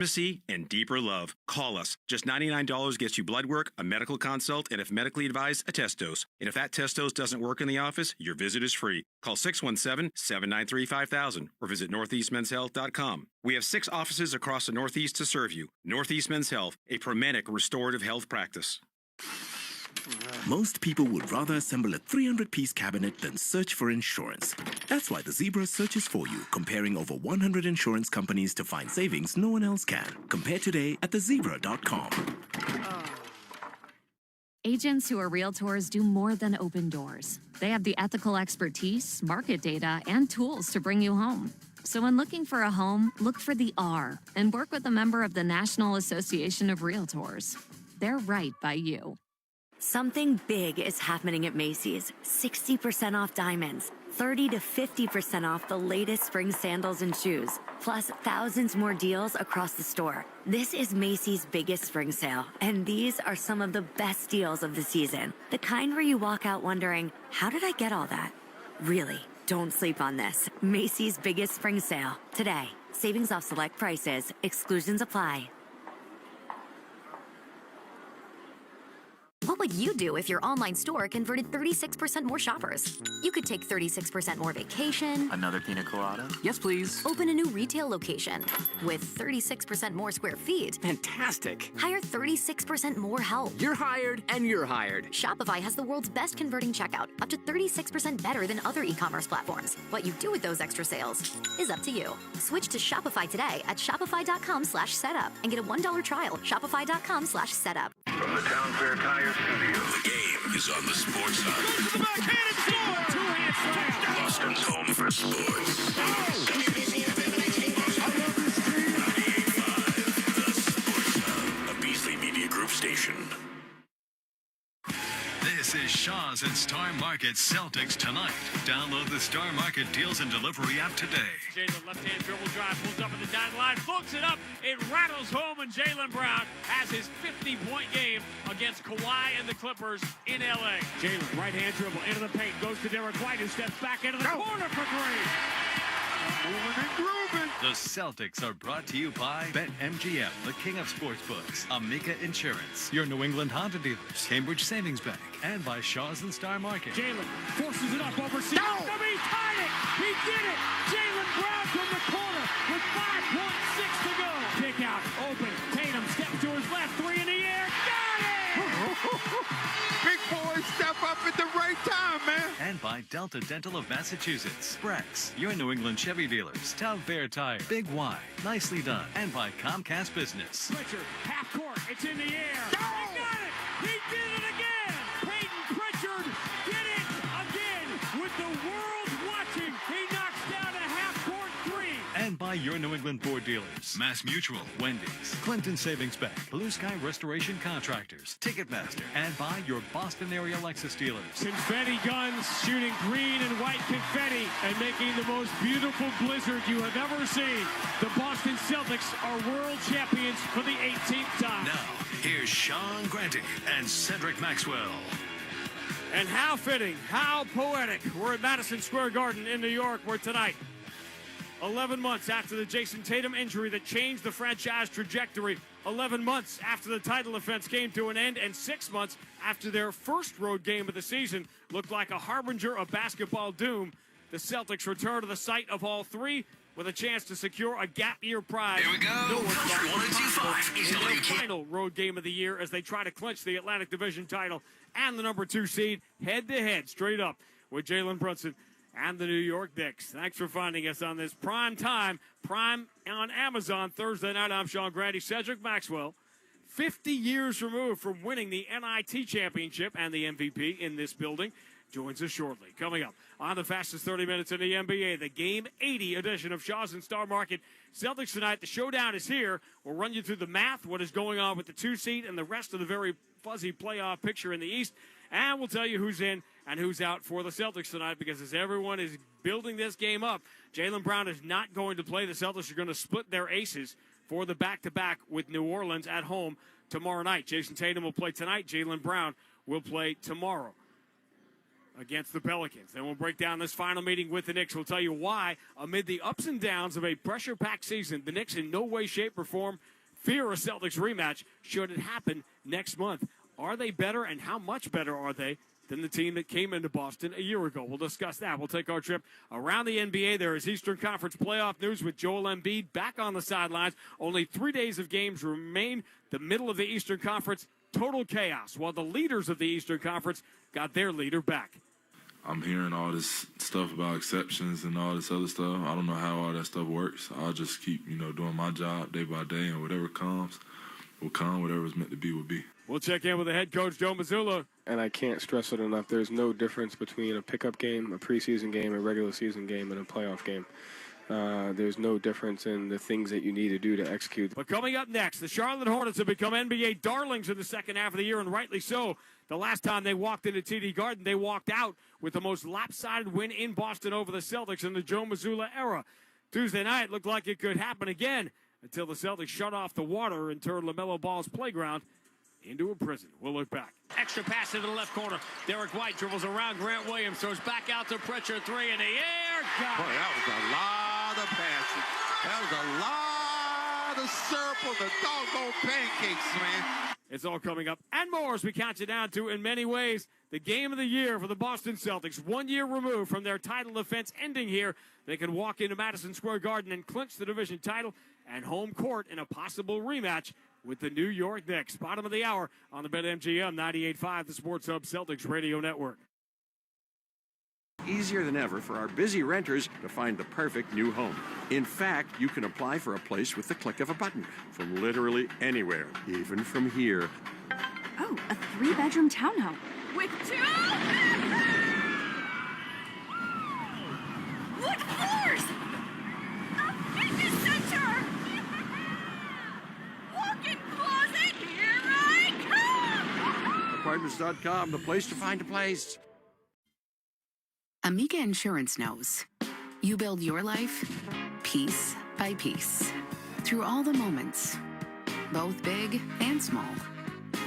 Intimacy and deeper love. Call us. Just $99 gets you blood work, a medical consult, and if medically advised, a test dose. And if that test dose doesn't work in the office, your visit is free. Call 617-793-5000 or visit northeastmenshealth.com. We have 6 offices across the Northeast to serve you. Northeast Men's Health, a Promenic restorative health practice. Most people would rather assemble a 300-piece cabinet than search for insurance. That's why the Zebra searches for you, comparing over 100 insurance companies to find savings no one else can. Compare today at thezebra.com. Agents who are realtors do more than open doors. They have the ethical expertise, market data, and tools to bring you home. So when looking for a home, look for the R and work with a member of the National Association of Realtors. They're right by you. Something big is happening at Macy's. 60% off diamonds, 30 to 50% off the latest spring sandals and shoes, plus thousands more deals across the store. This is Macy's biggest spring sale, and these are some of the best deals of the season. The kind where you walk out wondering, how did I get all that? Really, don't sleep on this. Macy's biggest spring sale, today. Savings off select prices. Exclusions apply. What would you do if your online store converted 36% more shoppers? You could take 36% more vacation. Another pina colada? Yes, please. Open a new retail location with 36% more square feet. Fantastic. Hire 36% more help. You're hired and you're hired. Shopify has the world's best converting checkout, up to 36% better than other e-commerce platforms. What you do with those extra sales is up to you. Switch to Shopify today at shopify.com/setup and get a $1 trial. Shopify.com/setup. From the Town Fair Tire Studio, the game is on the sports side. Goes to the backhand and score! Two-hand slam! Boston's home for sports. The Sports Hub, a Beasley Media Group station. This is Shaw's and Star Market Celtics Tonight. Download the Star Market Deals and Delivery app today. Jalen left-hand dribble drive, pulls up at the dotted line, floats it up, it rattles home, and Jaylen Brown has his 50-point game against Kawhi and the Clippers in L.A. Jalen, right-hand dribble, into the paint, goes to Derek White, who steps back into the corner for three. Moving and grooving. The Celtics are brought to you by BetMGM, the king of sportsbooks, Amica Insurance, your New England Honda dealers, Cambridge Savings Bank, and by Shaw's and Star Market. Jalen forces it up over C. No! He tied it! He did it! Jaylen Brown from the corner with 5.6 to go. Kick out, open. Tatum steps to his left, 3 in the air. Got it! Big boys step up at the right time, man. And by Delta Dental of Massachusetts, Brex, your New England Chevy dealers, Town Fair Tire, Big Y, nicely done. And by Comcast Business. Pritchard, half court, it's in the air. He got it! He did it again! Peyton Pritchard did it again with the world watching. He knocks down a half-court three. And by your New England Ford dealers, Mass Mutual, Wendy's, Clinton Savings Bank, Blue Sky Restoration Contractors, Ticketmaster, and by your Boston area Lexus dealers. Confetti guns shooting green and white confetti and making the most beautiful blizzard you have ever seen. The Boston Celtics are world champions for the 18th time. Now, here's Sean Grante and Cedric Maxwell. And how fitting, how poetic. We're at Madison Square Garden in New York, where tonight, 11 months after the Jason Tatum injury that changed the franchise trajectory, 11 months after the title defense came to an end, and 6 months after their first road game of the season looked like a harbinger of basketball doom, the Celtics return to the site of all three with a chance to secure a gap year prize. Here we go. Country 1025 is in their final road game of the year as they try to clinch the Atlantic Division title and the number 2 seed head-to-head straight up with Jalen Brunson and the New York Knicks. Thanks for finding us on this prime time, prime on Amazon Thursday night. I'm Sean Grande. Cedric Maxwell, 50 years removed from winning the NIT championship and the MVP in this building, joins us shortly. Coming up on the fastest 30 minutes in the NBA, the Game 80 edition of Shaw's and Star Market Celtics tonight. The showdown is here. We'll run you through the math, what is going on with the 2 seed and the rest of the very fuzzy playoff picture in the East. And we'll tell you who's in and who's out for the Celtics tonight, because as everyone is building this game up, Jaylen Brown is not going to play. The Celtics are going to split their aces for the back-to-back with New Orleans at home tomorrow night. Jason Tatum will play tonight. Jaylen Brown will play tomorrow. against the Pelicans. Then we'll break down this final meeting with the Knicks. We'll tell you why, amid the ups and downs of a pressure-packed season, the Knicks in no way, shape, or form fear a Celtics rematch should it happen next month. Are they better, and how much better are they than the team that came into Boston a year ago? We'll discuss that. We'll take our trip around the NBA. There is Eastern Conference playoff news with Joel Embiid back on the sidelines. Only 3 days of games remain. The middle of the Eastern Conference, total chaos, while the leaders of the Eastern Conference got their leader back. I'm hearing all this stuff about exceptions and all this other stuff. I don't know how all that stuff works. I'll just keep, doing my job day by day, and whatever comes will come. Whatever's meant to be will be. We'll check in with the head coach, Joe Mazzulla. And I can't stress it enough. There's no difference between a pickup game, a preseason game, a regular season game, and a playoff game. There's no difference in the things that you need to do to execute. But coming up next, the Charlotte Hornets have become NBA darlings in the second half of the year, and rightly so. The last time they walked into TD Garden, they walked out with the most lopsided win in Boston over the Celtics in the Joe Mazzulla era. Tuesday night looked like it could happen again until the Celtics shut off the water and turned LaMelo Ball's playground into a prison. We'll look back. Extra pass into the left corner. Derek White dribbles around Grant Williams, throws back out to Pritchard. Three in the air. Got Boy, that was a lot of passing. That was a lot of syrup on the doggone pancakes, man. It's all coming up and more as we count you down to, in many ways, the game of the year for the Boston Celtics. 1 year removed from their title defense ending here. They can walk into Madison Square Garden and clinch the division title and home court in a possible rematch with the New York Knicks. Bottom of the hour on the BetMGM 98.5, the Sports Hub Celtics Radio Network. Easier than ever for our busy renters to find the perfect new home. In fact, you can apply for a place with the click of a button from literally anywhere, even from here. Oh, a 3-bedroom townhome. With 2 wood floors! A fitness center! Walk-in closet, here I come! Apartments.com, the place to find a place. Amica Insurance knows. You build your life piece by piece through all the moments, both big and small.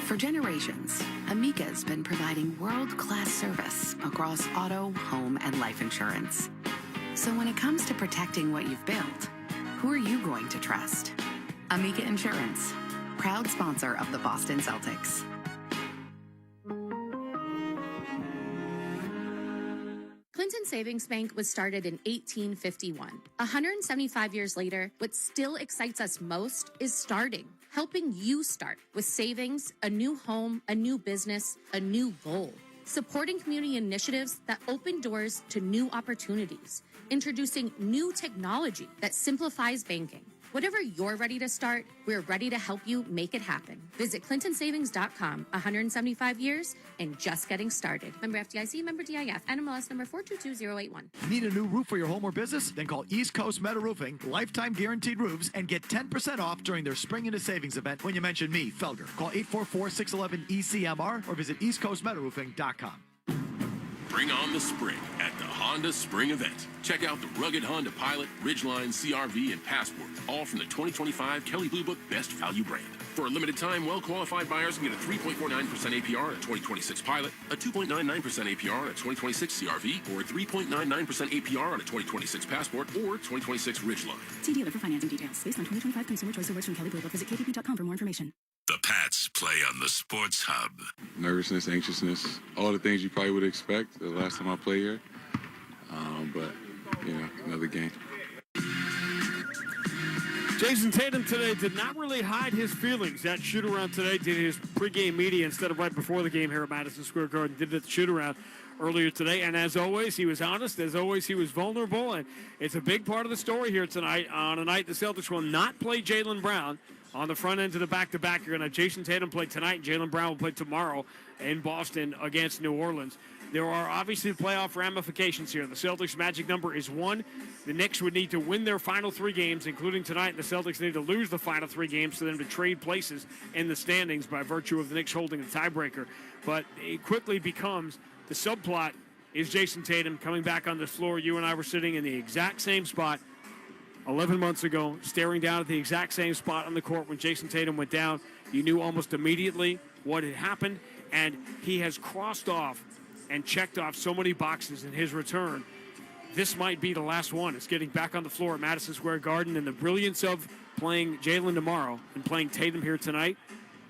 For generations, Amica's been providing world-class service across auto, home, and life insurance. So when it comes to protecting what you've built, who are you going to trust? Amica Insurance, proud sponsor of the Boston Celtics. Clinton Savings Bank was started in 1851. 175 years later, what still excites us most is starting, helping you start with savings, a new home, a new business, a new goal. Supporting community initiatives that open doors to new opportunities. Introducing new technology that simplifies banking. Whatever you're ready to start, we're ready to help you make it happen. Visit ClintonSavings.com. 175 years and just getting started. Member FDIC, member DIF, NMLS number 422081. Need a new roof for your home or business? Then call East Coast Metal Roofing, lifetime guaranteed roofs, and get 10% off during their Spring into Savings event when you mention me, Felger. Call 844-611-ECMR or visit eastcoastmetalroofing.com. Bring on the spring at the Honda Spring Event. Check out the rugged Honda Pilot, Ridgeline, CRV, and Passport, all from the 2025 Kelley Blue Book Best Value brand. For a limited time, well-qualified buyers can get a 3.49% APR on a 2026 Pilot, a 2.99% APR on a 2026 CRV, or a 3.99% APR on a 2026 Passport or 2026 Ridgeline. See dealer for financing details. Based on 2025 Consumer Choice Awards from Kelley Blue Book. Visit KBB.com for more information. The Pats play on the Sports Hub. Nervousness, anxiousness, all the things you probably would expect the last time I played here. But, another game. Jason Tatum today did not really hide his feelings. That shoot-around today did his pregame media instead of right before the game here at Madison Square Garden. Did it at the shoot-around earlier today. And as always, he was honest. As always, he was vulnerable. And it's a big part of the story here tonight. On a night the Celtics will not play Jaylen Brown on the front end of the back-to-back. You're going to have Jason Tatum play tonight, and Jaylen Brown will play tomorrow in Boston against New Orleans. There are obviously playoff ramifications here. The Celtics' magic number is 1. The Knicks would need to win their final 3 games, including tonight. And the Celtics need to lose the final 3 games for them to trade places in the standings by virtue of the Knicks holding the tiebreaker. But it quickly becomes the subplot is Jason Tatum coming back on the floor. You and I were sitting in the exact same spot 11 months ago, staring down at the exact same spot on the court when Jason Tatum went down. You knew almost immediately what had happened, and he has crossed off and checked off so many boxes in his return. This might be the last one. It's getting back on the floor at Madison Square Garden, and the brilliance of playing Jalen tomorrow and playing Tatum here tonight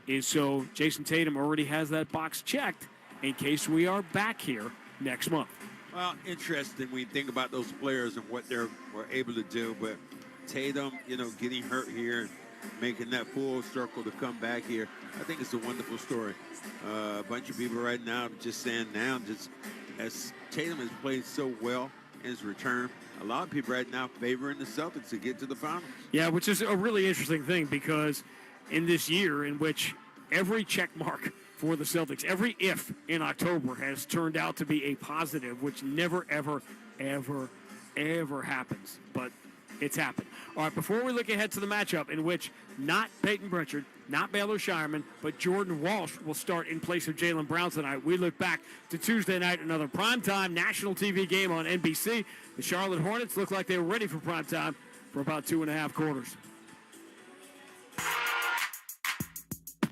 is so Jason Tatum already has that box checked in case we are back here next month. Well, interesting when you think about those players and what they were able to do, but Tatum, getting hurt here, making that full circle to come back here, I think it's a wonderful story. A bunch of people right now just saying now, just as Tatum has played so well in his return, a lot of people right now favoring the Celtics to get to the finals. Yeah, which is a really interesting thing because in this year in which every check mark for the Celtics, every if in October has turned out to be a positive, which never, ever, ever, ever happens. But it's happened. All right, before we look ahead to the matchup in which not Peyton Pritchard, not Baylor Shireman, but Jordan Walsh will start in place of Jaylen Brown tonight, we look back to Tuesday night, another primetime national TV game on NBC. The Charlotte Hornets look like they were ready for primetime for about 2.5 quarters.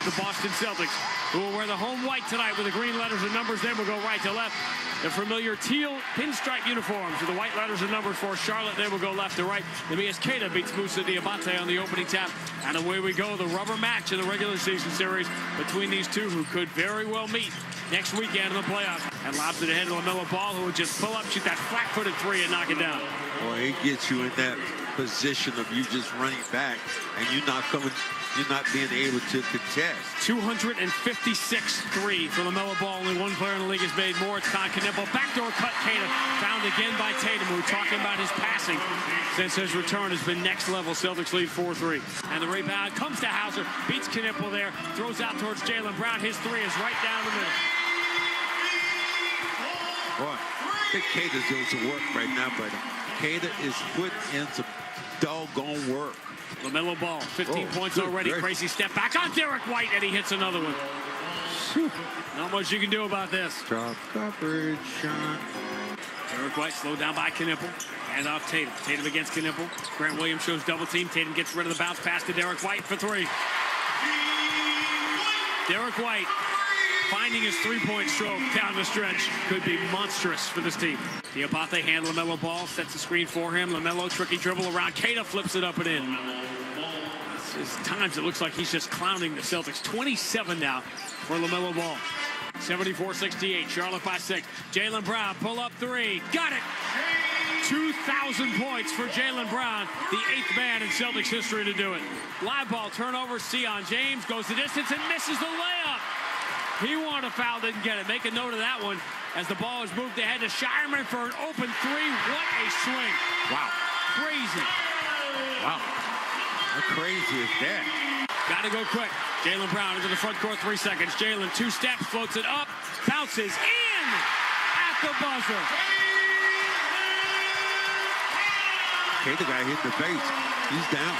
The Boston Celtics, who will wear the home white tonight with the green letters and numbers. They will go right to left. The familiar teal pinstripe uniforms with the white letters and numbers for Charlotte. They will go left to right. The EST beats Moussa Diabate on the opening tap. And away we go, the rubber match in the regular season series between these two who could very well meet next weekend in the playoffs. And lobs it ahead to LaMelo Ball, who would just pull up, shoot that flat-footed three and knock it down. Boy, it gets you in that position of you just running back and you're not being able to contest. 256-3 for LaMelo Ball. Only one player in the league has made more. It's Con Knippel. Backdoor cut, Kana. Found again by Tatum, who talking about his passing since his return has been next level. Celtics lead 4-3. And the rebound comes to Hauser. Beats Knippel there. Throws out towards Jaylen Brown. His three is right down the middle. Boy, I think Kata's doing some work right now, but Kata is putting in some doggone work. LaMelo Ball, 15 points already. Great. Crazy step back on Derek White, and he hits another one. Not much you can do about this. Drop coverage, Sean. Derek White slowed down by Knippel. Hand off Tatum. Tatum against Knippel. Grant Williams shows double team. Tatum gets rid of the bounce pass to Derek White for three. Derek White finding his three-point stroke down the stretch could be monstrous for this team. Diabate hand LaMelo Ball, sets the screen for him. LaMelo, tricky dribble around. Kata flips it up and in. At times it looks like he's just clowning the Celtics. 27 now for LaMelo Ball. 74-68, Charlotte by 6. Jaylen Brown, pull up three. Got it! 2,000 points for Jaylen Brown, the 8th man in Celtics history to do it. Live ball turnover, Sion James goes the distance and misses the layup. He wanted a foul, didn't get it. Make a note of that one as the ball is moved ahead to Shireman for an open three. What a swing. Wow. Crazy. Wow. How crazy is that? Got to go quick. Jaylen Brown into the front court, 3 seconds. Jaylen, 2 steps, floats it up, bounces in at the buzzer. Okay, the guy hit the base. He's down.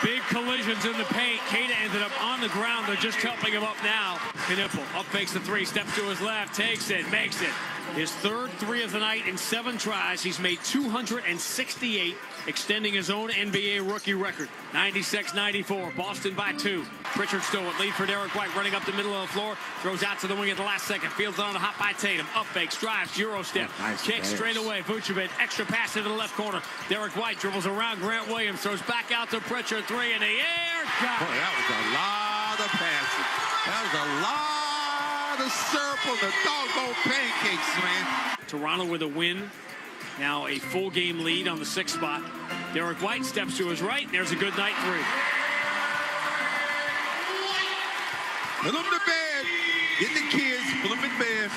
Big collisions in the paint. Kata ended up on the ground. They're just helping him up now. Knippel up fakes the three, steps to his left, takes it, makes it. His third three of the night in 7 tries. He's made 268, extending his own NBA rookie record. 96-94, Boston by 2. Pritchard still with lead for Derek White, running up the middle of the floor. Throws out to the wing at the last second. Fields on a hop by Tatum. Up fakes, drives, Euro step. Nice Kicks pass. straight away. Vucevic, extra pass into the left corner. Derek White dribbles around Grant Williams. Throws back out to Pritchard. 3 in the air. Got Boy, it. that was a lot of passing. That was a lot of syrup on the doggone pancakes, man. Toronto with a win. Now a full game lead on the 6th spot. Derek White steps to his right. There's a good night three. Put them to bed. Get the kids. Put them in bed.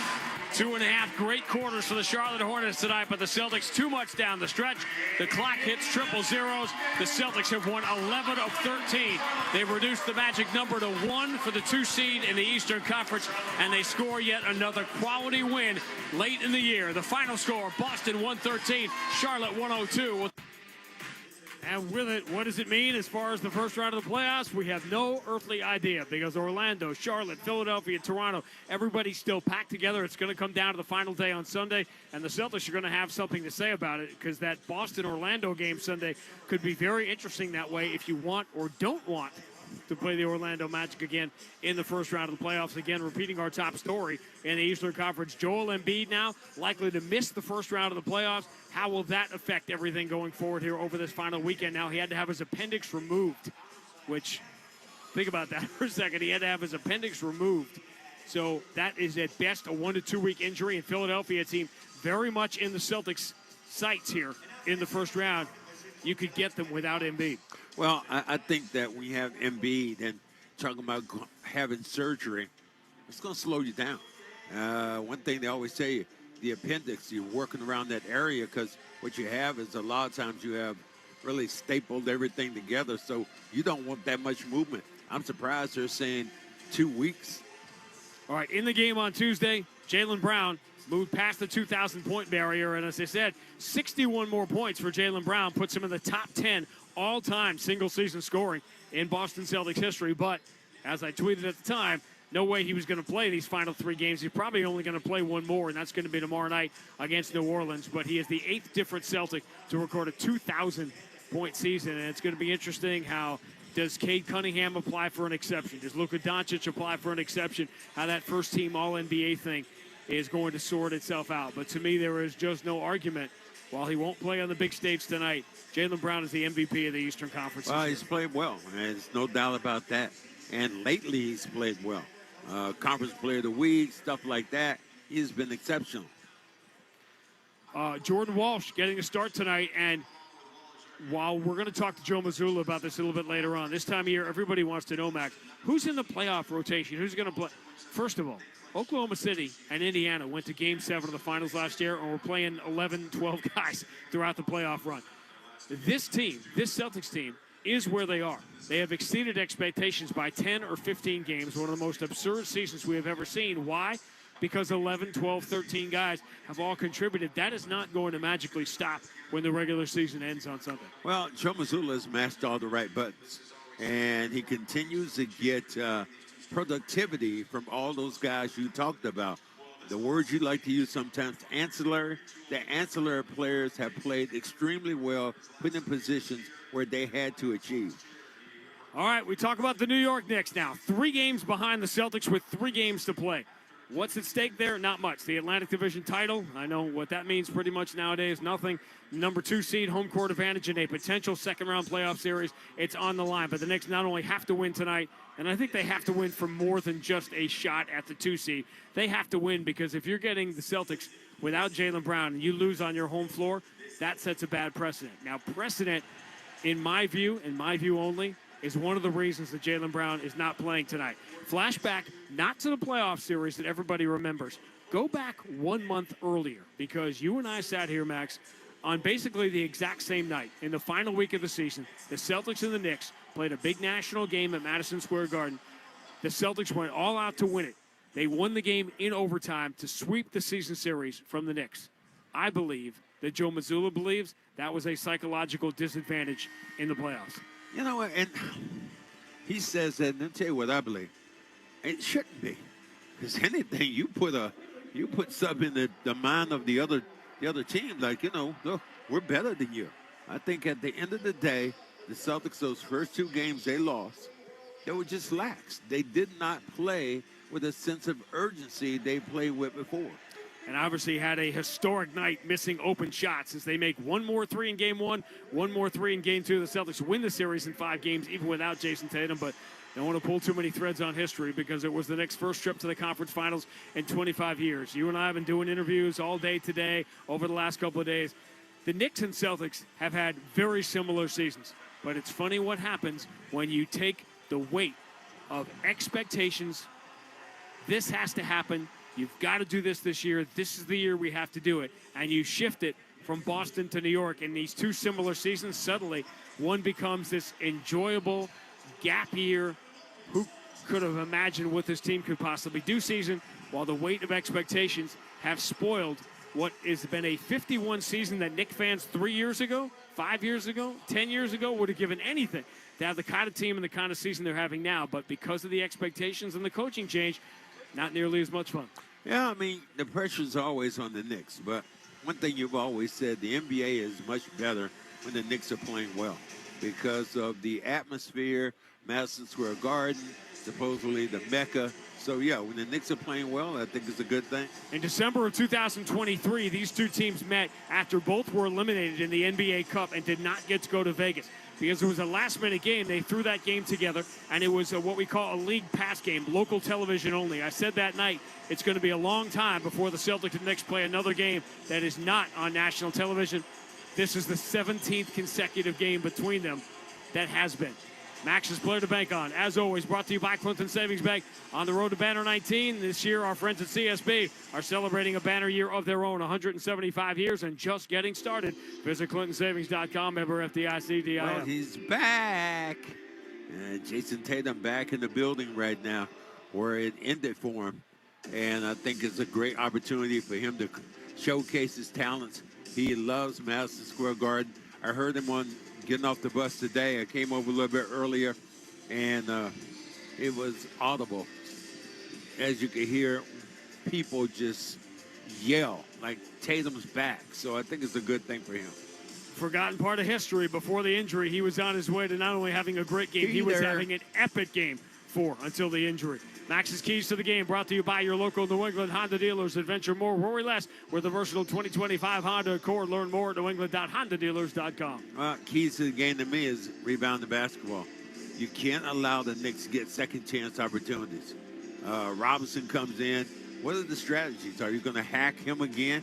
2.5 great quarters for the Charlotte Hornets tonight, but the Celtics too much down the stretch. The clock hits triple zeros. The Celtics have won 11 of 13. They've reduced the magic number to 1 for the 2 seed in the Eastern Conference, and they score yet another quality win late in the year. The final score, Boston 113, Charlotte 102. And with it, what does it mean as far as the first round of the playoffs? We have no earthly idea because Orlando, Charlotte, Philadelphia, Toronto, everybody's still packed together. It's going to come down to the final day on Sunday, and the Celtics are going to have something to say about it because that Boston-Orlando game Sunday could be very interesting that way if you want or don't want to play the Orlando Magic again in the first round of the playoffs. Again, repeating our top story in the Eastern Conference. Joel Embiid now likely to miss the first round of the playoffs. How will that affect everything going forward here over this final weekend? Now, he had to have his appendix removed, which, think about that for a second. He had to have his appendix removed. So that is at best a 1 to 2 week injury. And Philadelphia, a team very much in the Celtics' sights here in the first round. You could get them without Embiid. Well, I think that we have Embiid and talking about having surgery, it's going to slow you down. One thing they always say, the appendix, you're working around that area because what you have is a lot of times you have really stapled everything together, so you don't want that much movement. I'm surprised they're saying 2 weeks. All right, in the game on Tuesday, Jaylen Brown moved past the 2,000-point barrier, and as I said, 61 more points for Jaylen Brown puts him in the top 10 all-time single-season scoring in Boston Celtics history. But as I tweeted at the time, no way he was going to play these final 3 games. He's probably only going to play one more, and that's going to be tomorrow night against New Orleans. But he is the 8th different Celtic to record a 2,000-point season, and it's going to be interesting how does Cade Cunningham apply for an exception? Does Luka Doncic apply for an exception? How that first-team All-NBA thing is going to sort itself out. But to me, there is just no argument. While he won't play on the big stage tonight, Jaylen Brown is the MVP of the Eastern Conference. Well, he's played well, and there's no doubt about that. And lately, he's played well. Conference Player of the Week, stuff like that. He's been exceptional. Jordan Walsh getting a start tonight, and while we're going to talk to Joe Mazzulla about this a little bit later on, this time of year, everybody wants to know, Max, who's in the playoff rotation? Who's going to play? First of all, Oklahoma City and Indiana went to Game 7 of the finals last year and were playing 11, 12 guys throughout the playoff run. This team, this Celtics team, is where they are. They have exceeded expectations by 10 or 15 games, one of the most absurd seasons we have ever seen. Why? Because 11, 12, 13 guys have all contributed. That is not going to magically stop when the regular season ends on Sunday. Well, Joe Mazzulla has mashed all the right buttons, and he continues to get productivity from all those guys you talked about. The words you like to use sometimes, ancillary. The ancillary players have played extremely well, put in positions where they had to achieve. All right, we talk about the New York Knicks now. 3 games behind the Celtics with 3 games to play. What's at stake there? Not much. The Atlantic Division title, I know what that means pretty much nowadays. Nothing. Number 2 seed, home court advantage in a potential second-round playoff series. It's on the line. But the Knicks not only have to win tonight, and I think they have to win for more than just a shot at the 2 seed. They have to win because if you're getting the Celtics without Jaylen Brown and you lose on your home floor, that sets a bad precedent. Now, precedent, in my view, and my view only, is one of the reasons that Jaylen Brown is not playing tonight. Flashback, not to the playoff series that everybody remembers. Go back 1 month earlier, because you and I sat here, Max, on basically the exact same night. In the final week of the season, the Celtics and the Knicks played a big national game at Madison Square Garden. The Celtics went all out to win it. They won the game in overtime to sweep the season series from the Knicks. I believe that Joe Mazzulla believes that was a psychological disadvantage in the playoffs. You know what? And he says that, and I'll tell you what I believe. It shouldn't be. Because anything, you put something in the mind of the other team, like, look, we're better than you. I think at the end of the day, the Celtics, those first 2 games they lost, they were just lax. They did not play with a sense of urgency they played with before. And obviously had a historic night missing open shots as they make 1 more 3 in Game 1, 1 more 3 in Game 2. The Celtics win the series in 5 games, even without Jason Tatum, but don't want to pull too many threads on history because it was the Knicks' first trip to the conference finals in 25 years. You and I have been doing interviews all day today, over the last couple of days. The Knicks and Celtics have had very similar seasons, but it's funny what happens when you take the weight of expectations. This has to happen. You've got to do this year. This is the year we have to do it. And you shift it from Boston to New York. In these 2 similar seasons, suddenly one becomes this enjoyable gap year. Who could have imagined what this team could possibly do season, while the weight of expectations have spoiled what has been a 51 season that Knicks fans 3 years ago, 5 years ago, 10 years ago would have given anything to have the kind of team and the kind of season they're having now. But because of the expectations and the coaching change, not nearly as much fun. Yeah, I mean, the pressure's always on the Knicks. But one thing you've always said, the NBA is much better when the Knicks are playing well. because of the atmosphere, Madison Square Garden, supposedly the Mecca. So, yeah, when the Knicks are playing well, I think it's a good thing. In December of 2023, these two teams met after both were eliminated in the NBA Cup and did not get to go to Vegas. Because it was a last-minute game, they threw that game together, and it was what we call a league pass game, local television only. I said that night it's going to be a long time before the Celtics and Knicks play another game that is not on national television. This is the 17th consecutive game between them that has been. Max's player to bank on, as always, brought to you by Clinton Savings Bank. On the road to Banner 19 this year, our friends at CSB are celebrating a banner year of their own, 175 years and just getting started. Visit ClintonSavings.com, member FDIC, Well, he's back. Jason Tatum back in the building right now where it ended for him. And I think it's a great opportunity for him to showcase his talents. He loves Madison Square Garden. I heard him on getting off the bus today. I came over a little bit earlier, and it was audible. As you could hear, people just yell like Tatum's back. So I think it's a good thing for him. Forgotten part of history. Before the injury, he was on his way to not only having a great game, he was having an epic game until the injury. Max's Keys to the Game brought to you by your local New England Honda dealers. Adventure more, worry less with the versatile 2025 Honda Accord. Learn more at newengland.hondadealers.com. Keys to the game to me is rebound the basketball. You can't allow the Knicks to get second chance opportunities. Robinson comes in. What are the strategies? Are you going to hack him again?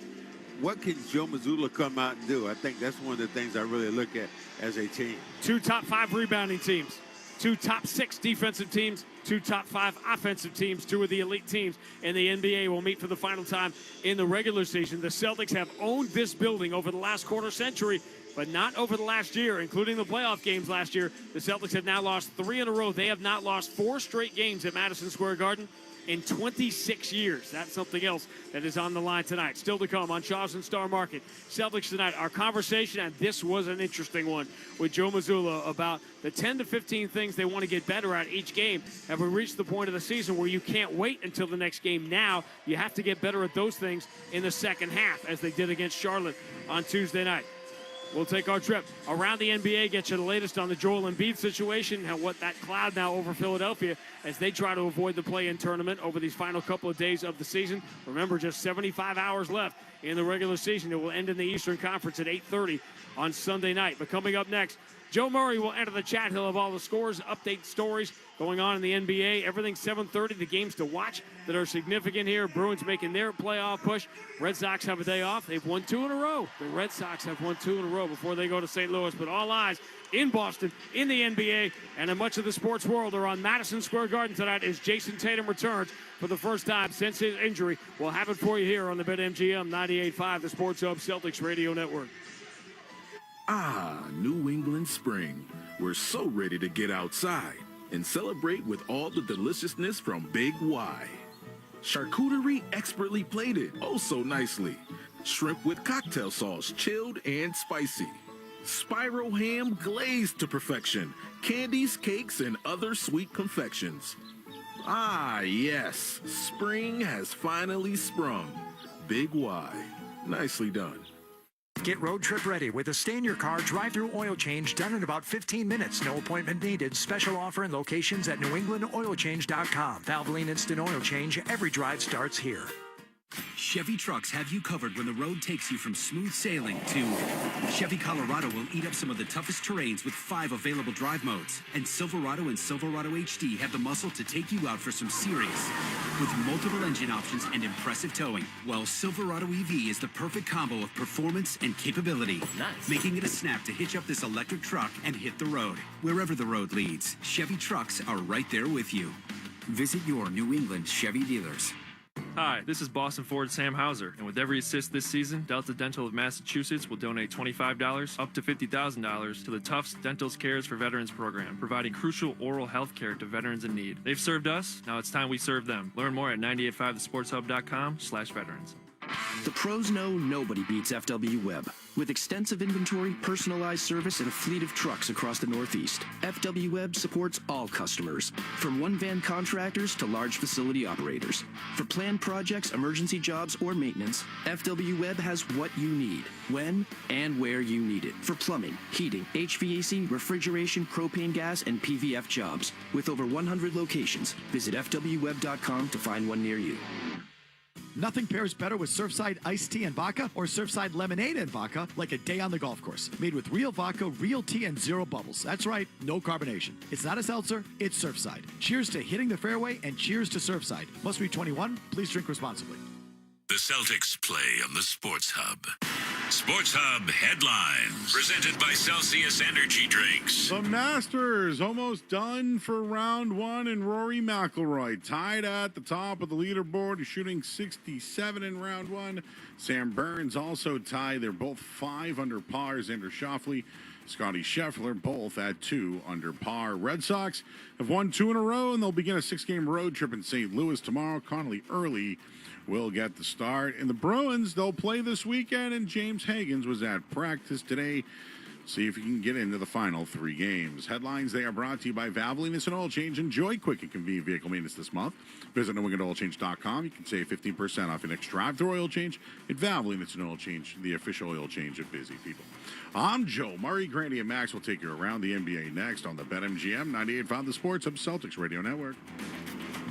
What can Joe Mazzulla come out and do? I think that's one of the things I really look at as a team. 2 top 5 rebounding teams, 2 top 6 defensive teams, 2 top 5 offensive teams. 2 of the elite teams in the NBA will meet for the final time in the regular season. The Celtics have owned this building over the last quarter century, but not over the last year, including the playoff games last year. The Celtics have now lost 3 in a row. They have not lost 4 straight games at Madison Square Garden in 26 years. That's something else that is on the line tonight. Still to come on Shaw's and Star Market. Celtics tonight, our conversation, and this was an interesting one with Joe Mazzulla about the 10 to 15 things they want to get better at each game. Have we reached the point of the season where you can't wait until the next game now? You have to get better at those things in the second half, as they did against Charlotte on Tuesday night. We'll take our trip around the NBA, get you the latest on the Joel Embiid situation and what that cloud now over Philadelphia as they try to avoid the play-in tournament over these final couple of days of the season. Remember, just 75 hours left in the regular season. It will end in the Eastern Conference at 8:30 on Sunday night. But coming up next, Joe Murray will enter the chat. He'll have all the scores, update stories going on in the NBA. Everything 7:30, the games to watch that are significant here. Bruins making their playoff push. Red Sox have a day off. They've won 2 in a row. The Red Sox have won 2 in a row before they go to St. Louis. But all eyes in Boston, in the NBA, and in much of the sports world are on Madison Square Garden tonight as Jason Tatum returns for the first time since his injury. We'll have it for you here on the BetMGM 98.5, the Sports Hub Celtics Radio Network. Ah, New England spring. We're so ready to get outside and celebrate with all the deliciousness from Big Y. Charcuterie expertly plated, oh so nicely. Shrimp with cocktail sauce, chilled and spicy. Spiral ham glazed to perfection. Candies, cakes, and other sweet confections. Ah, yes, spring has finally sprung. Big Y. Nicely done. Get road trip ready with a stay-in-your-car drive-through oil change done in about 15 minutes. No appointment needed. Special offer and locations at newenglandoilchange.com. Valvoline Instant Oil Change. Every drive starts here. Chevy trucks have you covered when the road takes you from smooth sailing to Chevy Colorado will eat up some of the toughest terrains with 5 available drive modes. And Silverado and Silverado HD have the muscle to take you out for some serious with multiple engine options and impressive towing. While Silverado EV is the perfect combo of performance and capability, making it a snap to hitch up this electric truck and hit the road. Wherever the road leads, Chevy trucks are right there with you. Visit your New England Chevy dealers. Hi, this is Boston Ford Sam Hauser, and with every assist this season, Delta Dental of Massachusetts will donate $25 up to $50,000 to the Tufts Dental Cares for Veterans program, providing crucial oral health care to veterans in need. They've served us, now it's time we serve them. Learn more at 985thesportshub.com/veterans. The pros know nobody beats FW Web. With extensive inventory, personalized service, and a fleet of trucks across the Northeast, FW Web supports all customers, from one-van contractors to large facility operators. For planned projects, emergency jobs, or maintenance, FW Web has what you need, when and where you need it. For plumbing, heating, HVAC, refrigeration, propane gas, and PVF jobs. With over 100 locations, visit FWWeb.com to find one near you. Nothing pairs better with Surfside iced tea and vodka or Surfside lemonade and vodka like a day on the golf course. Made with real vodka, real tea, and zero bubbles. That's right, no carbonation. It's not a seltzer, it's Surfside. Cheers to hitting the fairway and cheers to Surfside. Must be 21. Please drink responsibly. The Celtics play on the Sports Hub. Sports Hub headlines, presented by Celsius Energy Drinks. The Masters almost done for round one, and Rory McIlroy tied at the top of the leaderboard, shooting 67 in round one. Sam Burns also tied. They're both 5 under par. Xander Schauffele, Scotty Scheffler, both at 2 under par. Red Sox have won 2 in a row, and they'll begin a 6-game road trip in St. Louis tomorrow. Connolly early will get the start. And the Bruins, they'll play this weekend, and James Higgins was at practice today. See if he can get into the final 3 games. Headlines, they are brought to you by Valvoline Instant Oil Change. Enjoy quick and convenient vehicle maintenance this month. Visit NewEnglandOilChange.com. You can save 15% off your next drive-through oil change at Valvoline Instant Oil Change, the official oil change of busy people. I'm Joe Murray. Grandy and Max will take you around the NBA next on the BetMGM 98.5 The Sports Hub Celtics Radio Network.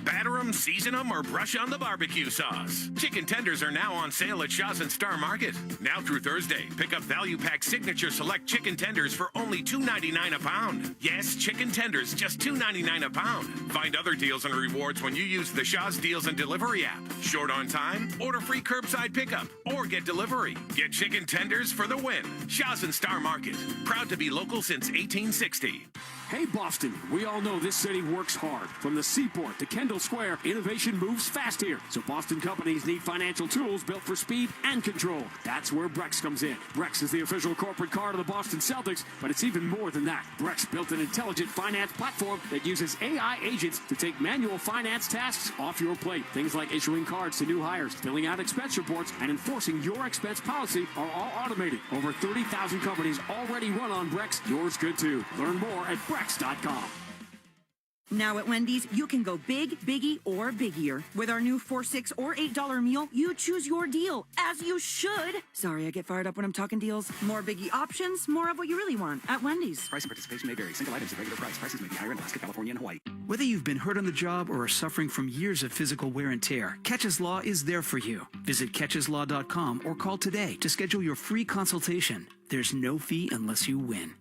Batter 'em, season 'em, or brush on the barbecue sauce. Chicken tenders are now on sale at Shaw's and Star Market. Now through Thursday, pick up value pack signature select chicken tenders for only $2.99 a pound. Yes, chicken tenders, just $2.99 a pound. Find other deals and rewards when you use the Shaw's Deals and Delivery app. Short on time? Order free curbside pickup or get delivery. Get chicken tenders for the win. Shaw's and Star Market. Proud to be local since 1860. Hey, Boston, we all know this city works hard. From the seaport to Kendall Square, innovation moves fast here. So Boston companies need financial tools built for speed and control. That's where Brex comes in. Brex is the official corporate card of the Boston Celtics, but it's even more than that. Brex built an intelligent finance platform that uses AI agents to take manual finance tasks off your plate. Things like issuing cards to new hires, filling out expense reports, and enforcing your expense policy are all automated. Over 30,000 companies already run on Brex. Yours could too. Learn more at Brex.com. Now at Wendy's, you can go big, biggie, or biggier. With our new $4, $6, or $8 meal, you choose your deal, as you should. Sorry, I get fired up when I'm talking deals. More biggie options, more of what you really want at Wendy's. Price and participation may vary. Single items at regular price. Prices may be higher in Alaska, California, and Hawaii. Whether you've been hurt on the job or are suffering from years of physical wear and tear, Catches Law is there for you. Visit catcheslaw.com or call today to schedule your free consultation. There's no fee unless you win.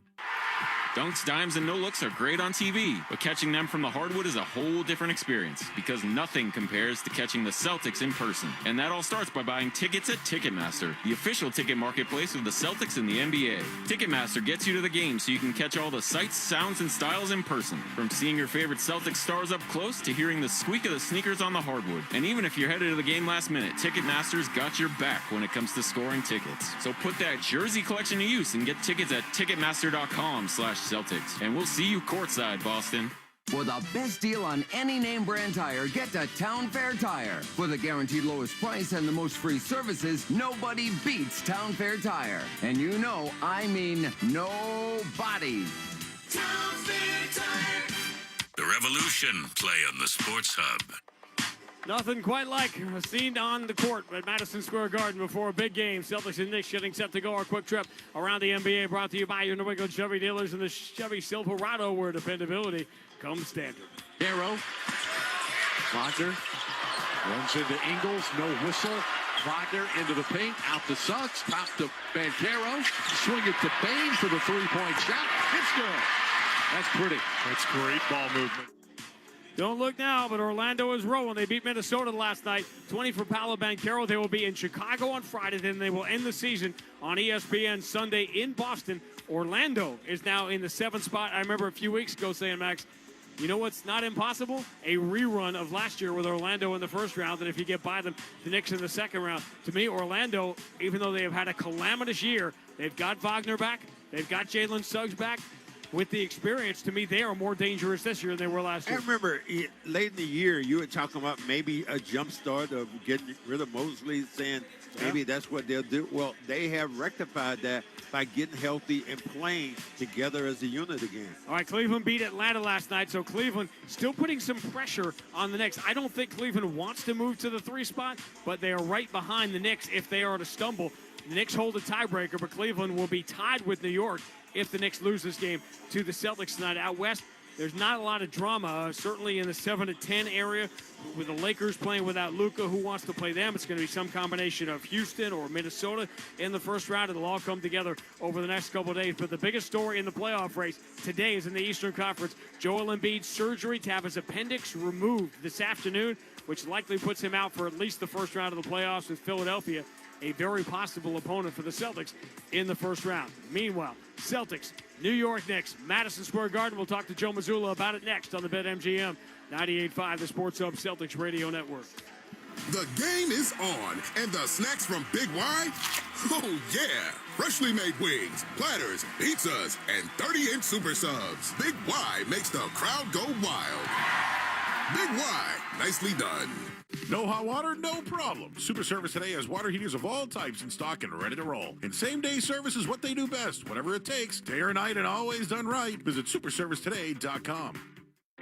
Dunks, dimes, and no-looks are great on TV, but catching them from the hardwood is a whole different experience because nothing compares to catching the Celtics in person. And that all starts by buying tickets at Ticketmaster, the official ticket marketplace of the Celtics and the NBA. Ticketmaster gets you to the game so you can catch all the sights, sounds, and styles in person. From seeing your favorite Celtics stars up close to hearing the squeak of the sneakers on the hardwood. And even if you're headed to the game last minute, Ticketmaster's got your back when it comes to scoring tickets. So put that jersey collection to use and get tickets at Ticketmaster.com/Celtics. And we'll see you courtside, Boston. For the best deal on any name brand tire, get to Town Fair Tire. For the guaranteed lowest price and the most free services, nobody beats Town Fair Tire. And you know, I mean nobody. Town Fair Tire. The Revolution play on the Sports Hub. Nothing quite like a scene on the court at Madison Square Garden before a big game. Celtics and Knicks getting set to go. Our quick trip around the NBA brought to you by your New England Chevy dealers and the Chevy Silverado, where dependability comes standard. Arrow. Wagner runs into Ingles. No whistle. Wagner into the paint. Out to Suggs. Top to Banchero. Swing it to Bain for the three-point shot. It's good. That's pretty. That's great ball movement. Don't look now, but Orlando is rolling. They beat Minnesota last night. 20 for Paolo Banchero. They will be in Chicago on Friday. Then they will end the season on ESPN Sunday in Boston. Orlando is now in the 7th spot. I remember a few weeks ago saying, Max, you know what's not impossible? A rerun of last year with Orlando in the first round. And if you get by them, the Knicks in the second round. To me, Orlando, even though they have had a calamitous year, they've got Wagner back. They've got Jalen Suggs back. with the experience, to me, they are more dangerous this year than they were last year. I remember late in the year, you were talking about maybe a jump start of getting rid of Mosley, saying maybe that's what they'll do. Well, they have rectified that by getting healthy and playing together as a unit again. All right, Cleveland beat Atlanta last night, so Cleveland still putting some pressure on the Knicks. I don't think Cleveland wants to move to the 3 spot, but they are right behind the Knicks if they are to stumble. The Knicks hold a tiebreaker, but Cleveland will be tied with New York if the Knicks lose this game to the Celtics tonight. Out west, there's not a lot of drama, certainly in the 7-10 area. With the Lakers playing without Luka, who wants to play them? It's going to be some combination of Houston or Minnesota in the first round. It'll all come together over the next couple of days. But the biggest story in the playoff race today is in the Eastern Conference. Joel Embiid's surgery to have his appendix removed this afternoon, which likely puts him out for at least the first round of the playoffs with Philadelphia, a very possible opponent for the Celtics in the first round. Meanwhile, Celtics, New York Knicks, Madison Square Garden. We'll talk to Joe Mazzulla about it next on the BetMGM 98.5, the Sports Hub Celtics Radio Network. The game is on, and the snacks from Big Y? Oh, yeah. Freshly made wings, platters, pizzas, and 30-inch super subs. Big Y makes the crowd go wild. Big Y, nicely done. No hot water? No problem. Super Service Today has water heaters of all types in stock and ready to roll. And same-day service is what they do best. Whatever it takes, day or night, and always done right. Visit superservicetoday.com.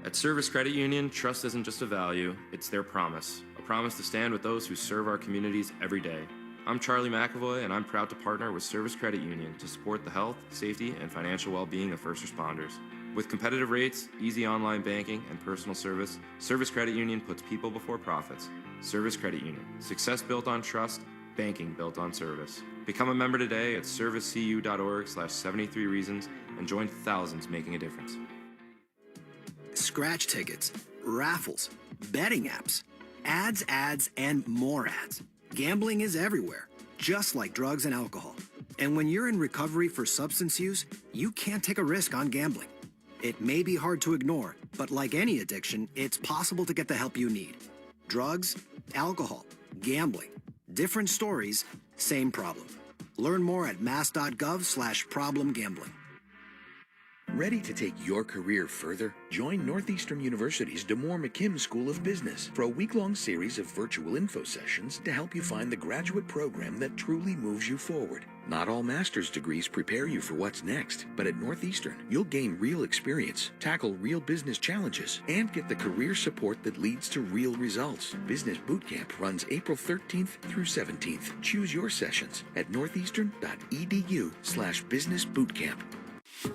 At Service Credit Union, trust isn't just a value, it's their promise. A promise to stand with those who serve our communities every day. I'm Charlie McAvoy, and I'm proud to partner with Service Credit Union to support the health, safety, and financial well-being of first responders. With competitive rates, easy online banking, and personal service, Service Credit Union puts people before profits. Service Credit Union. Success built on trust, banking built on service. Become a member today at servicecu.org/73reasons and join thousands making a difference. Scratch tickets, raffles, betting apps, ads, and more ads. Gambling is everywhere, just like drugs and alcohol. And when you're in recovery for substance use, you can't take a risk on gambling. It may be hard to ignore, but like any addiction, it's possible to get the help you need. Drugs, alcohol, gambling. Different stories, same problem. Learn more at mass.gov/problemgambling. Ready to take your career further? Join Northeastern University's DeMoore McKim School of Business for a week-long series of virtual info sessions to help you find the graduate program that truly moves you forward. Not all master's degrees prepare you for what's next, but at Northeastern, you'll gain real experience, tackle real business challenges, and get the career support that leads to real results. Business Bootcamp runs April 13th through 17th. Choose your sessions at northeastern.edu/businessbootcamp.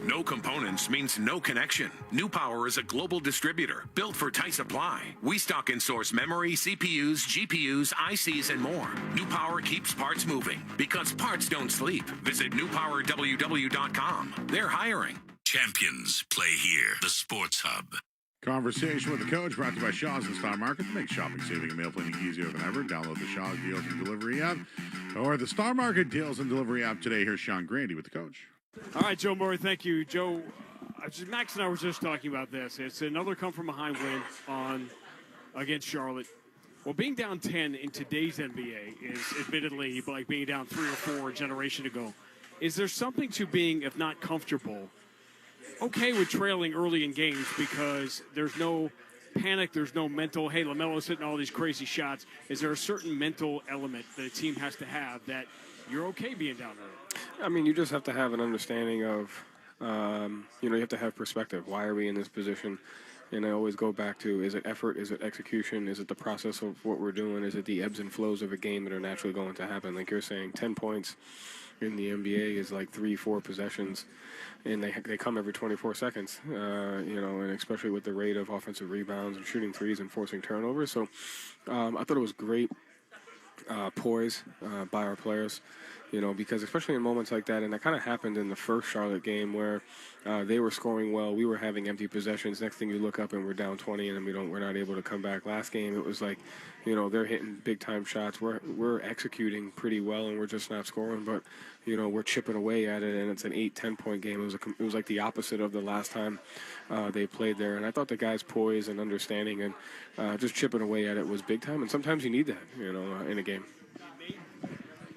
No components means no connection. New Power is a global distributor built for tight supply. We stock and source memory, CPUs, GPUs, ICs, and more. New Power keeps parts moving because parts don't sleep. Visit newpowerww.com. They're hiring. Champions play here. The Sports Hub. Conversation with the coach brought to you by Shaw's and Star Market to make shopping, saving, and mail planning easier than ever. Download the Shaw's Deals and Delivery app or the Star Market Deals and Delivery app today. Here's Sean Grandy with the coach. All right, Joe Murray, thank you. Joe, Max and I were just talking about this. It's another come-from-behind win against Charlotte. Well, being down 10 in today's NBA is admittedly like being down 3 or 4 a generation ago. Is there something to being, if not comfortable, okay with trailing early in games because there's no panic, there's no mental, hey, LaMelo's hitting all these crazy shots. Is there a certain mental element that a team has to have that you're okay being down early? I mean, you just have to have an understanding of, you have to have perspective. Why are we in this position? And I always go back to, is it effort? Is it execution? Is it the process of what we're doing? Is it the ebbs and flows of a game that are naturally going to happen? Like you're saying, 10 points in the NBA is like 3-4 possessions, and they come every 24 seconds, and especially with the rate of offensive rebounds and shooting threes and forcing turnovers. So I thought it was great poise by our players. Because especially in moments like that, and that kind of happened in the first Charlotte game where they were scoring well, we were having empty possessions. Next thing you look up and we're down 20, and we're not able to come back. Last game, it was like, they're hitting big time shots. We're executing pretty well, and we're just not scoring. But we're chipping away at it, and it's an 8-10 point game. It was like the opposite of the last time they played there. And I thought the guys' poise and understanding and just chipping away at it was big time. And sometimes you need that, in a game.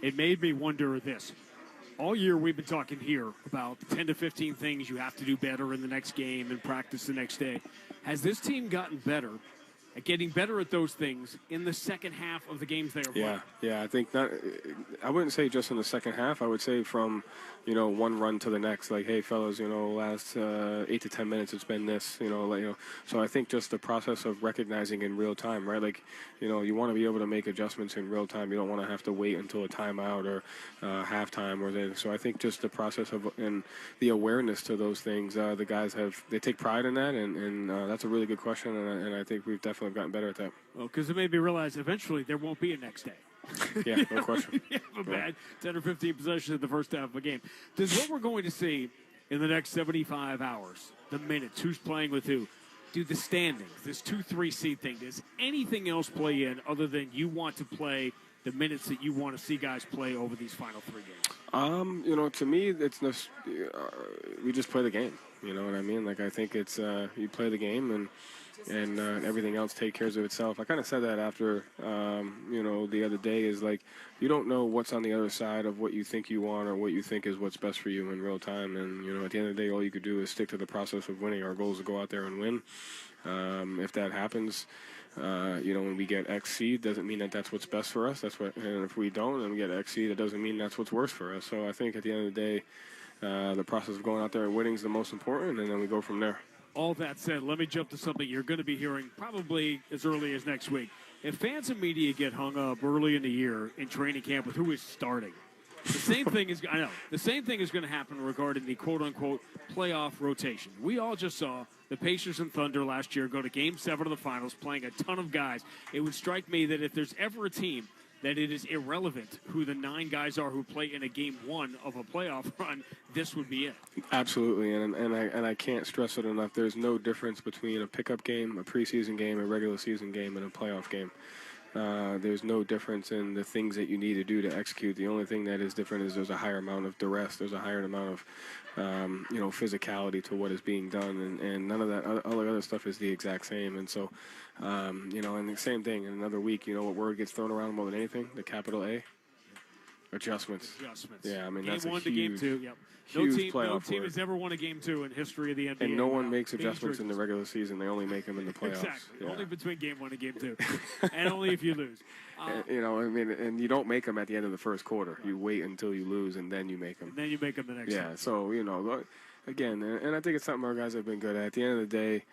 It made me wonder this. All year we've been talking here about 10 to 15 things you have to do better in the next game and practice the next day. Has this team gotten better at getting better at those things in the second half of the games they are playing? Yeah, I think not. I wouldn't say just in the second half. I would say from, one run to the next. Like, hey, fellas, last 8 to 10 minutes it's been this. So I think just the process of recognizing in real time, right? Like, you want to be able to make adjustments in real time. You don't want to have to wait until a timeout or halftime or then. So I think just the process of and the awareness to those things, the guys they take pride in that, and that's a really good question, and I think we've definitely gotten better at that. Well, because it made me realize eventually there won't be a next day. Yeah, no question. You have a bad 10 or 15 possessions in the first half of a game. Does what we're going to see in the next 75 hours, the minutes, who's playing with who, do the standings, this 2-3 seed thing, does anything else play in other than you want to play the minutes that you want to see guys play over these final 3 games? To me, it's we just play the game. You know what I mean? Like, I think it's you play the game and everything else takes care of itself. I kind of said that after, the other day is like, you don't know what's on the other side of what you think you want or what you think is what's best for you in real time. And, at the end of the day, all you could do is stick to the process of winning. Our goal is to go out there and win. If that happens, when we get X seed, doesn't mean that that's what's best for us. And if we don't and we get X seed, it doesn't mean that's what's worse for us. So I think at the end of the day, the process of going out there and winning is the most important, and then we go from there. All that said, let me jump to something you're going to be hearing probably as early as next week. If fans and media get hung up early in the year in training camp with who is starting, the same thing is going to happen regarding the quote-unquote playoff rotation. We all just saw the Pacers and Thunder last year go to Game 7 of the Finals playing a ton of guys. It would strike me that if there's ever a team that it is irrelevant who the 9 guys are who play in a Game 1 of a playoff run, this would be it. Absolutely, and I can't stress it enough. There's no difference between a pickup game, a preseason game, a regular season game, and a playoff game. There's no difference in the things that you need to do to execute. The only thing that is different is there's a higher amount of duress. There's a higher amount of, physicality to what is being done, and none of that other stuff is the exact same. And so, and the same thing in another week. What word gets thrown around more than anything? The capital A. Adjustments. Yeah, I mean, Game that's a 1 huge, to Game 2. Yep. No team has ever won a Game 2 in history of the NBA. And no one makes adjustments in the regular season. They only make them in the playoffs. Exactly. Yeah. Only between Game 1 and Game 2. And only if you lose. And you don't make them at the end of the first quarter. You wait until you lose, and then you make them. And then you make them the next time. Yeah, so, again, and I think it's something our guys have been good at. At the end of the day,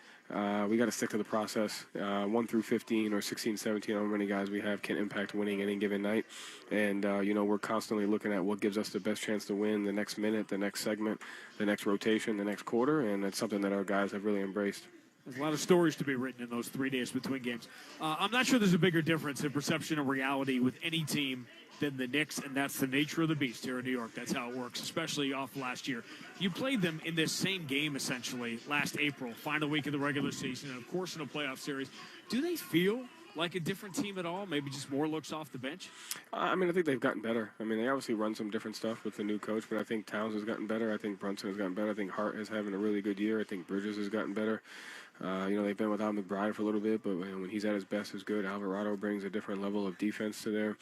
we got to stick to the process. 1 through 15 or 16, 17, however many guys we have can impact winning any given night. And, we're constantly looking at what gives us the best chance to win the next minute, the next segment, the next rotation, the next quarter. And it's something that our guys have really embraced. There's a lot of stories to be written in those 3 days between games. I'm not sure there's a bigger difference in perception and reality with any team than the Knicks, and that's the nature of the beast here in New York. That's how it works, especially off last year. You played them in this same game, essentially, last April, final week of the regular season, and, of course, in a playoff series. Do they feel like a different team at all? Maybe just more looks off the bench? I think they've gotten better. They obviously run some different stuff with the new coach, but I think Towns has gotten better. I think Brunson has gotten better. I think Hart is having a really good year. I think Bridges has gotten better. They've been without McBride for a little bit, but when he's at his best, is good. Alvarado brings a different level of defense to there.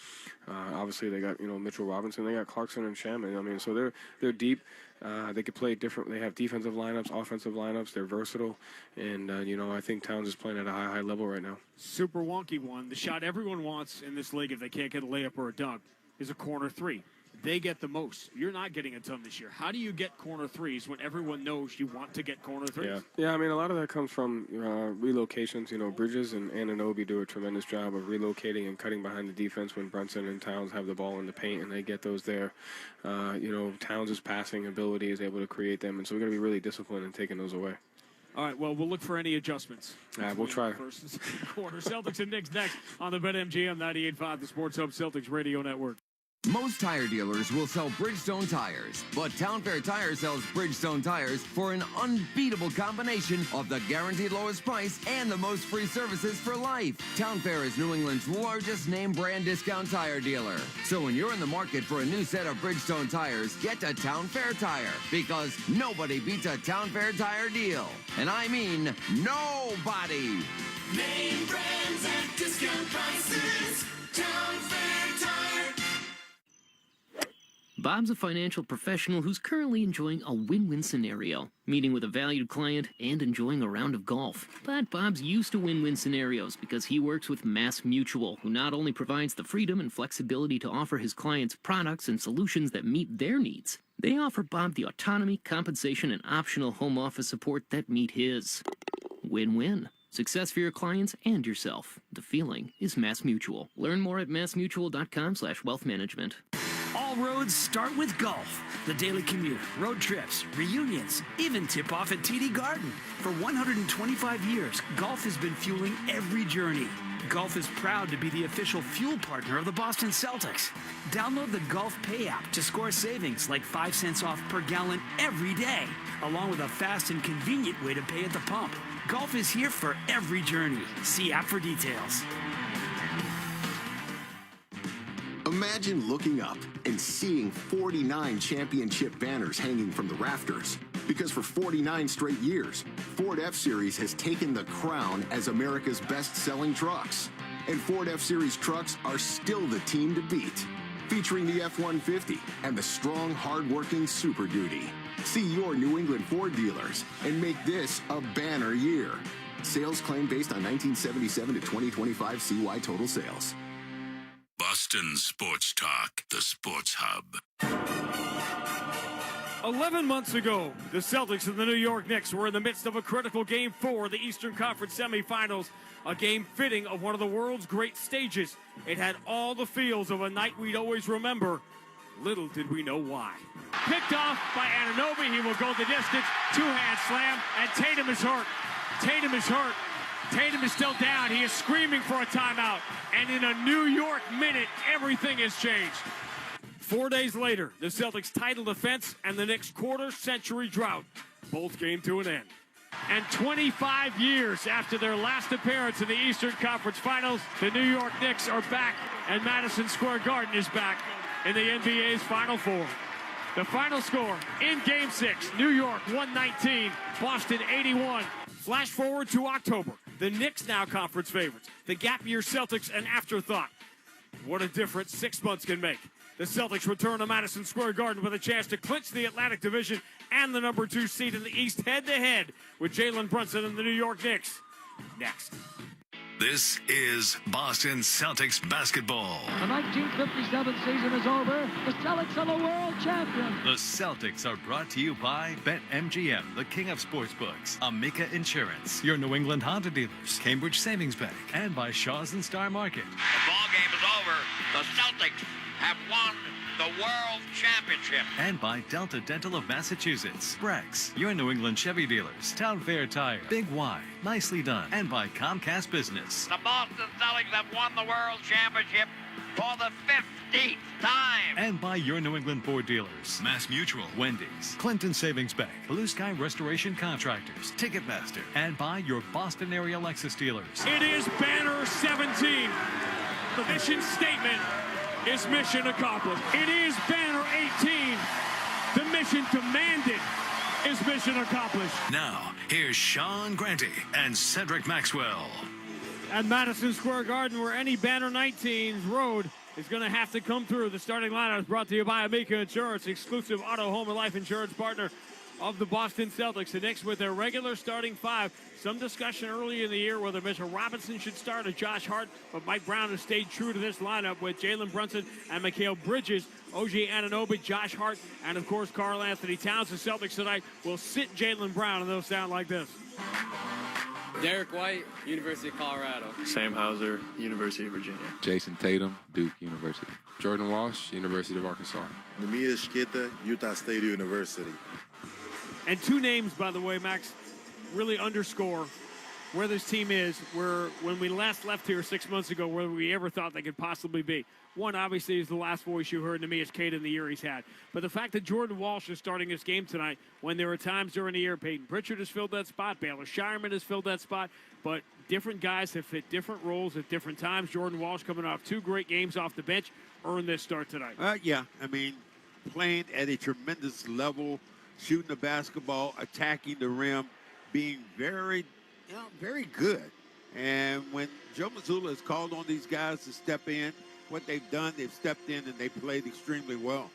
Obviously, they got Mitchell Robinson, they got Clarkson and Shaman. So they're deep. They could play different. They have defensive lineups, offensive lineups. They're versatile, and I think Towns is playing at a high level right now. Super wonky one. The shot everyone wants in this league, if they can't get a layup or a dunk, is a corner 3. They get the most. You're not getting a ton this year. How do you get corner 3s when everyone knows you want to get corner 3s? Yeah. A lot of that comes from relocations. Bridges and Anunoby do a tremendous job of relocating and cutting behind the defense when Brunson and Towns have the ball in the paint, and they get those there. Towns' passing ability is able to create them, and so we're going to be really disciplined in taking those away. All right, well, we'll look for any adjustments. We'll try. First and second quarter. Celtics and Knicks next on the BetMGM 98.5, the Sports Hub Celtics Radio Network. Most tire dealers will sell Bridgestone tires, but Town Fair Tire sells Bridgestone tires for an unbeatable combination of the guaranteed lowest price and the most free services for life. Town Fair is New England's largest name brand discount tire dealer. So when you're in the market for a new set of Bridgestone tires, get to Town Fair Tire, because nobody beats a Town Fair Tire deal. And I mean nobody. Name brands at discount prices. Town Fair Tire. Bob's a financial professional who's currently enjoying a win-win scenario, meeting with a valued client and enjoying a round of golf. But Bob's used to win-win scenarios because he works with Mass Mutual, who not only provides the freedom and flexibility to offer his clients products and solutions that meet their needs, they offer Bob the autonomy, compensation, and optional home office support that meet his. Win-win. Success for your clients and yourself. The feeling is Mass Mutual. Learn more at massmutual.com/wealthmanagement. All roads start with golf. The daily commute, road trips, reunions, even tip-off at TD Garden. For 125 years, golf has been fueling every journey. Golf is proud to be the official fuel partner of the Boston Celtics. Download the Golf Pay app to score savings like 5 cents off per gallon every day, along with a fast and convenient way to pay at the pump. Golf is here for every journey. See app for details. Imagine looking up and seeing 49 championship banners hanging from the rafters. Because for 49 straight years, Ford F-Series has taken the crown as America's best-selling trucks. And Ford F-Series trucks are still the team to beat. Featuring the F-150 and the strong, hard-working Super Duty. See your New England Ford dealers and make this a banner year. Sales claim based on 1977 to 2025 CY total sales. Boston Sports Talk, the Sports Hub. 11 months ago, the Celtics and the New York Knicks were in the midst of a critical Game 4 of the Eastern Conference semifinals, a game fitting of one of the world's great stages. It had all the feels of a night we'd always remember. Little did we know why. Picked off by Anunoby. He will go the distance. Two-hand slam, and Tatum is hurt. Tatum is hurt. Tatum is still down. He is screaming for a timeout. And in a New York minute, everything has changed. 4 days later, the Celtics' title defense and the Knicks' quarter-century drought both came to an end. And 25 years after their last appearance in the Eastern Conference Finals, the New York Knicks are back, and Madison Square Garden is back in the NBA's Final Four. The final score in Game 6, New York 119, Boston 81. Flash forward to October. The Knicks now conference favorites. The gap year Celtics an afterthought. What a difference 6 months can make. The Celtics return to Madison Square Garden with a chance to clinch the Atlantic Division and the number 2 seed in the East head-to-head with Jalen Brunson and the New York Knicks. Next. This is Boston Celtics basketball. The 1957 season is over. The Celtics are the world champions. The Celtics are brought to you by BetMGM, the king of sportsbooks, Amica Insurance, your New England Honda dealers, Cambridge Savings Bank, and by Shaw's and Star Market. The ball game is over. The Celtics have won the World Championship. And by Delta Dental of Massachusetts, Brex, your New England Chevy dealers, Town Fair Tire, Big Y, Nicely Done, and by Comcast Business. The Boston Celtics have won the World Championship for the 15th time. And by your New England Ford dealers, Mass Mutual, Wendy's, Clinton Savings Bank, Blue Sky Restoration Contractors, Ticketmaster, and by your Boston area Lexus dealers. It is banner 17. The mission statement is mission accomplished. It is banner 18. The mission demanded is mission accomplished. Now, here's Sean Grante and Cedric Maxwell. At Madison Square Garden, where any banner 19's road is going to have to come through. The starting lineup is brought to you by Amica Insurance, exclusive auto, home, and life insurance partner of the Boston Celtics. The Knicks with their regular starting 5. Some discussion early in the year whether Mitchell Robinson should start or Josh Hart, but Mike Brown has stayed true to this lineup with Jalen Brunson and Mikal Bridges, OG Anunoby, Josh Hart, and of course Karl Anthony Towns. The Celtics tonight will sit Jalen Brown, and they'll sound like this. Derek White, University of Colorado. Sam Hauser, University of Virginia. Jason Tatum, Duke University. Jordan Walsh, University of Arkansas. Nemia Shkita, Utah State University. And 2 names, by the way, Max, really underscore where this team is, where when we last left here 6 months ago, where we ever thought they could possibly be. One, obviously, is the last voice you heard, Nemia Shkita, in the year he's had. But the fact that Jordan Walsh is starting this game tonight, when there were times during the year, Peyton Pritchard has filled that spot, Baylor Shireman has filled that spot, but different guys have fit different roles at different times. Jordan Walsh, coming off 2 great games off the bench, earned this start tonight. Yeah, I mean, playing at a tremendous level, shooting the basketball, attacking the rim, being very good. And when Joe Mazzulla has called on these guys to step in, what they've done, they've stepped in and they played extremely well.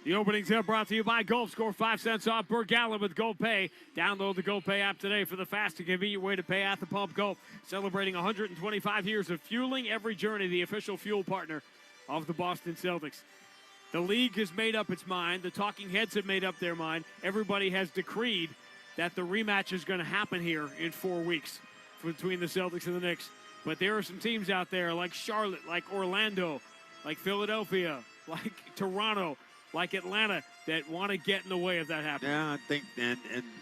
The opening tip brought to you by Gulf. Score 5 cents off per gallon with Gulf Pay. Download the Gulf Pay app today for the fast and convenient way to pay at the pump. Gulf, celebrating 125 years of fueling every journey, the official fuel partner of the Boston Celtics. The league has made up its mind. The talking heads have made up their mind. Everybody has decreed that the rematch is going to happen here in 4 weeks between the Celtics and the Knicks. But there are some teams out there like Charlotte, like Orlando, like Philadelphia, like Toronto, like Atlanta, that want to get in the way of that happening. Yeah, I think, and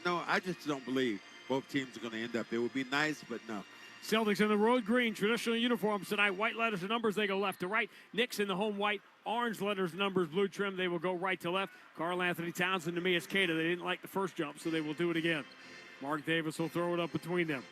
no, I just don't believe both teams are going to end up. It would be nice, but no. Celtics in the road green, traditional uniforms tonight. White letters and numbers, they go left to right. Knicks in the home white, orange letters and numbers, blue trim, they will go right to left. Karl Anthony Towns and Neemias Queta, they didn't like the first jump, so they will do it again. Mark Davis will throw it up between them.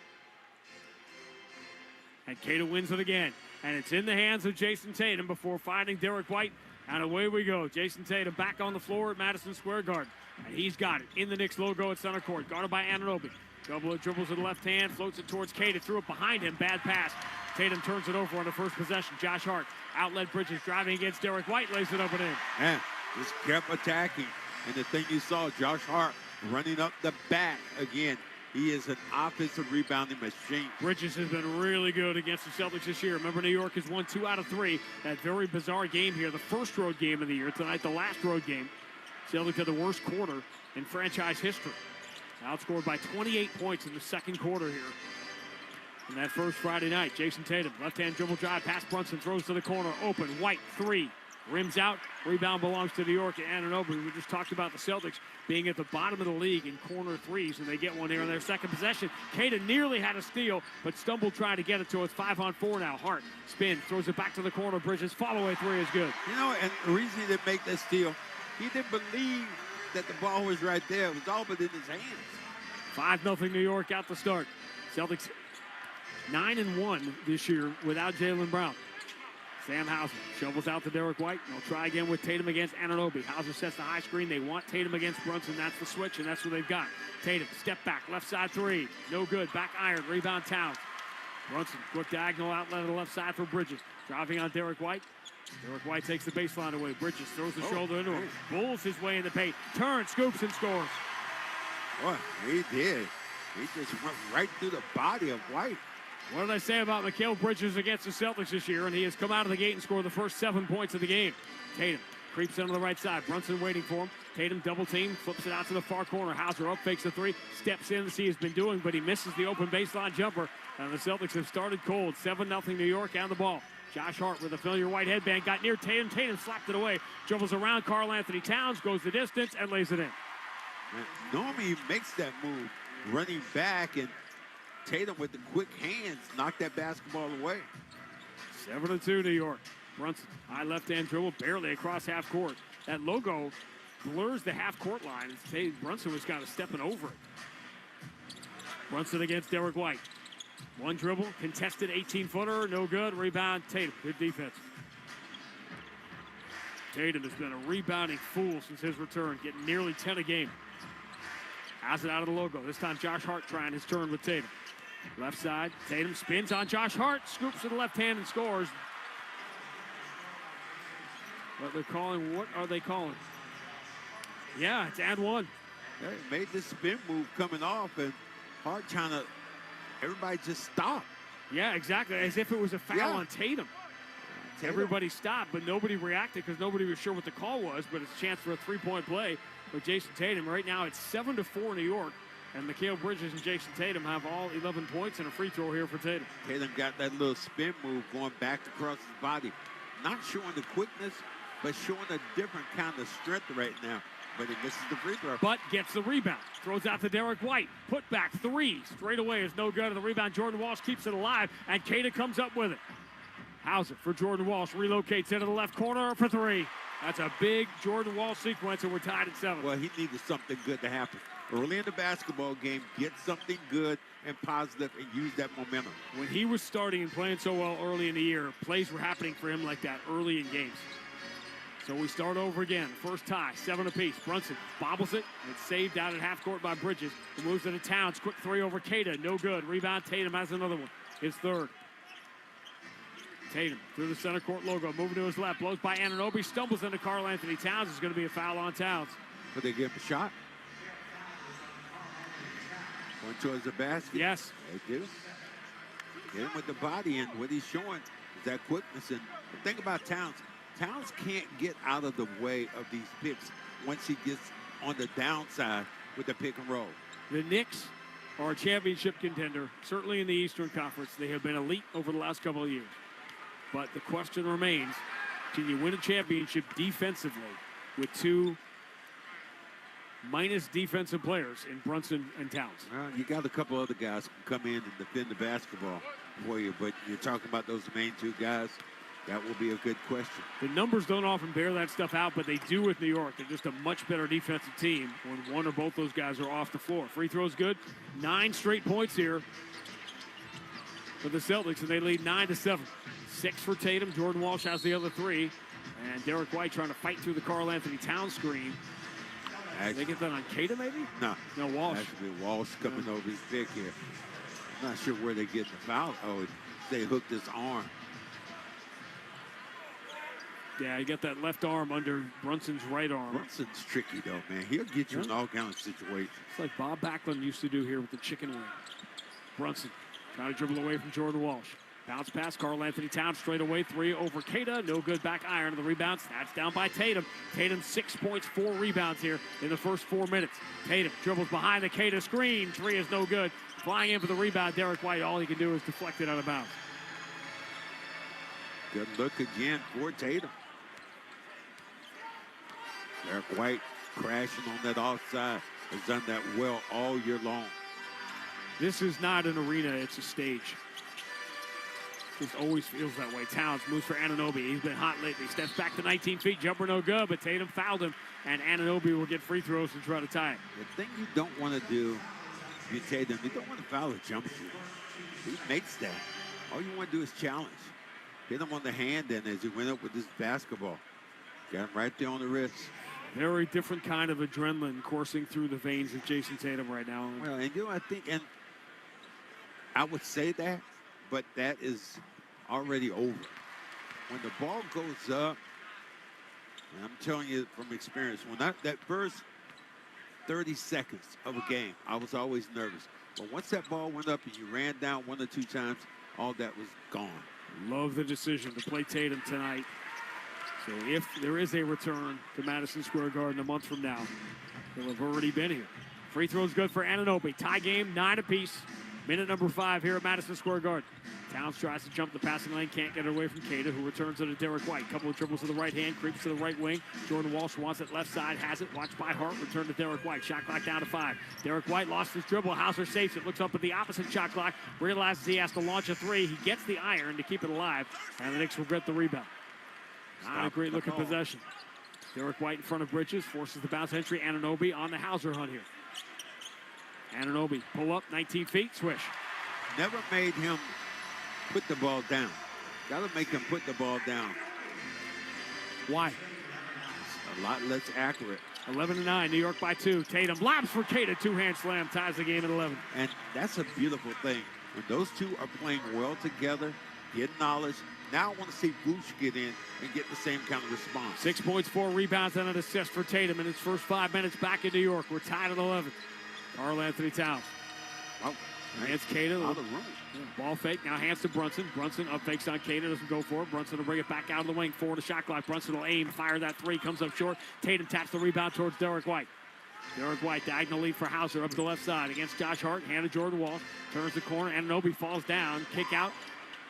And Queta wins it again. And it's in the hands of Jason Tatum before finding Derek White. And away we go. Jason Tatum back on the floor at Madison Square Garden. And he's got it in the Knicks logo at center court. Guarded by Anunoby. Double dribbles with the left hand, floats it towards Queta, threw it behind him, bad pass. Tatum turns it over on the first possession. Josh Hart, outlet Bridges, driving against Derek White, lays it up and in. Man, just kept attacking. And the thing you saw, Josh Hart running up the back again. He is an offensive rebounding machine. Bridges has been really good against the Celtics this year. Remember, New York has won 2 out of 3. That very bizarre game here, the first road game of the year. Tonight, the last road game. Celtics had the worst quarter in franchise history. Outscored by 28 points in the second quarter here. In that first Friday night, Jason Tatum, left-hand dribble drive, pass Brunson, throws to the corner, open, White, 3. Rims out, rebound belongs to New York and Anunoby. We just talked about the Celtics being at the bottom of the league in corner threes, and they get one here in their second possession. Queta nearly had a steal, but stumbled trying to get it to it. 5-on-4 now. Hart, spin, throws it back to the corner. Bridges, follow-away 3 is good. You know, and the reason he didn't make that steal, he didn't believe that the ball was right there. It was all but in his hands. 5-0 New York out the start. Celtics 9-1 this year without Jaylen Brown. Sam Hauser shovels out to Derek White. They'll try again with Tatum against Anunoby. Hauser sets the high screen. They want Tatum against Brunson. That's the switch, and that's what they've got. Tatum, step back, left side 3. No good. Back iron. Rebound Towns. Brunson, quick diagonal outlet on the left side for Bridges. Driving on Derek White. Derek White takes the baseline away. Bridges throws the shoulder into him. Bulls his way in the paint. Turns, scoops, and scores. Boy, he did. He just went right through the body of White. What did I say about Mikal Bridges against the Celtics this year? And he has come out of the gate and scored the first 7 points of the game. Tatum creeps into the right side. Brunson waiting for him. Tatum double team, flips it out to the far corner. Hauser up, fakes the 3, steps in as he has been doing, but he misses the open baseline jumper. And the Celtics have started cold. 7-0 New York on the ball. Josh Hart with a familiar white headband got near Tatum. Tatum slapped it away. Dribbles around Karl Anthony Towns, goes the distance, and lays it in. Normally he makes that move, running back, and Tatum with the quick hands knocked that basketball away. 7-2 New York. Brunson, high left-hand dribble, barely across half court. That logo blurs the half-court line. Brunson was kind of stepping over it. Brunson against Derek White. One dribble, contested 18-footer, no good. Rebound, Tatum, good defense. Tatum has been a rebounding fool since his return, getting nearly 10 a game. Has it out of the logo. This time Josh Hart trying his turn with Tatum. Left side, Tatum spins on Josh Hart, scoops to the left hand and scores. What are they calling? Yeah, it's and one. They made this spin move coming off, and Hart trying to, everybody just stopped. Yeah, exactly, as if it was a foul on Tatum. Everybody stopped, but nobody reacted because nobody was sure what the call was, but it's a chance for a three-point play with Jason Tatum. Right now it's 7-4 New York, and Mikal Bridges and Jason Tatum have all 11 points and a free throw here for Tatum. Tatum got that little spin move going back across his body. Not showing the quickness, but showing a different kind of strength right now. But he misses the free throw. But gets the rebound. Throws out to Derek White. Put back 3. Straight away is no good. The rebound, Jordan Walsh keeps it alive, and Queta comes up with it. Hauser for Jordan Walsh. Relocates into the left corner for 3. That's a big Jordan Walsh sequence, and we're tied at 7. Well, he needed something good to happen. Early in the basketball game, get something good and positive and use that momentum. When he was starting and playing so well early in the year, plays were happening for him like that early in games. So we start over again. First tie, 7 apiece. Brunson bobbles it. It's saved out at half court by Bridges. He moves it to Towns. Quick 3 over Queta. No good. Rebound. Tatum has another one. His third. Tatum through the center court logo, moving to his left, blows by Anunoby, stumbles into Karl Anthony Towns. It's going to be a foul on Towns. But they give him a shot. Going towards the basket. Yes. They do. Get him with the body, and what he's showing is that quickness. And the thing about Towns, Towns can't get out of the way of these picks once he gets on the downside with the pick and roll. The Knicks are a championship contender, certainly in the Eastern Conference. They have been elite over the last couple of years. But the question remains, can you win a championship defensively with two minus defensive players in Brunson and Towns? Well, you got a couple other guys who can come in and defend the basketball for you, but you're talking about those main two guys. That will be a good question. The numbers don't often bear that stuff out, but they do with New York. They're just a much better defensive team when one or both those guys are off the floor. Free throws good. 9 straight points here for the Celtics, and they lead 9-7. 6 for Tatum. Jordan Walsh has the other 3. And Derek White trying to fight through the Karl Anthony Towns screen. Did they get that on Keita, maybe? No. No, Walsh. Actually, Walsh coming over his pick here. I'm not sure where they get the foul. Oh, they hooked his arm. Yeah, you got that left arm under Brunson's right arm. Brunson's tricky, though, man. He'll get you in all kinds of situations. It's like Bob Backlund used to do here with the chicken wing. Brunson trying to dribble away from Jordan Walsh. Bounce pass, Karl Anthony Towns straight away, 3 over Keita. No good, back iron. The rebounds, that's down by Tatum. Tatum 6 points, 4 rebounds here in the first 4 minutes. Tatum dribbles behind the Keita screen. 3 is no good. Flying in for the rebound, Derek White. All he can do is deflect it out of bounds. Good look again for Tatum. Derek White crashing on that offside. Has done that well all year long. This is not an arena, it's a stage. Just always feels that way. Towns moves for Anunoby. He's been hot lately. Steps back to 19 feet. Jumper no good, but Tatum fouled him, and Anunoby will get free throws and try to tie it. The thing you don't want to do, you Tatum, you don't want to foul a jump shooter. He makes that. All you want to do is challenge. Hit him on the hand, and as he went up with this basketball, got him right there on the wrist. Very different kind of adrenaline coursing through the veins of Jason Tatum right now. Well, and you know, I think, and I would say that, but that is already over. When the ball goes up, and I'm telling you from experience, when that first 30 seconds of a game, I was always nervous. But once that ball went up and you ran down 1 or 2 times, all that was gone. Love the decision to play Tatum tonight. So if there is a return to Madison Square Garden a month from now, they'll have already been here. Free throws good for Anunoby. Tie game, 9 apiece. Minute number 5 here at Madison Square Garden. Towns tries to jump the passing lane, can't get it away from Keita, who returns it to Derek White. Couple of dribbles to the right hand, creeps to the right wing. Jordan Walsh wants it left side, has it. Watched by Hart, return to Derek White. Shot clock down to 5. Derek White lost his dribble. Hauser saves it, looks up at the opposite shot clock, realizes he has to launch a 3. He gets the iron to keep it alive, and the Knicks will get the rebound. Not a great looking possession. Derek White in front of Bridges, forces the bounce entry. Anunoby on the Hauser hunt here. Anunoby, pull up, 19 feet, swish. Never made him put the ball down. Got to make him put the ball down. Why? It's a lot less accurate. 11-9, New York by 2. Tatum lobs for Keita, 2-hand slam, ties the game at 11. And that's a beautiful thing. When those two are playing well together, get knowledge. Now I want to see Vooch get in and get the same kind of response. 6 points, 4 rebounds, and an assist for Tatum in his first 5 minutes back in New York. We're tied at 11. Karl Anthony Towns. Oh, it's Keita. Out of the room. Ball fake, now hands to Brunson. Brunson up fakes on Keita, doesn't go for it. Brunson will bring it back out of the wing, forward to shot clock. Brunson will aim, fire that 3, comes up short. Tatum taps the rebound towards Derek White. Derek White, diagonal lead for Hauser up the left side against Josh Hart. Hand to Jordan Walsh, turns the corner, and Anunoby falls down. Kick out.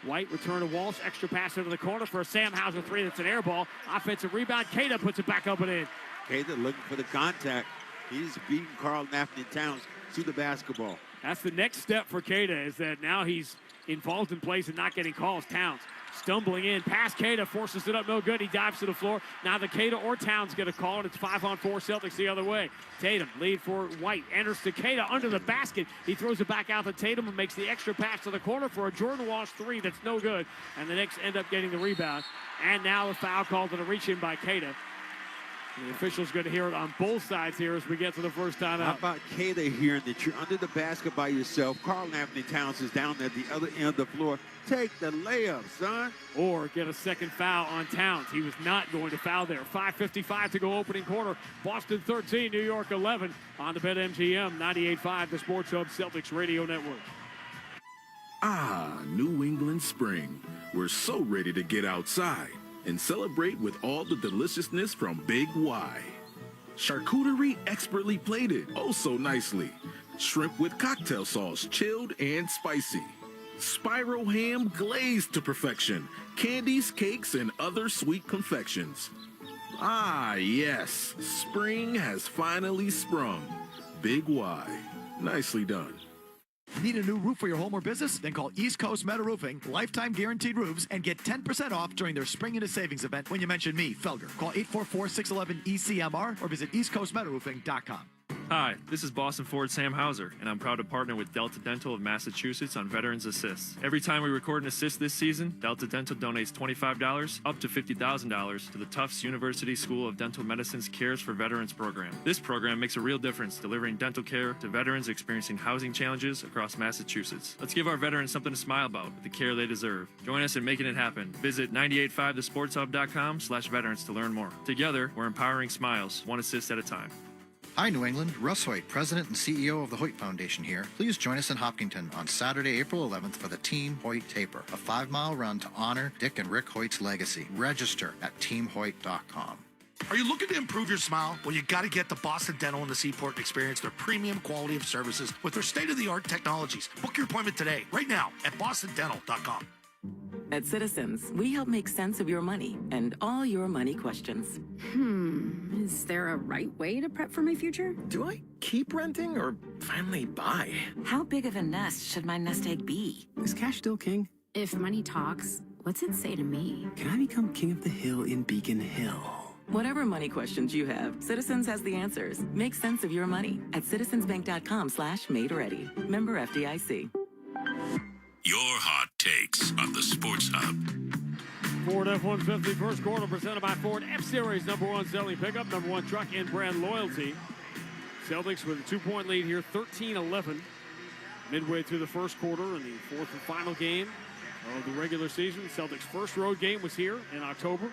White, return to Walsh, extra pass into the corner for a Sam Hauser 3 that's an air ball. Offensive rebound, Keita puts it back up and in. Keita looking for the contact. He's beating Karl Anthony Towns to the basketball. That's the next step for Keita, is that now he's involved in plays and not getting calls. Towns stumbling in, past Keita, forces it up, no good. He dives to the floor. Now the Keita or Towns get a call, and it's 5-on-4 Celtics the other way. Tatum, lead for White, enters to Keita under the basket. He throws it back out to Tatum and makes the extra pass to the corner for a Jordan Walsh 3 that's no good. And the Knicks end up getting the rebound. And now a foul called and a reach-in by Keita. The official's going to hear it on both sides here as we get to the first time How out. about Kata hearing that you're under the basket by yourself? Carl Anthony Towns is down at the other end of the floor. Take the layup, son. Or get a second foul on Towns. He was not going to foul there. 5:55 to go opening quarter. Boston 13, New York 11 on the BetMGM 98.5, the Sports Hub Celtics Radio Network. Ah, New England spring. We're so ready to get outside and celebrate with all the deliciousness from Big Y. Charcuterie expertly plated, oh so nicely. Shrimp with cocktail sauce, chilled and spicy. Spiral ham glazed to perfection. Candies, cakes, and other sweet confections. Ah, yes, spring has finally sprung. Big Y. Nicely done. Need a new roof for your home or business? Then call East Coast Metal Roofing, lifetime guaranteed roofs, and get 10% off during their Spring Into Savings event when you mention me, Felger. Call 844-611-ECMR or visit eastcoastmetalroofing.com. Hi, this is Boston Ford Sam Hauser, and I'm proud to partner with Delta Dental of Massachusetts on Veterans Assist. Every time we record an assist this season, Delta Dental donates $25 up to $50,000 to the Tufts University School of Dental Medicine's Cares for Veterans program. This program makes a real difference delivering dental care to veterans experiencing housing challenges across Massachusetts. Let's give our veterans something to smile about with the care they deserve. Join us in making it happen. Visit 985thesportshub.com/veterans to learn more. Together, we're empowering smiles, one assist at a time. Hi, New England. Russ Hoyt, President and CEO of the Hoyt Foundation here. Please join us in Hopkinton on Saturday, April 11th for the Team Hoyt Taper, a 5-mile run to honor Dick and Rick Hoyt's legacy. Register at teamhoyt.com. Are you looking to improve your smile? Well, you got to get to Boston Dental in the Seaport and experience their premium quality of services with their state-of-the-art technologies. Book your appointment today, right now, at bostondental.com. At Citizens, we help make sense of your money and all your money questions. Is there a right way to prep for my future? Do I keep renting or finally buy? How big of a nest should my nest egg be? Is cash still king? If money talks, what's it say to me? Can I become king of the hill in Beacon Hill? Whatever money questions you have, Citizens has the answers. Make sense of your money at citizensbank.com/made-ready. Member FDIC. Your hot takes on the Sports Hub. Ford F-150 first quarter presented by Ford F-Series, #1 selling pickup, #1 truck and brand loyalty. Celtics with a 2-point lead here, 13-11. Midway through the first quarter in the fourth and final game of the regular season. Celtics' first road game was here in October.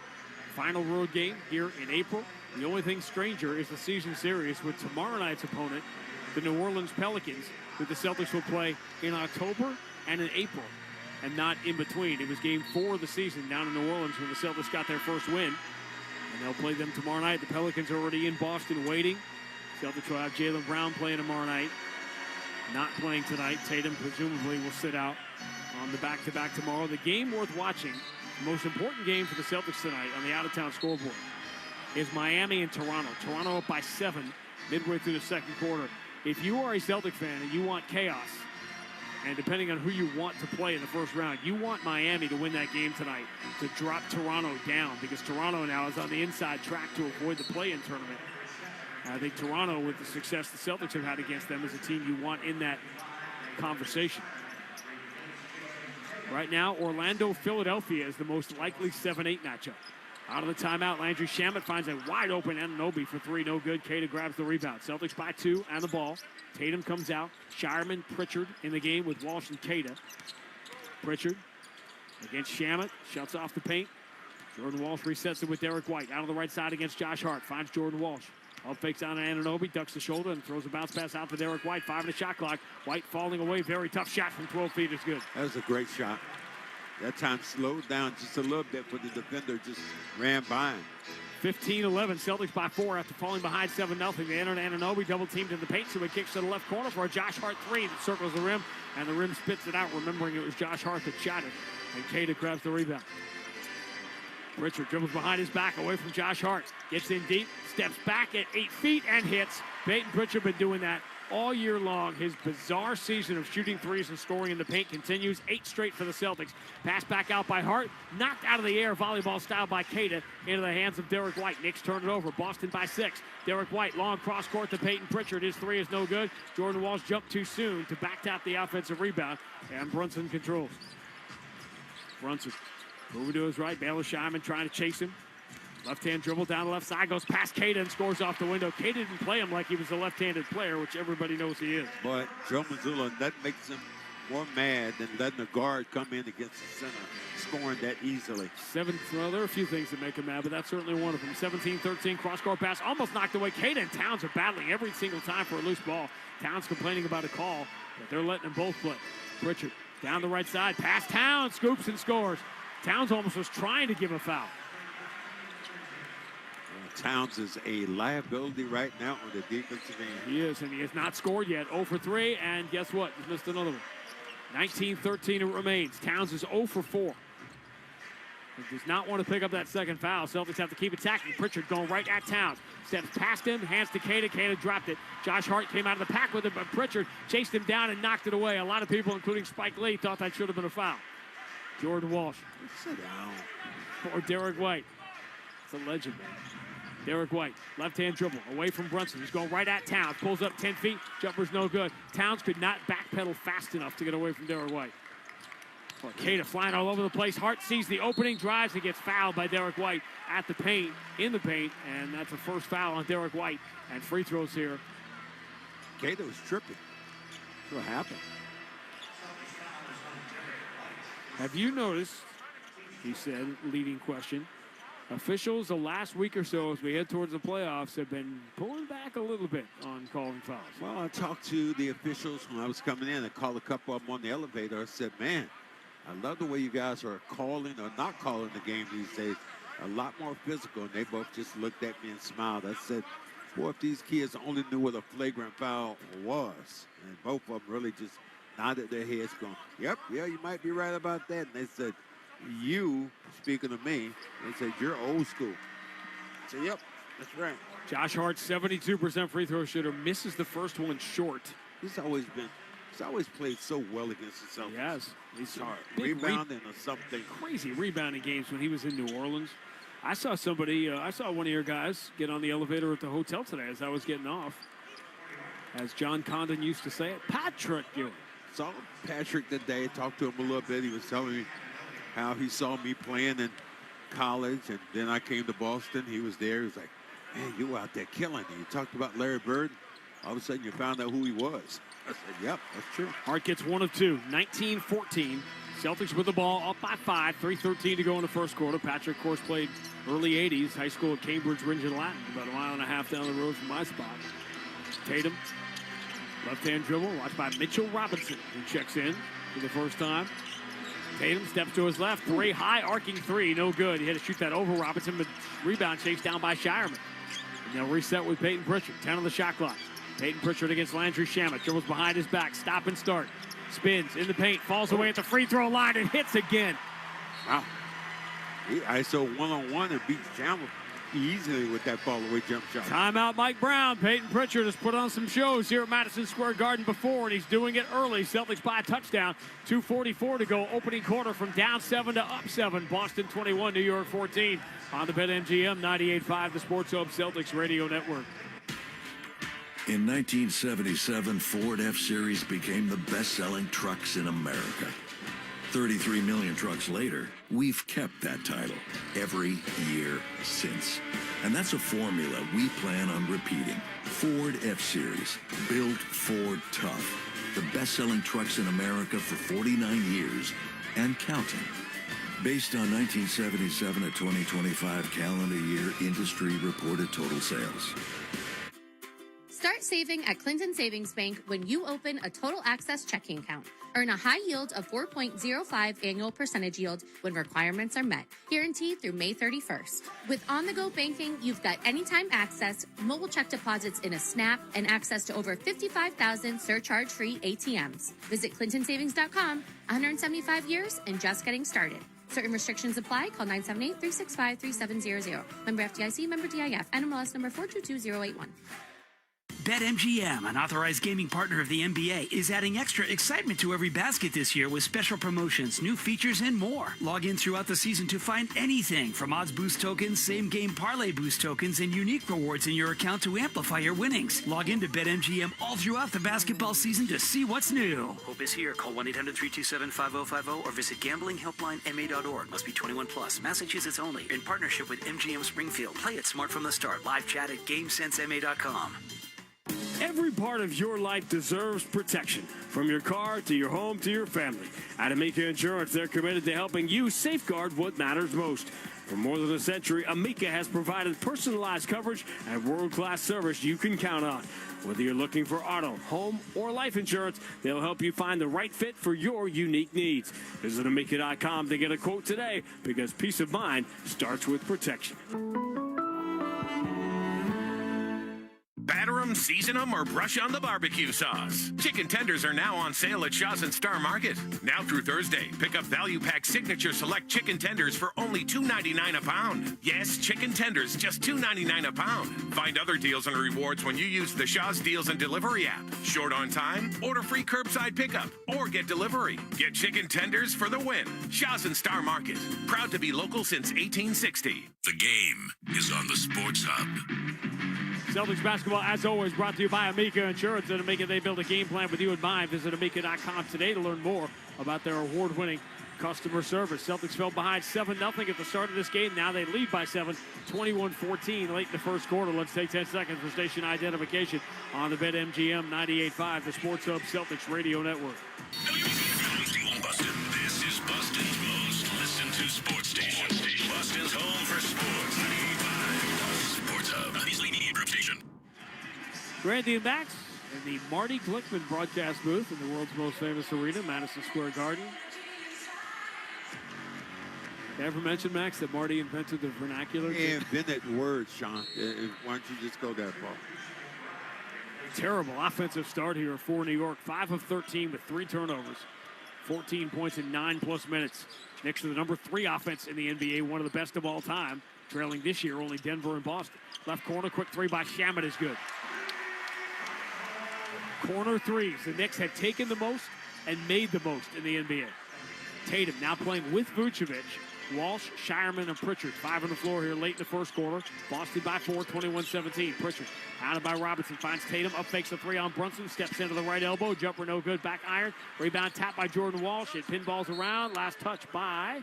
Final road game here in April. The only thing stranger is the season series with tomorrow night's opponent, the New Orleans Pelicans, who the Celtics will play in October and in April, and not in between. It was game 4 of the season down in New Orleans when the Celtics got their first win. And they'll play them tomorrow night. The Pelicans are already in Boston waiting. Celtics will have Jaylen Brown playing tomorrow night. Not playing tonight. Tatum presumably will sit out on the back-to-back tomorrow. The game worth watching, the most important game for the Celtics tonight on the out-of-town scoreboard, is Miami and Toronto. Toronto up by 7 midway through the second quarter. If you are a Celtic fan and you want chaos, and depending on who you want to play in the first round, you want Miami to win that game tonight, to drop Toronto down, because Toronto now is on the inside track to avoid the play-in tournament. I think Toronto, with the success the Celtics have had against them, is a team you want in that conversation. Right now, Orlando-Philadelphia is the most likely 7-8 matchup. Out of the timeout, Landry Shamet finds a wide-open Anunoby for 3, no good. Kata grabs the rebound. Celtics by 2 and the ball. Tatum comes out. Shireman, Pritchard in the game with Walsh and Kata. Pritchard against Shamet, shuts off the paint. Jordan Walsh resets it with Derek White. Out on the right side against Josh Hart. Finds Jordan Walsh. Up fakes on Anunoby, ducks the shoulder, and throws a bounce pass out to Derek White. 5 in the shot clock. White falling away. Very tough shot from 12 feet is good. That was a great shot. That time slowed down just a little bit, but the defender just ran by him. 15-11, Celtics by 4 after falling behind 7-0. They entered Anunoby, double teamed in the paint, so he kicks to the left corner for a Josh Hart 3 that circles the rim, and the rim spits it out, remembering it was Josh Hart that shot it, and Kata grabs the rebound. Richard dribbles behind his back, away from Josh Hart, gets in deep, steps back at 8 feet, and hits. Peyton Pritchard been doing that all year long. His bizarre season of shooting threes and scoring in the paint continues. 8 straight for the Celtics. Pass back out by Hart. Knocked out of the air, volleyball style by Kata into the hands of Derek White. Knicks turn it over. Boston by 6. Derek White, long cross court to Peyton Pritchard. His 3 is no good. Jordan Walsh jumped too soon to back tap the offensive rebound. And Brunson controls. Brunson moving to his right. Baylor Shireman trying to chase him. Left-hand dribble down the left side, goes past Cada and scores off the window. Cada didn't play him like he was a left-handed player, which everybody knows he is. But Joe Mazzulla, that makes him more mad than letting the guard come in against the center, scoring that easily. Well, there are a few things that make him mad, but that's certainly one of them. 17-13, cross-court pass, almost knocked away. Cada and Towns are battling every single time for a loose ball. Towns complaining about a call, but they're letting them both play. Pritchard down the right side, past Towns, scoops and scores. Towns almost was trying to give a foul. Towns is a liability right now on the defensive end. He is, and he has not scored yet. 0 for 3, and guess what? He's missed another one. 19-13 it remains. Towns is 0 for 4. He does not want to pick up that second foul. Celtics have to keep attacking. Pritchard going right at Towns. Steps past him, hands to Cada. Cada dropped it. Josh Hart came out of the pack with it, but Pritchard chased him down and knocked it away. A lot of people, including Spike Lee, thought that should have been a foul. Jordan Walsh. Sit down. Or Derek White. It's a legend. Derek White, left-hand dribble, away from Brunson. He's going right at Towns. Pulls up 10 feet. Jumper's no good. Towns could not backpedal fast enough to get away from Derek White. Cada flying all over the place. Hart sees the opening, drives, and gets fouled by Derek White at the paint, in the paint, and that's a first foul on Derek White. And free throws here. Cada was tripping. What happened? Have you noticed, he said, leading question, officials the last week or so as we head towards the playoffs have been pulling back a little bit on calling fouls. Well, I talked to the officials when I was coming in. I called a couple of them on the elevator. I said, man, I love the way you guys are calling or not calling the game these days. A lot more physical. And they both just looked at me and smiled. I said, boy, if these kids only knew what a flagrant foul was. And both of them really just nodded their heads going, yep, yeah, you might be right about that. And they said, you, speaking of me, they said, you're old school. I said, yep, that's right. Josh Hart, 72% free throw shooter, misses the first one short. He's always played so well against the Celtics. Yes. He's hard. Rebounding or something. Crazy rebounding games when he was in New Orleans. I saw one of your guys get on the elevator at the hotel today as I was getting off. As John Condon used to say it, Patrick Ewing. Saw Patrick today, talked to him a little bit. He was telling me how he saw me playing in college, and then I came to Boston. He was there. He was like, man, you were out there killing it. You talked about Larry Bird. All of a sudden, you found out who he was. I said, yep, that's true. Hart gets one of two, 19-14. Celtics with the ball, up by 5, 3:13 to go in the first quarter. Patrick, of course, played early 80s, high school at Cambridge, Ringe and Latin, about a mile and a half down the road from my spot. Tatum, left-hand dribble, watched by Mitchell Robinson, who checks in for the first time. Tatum steps to his left, three, high arcing three, no good. He had to shoot that over Robinson, but rebound chased down by Shireman. And they'll reset with Peyton Pritchard, 10 on the shot clock. Peyton Pritchard against Landry Shamet, dribbles behind his back, stop and start. Spins in the paint, falls away at the free throw line, and hits again. Wow. He ISO one-on-one and beats Shamet easily with that fall-away jump shot. Timeout, Mike Brown. Peyton Pritchard has put on some shows here at Madison Square Garden before, and he's doing it early. Celtics by a touchdown. 2:44 to go. Opening quarter from down 7 to up 7. Boston 21, New York 14. On the BetMGM 98.5, the Sports Hub Celtics Radio Network. In 1977, Ford F-Series became the best-selling trucks in America. 33 million trucks later, we've kept that title every year since. And that's a formula we plan on repeating. Ford F-Series, built Ford tough. The best-selling trucks in America for 49 years and counting. Based on 1977 to 2025 calendar year industry reported total sales. Start saving at Clinton Savings Bank when you open a Total Access checking account. Earn a high yield of 4.05 annual percentage yield when requirements are met. Guaranteed through May 31st. With on-the-go banking, you've got anytime access, mobile check deposits in a snap, and access to over 55,000 surcharge-free ATMs. Visit ClintonSavings.com. 175 years and just getting started. Certain restrictions apply. Call 978-365-3700. Member FDIC, member DIF, NMLS number 422081. BetMGM, an authorized gaming partner of the NBA, is adding extra excitement to every basket this year with special promotions, new features, and more. Log in throughout the season to find anything from odds boost tokens, same-game parlay boost tokens, and unique rewards in your account to amplify your winnings. Log in to BetMGM all throughout the basketball season to see what's new. Hope is here. Call 1-800-327-5050 or visit gamblinghelplinema.org. Must be 21 plus. Massachusetts only. In partnership with MGM Springfield. Play it smart from the start. Live chat at GameSenseMA.com. Every part of your life deserves protection, from your car to your home to your family. At Amica Insurance, they're committed to helping you safeguard what matters most. For more than a century, Amica has provided personalized coverage and world-class service you can count on. Whether you're looking for auto, home, or life insurance, they'll help you find the right fit for your unique needs. Visit Amica.com to get a quote today, because peace of mind starts with protection. Batter 'em, season 'em, or brush on the barbecue sauce. Chicken tenders are now on sale at Shaw's and Star Market. Now through Thursday, pick up Value Pack Signature Select Chicken Tenders for only $2.99 a pound. Yes, chicken tenders, just $2.99 a pound. Find other deals and rewards when you use the Shaw's Deals and Delivery app. Short on time? Order free curbside pickup or get delivery. Get chicken tenders for the win. Shaw's and Star Market. Proud to be local since 1860. The game is on the Sports Hub. Celtics basketball, as always, brought to you by Amica Insurance. At Amica, they build a game plan with you in mind. Visit Amica.com today to learn more about their award-winning customer service. Celtics fell behind 7-0 at the start of this game. Now they lead by 7, 21-14 late in the first quarter. Let's take 10 seconds for station identification on the BetMGM 98.5, the Sports Hub Celtics Radio Network. Boston. This is Boston's most listened to sports station. Boston's home for sports. 98.5 Sports Hub. Easily media group station. Randy and Max in the Marty Glickman broadcast booth in the world's most famous arena, Madison Square Garden. Did I ever mention, Max, that Marty invented the vernacular? He invented words, Sean. Why don't you just go that far? Terrible offensive start here for New York. 5 of 13 with 3 turnovers. 14 points in 9+ minutes. Next to the number 3 offense in the NBA, one of the best of all time. Trailing this year only Denver and Boston. Left corner, quick 3 by Shamet is good. Corner threes. The Knicks had taken the most and made the most in the NBA. Tatum now playing with Vucevic. Walsh, Shireman, and Pritchard. 5 on the floor here late in the first quarter. Boston by 4, 21-17. Pritchard pounded by Robinson. Finds Tatum. Up fakes a 3 on Brunson. Steps into the right elbow. Jumper no good. Back iron. Rebound tap by Jordan Walsh. It pinballs around. Last touch by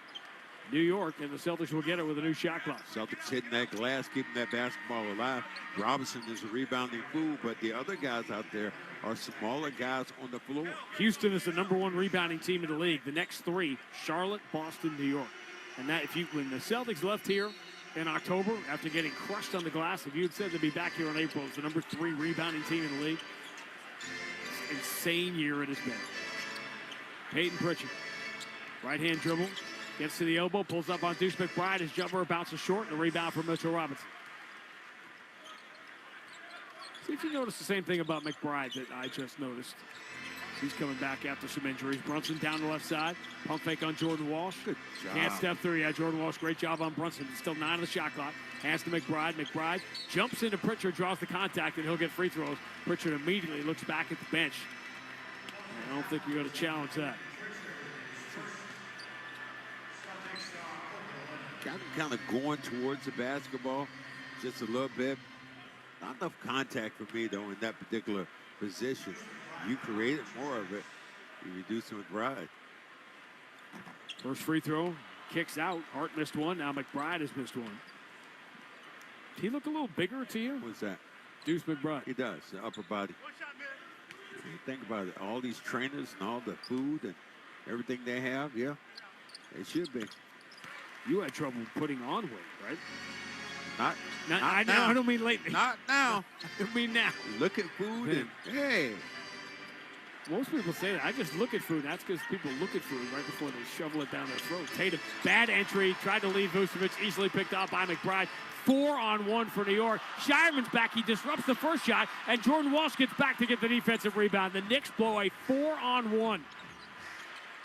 New York. And the Celtics will get it with a new shot clock. Celtics hitting that glass, keeping that basketball alive. Robinson is a rebounding fool, but the other guys out there are smaller guys on the floor. Houston is the number 1 rebounding team in the league. The next 3, Charlotte, Boston, New York. And that, when the Celtics left here in October after getting crushed on the glass, if you had said they'd be back here in April as the number 3 rebounding team in the league, insane year it has been. Peyton Pritchard, right-hand dribble, gets to the elbow, pulls up on Deuce McBride. His jumper bounces short, and a rebound from Mitchell Robinson. See if you notice the same thing about McBride that I just noticed. He's coming back after some injuries. Brunson down the left side. Pump fake on Jordan Walsh. Good job. Can't step through. Yeah, Jordan Walsh, great job on Brunson. He's still 9 on the shot clock. Hands to McBride. McBride jumps into Pritchard, draws the contact, and he'll get free throws. Pritchard immediately looks back at the bench. I don't think you're going to challenge that. Got him kind of going towards the basketball just a little bit. Not enough contact for me, though, in that particular position. You created more of it. You reduce McBride. First free throw, kicks out. Hart missed one. Now McBride has missed one. Did he look a little bigger to you? What's that? Deuce McBride. He does, the upper body. Think about it. All these trainers and all the food and everything they have, yeah, they should be. You had trouble putting on weight, right? Not I now. I don't mean lately. Not now. I mean now. Look at food and, hey. Most people say that. I just look at food. That's because people look at food right before they shovel it down their throat. Tatum, bad entry. Tried to lead Vucevic. Easily picked up by McBride. 4-on-1 for New York. Shireman's back. He disrupts the first shot. And Jordan Walsh gets back to get the defensive rebound. The Knicks blow a 4-on-1.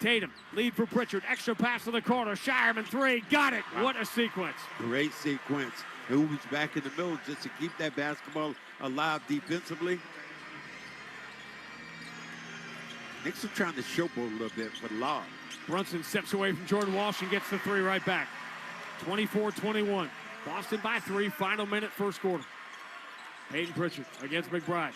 Tatum, lead for Pritchard. Extra pass to the corner. Shireman 3. Got it. What a sequence. Great sequence. Who was back in the middle just to keep that basketball alive defensively. Knicks are trying to showboat a little bit for the lob. Brunson steps away from Jordan Walsh and gets the three right back. 24-21. Boston by 3, final minute, first quarter. Peyton Pritchard against McBride.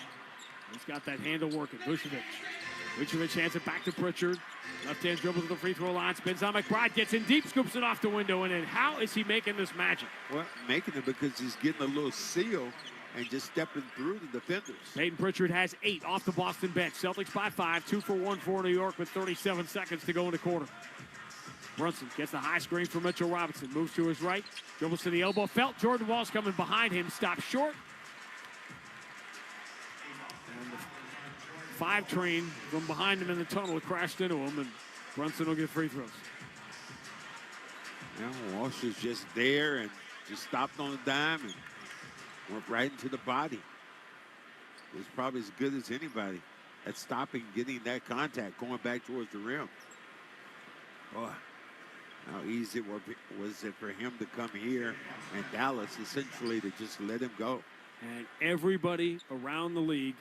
He's got that handle working. Vucevic hands it back to Pritchard. Left-hand dribble to the free throw line. Spins on McBride. Gets in deep. Scoops it off the window. And then how is he making this magic? Well, making it because he's getting a little seal and just stepping through the defenders. Peyton Pritchard has 8 off the Boston bench. Celtics by 5. 2 for 1 for New York with 37 seconds to go in the quarter. Brunson gets the high screen for Mitchell Robinson. Moves to his right. Dribbles to the elbow. Felt Jordan Walsh coming behind him. Stops short. And the 5 train from behind him in the tunnel crashed into him. And Brunson will get free throws. Yeah, Walsh is just there and just stopped on a dime and went right into the body. He's probably as good as anybody at stopping, getting that contact, going back towards the rim. Boy, how easy was it for him to come here and Dallas essentially to just let him go. And everybody around the league,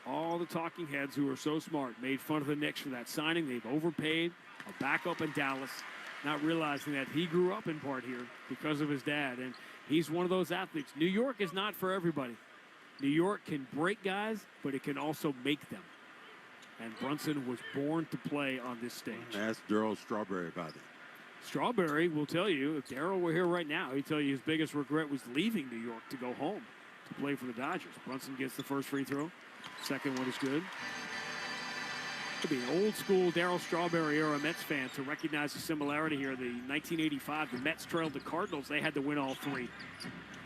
all the talking heads who are so smart, made fun of the Knicks for that signing. They've overpaid a backup in Dallas, not realizing that he grew up in part here because of his dad. And he's one of those athletes. New York is not for everybody. New York can break guys, but it can also make them. And Brunson was born to play on this stage. Ask Darryl Strawberry about it. Strawberry will tell you, if Darryl were here right now, he'd tell you his biggest regret was leaving New York to go home to play for the Dodgers. Brunson gets the first free throw. Second one is good. Could be an old school Darryl Strawberry era Mets fan to recognize the similarity here. The 1985, the Mets trailed the Cardinals. They had to win all 3.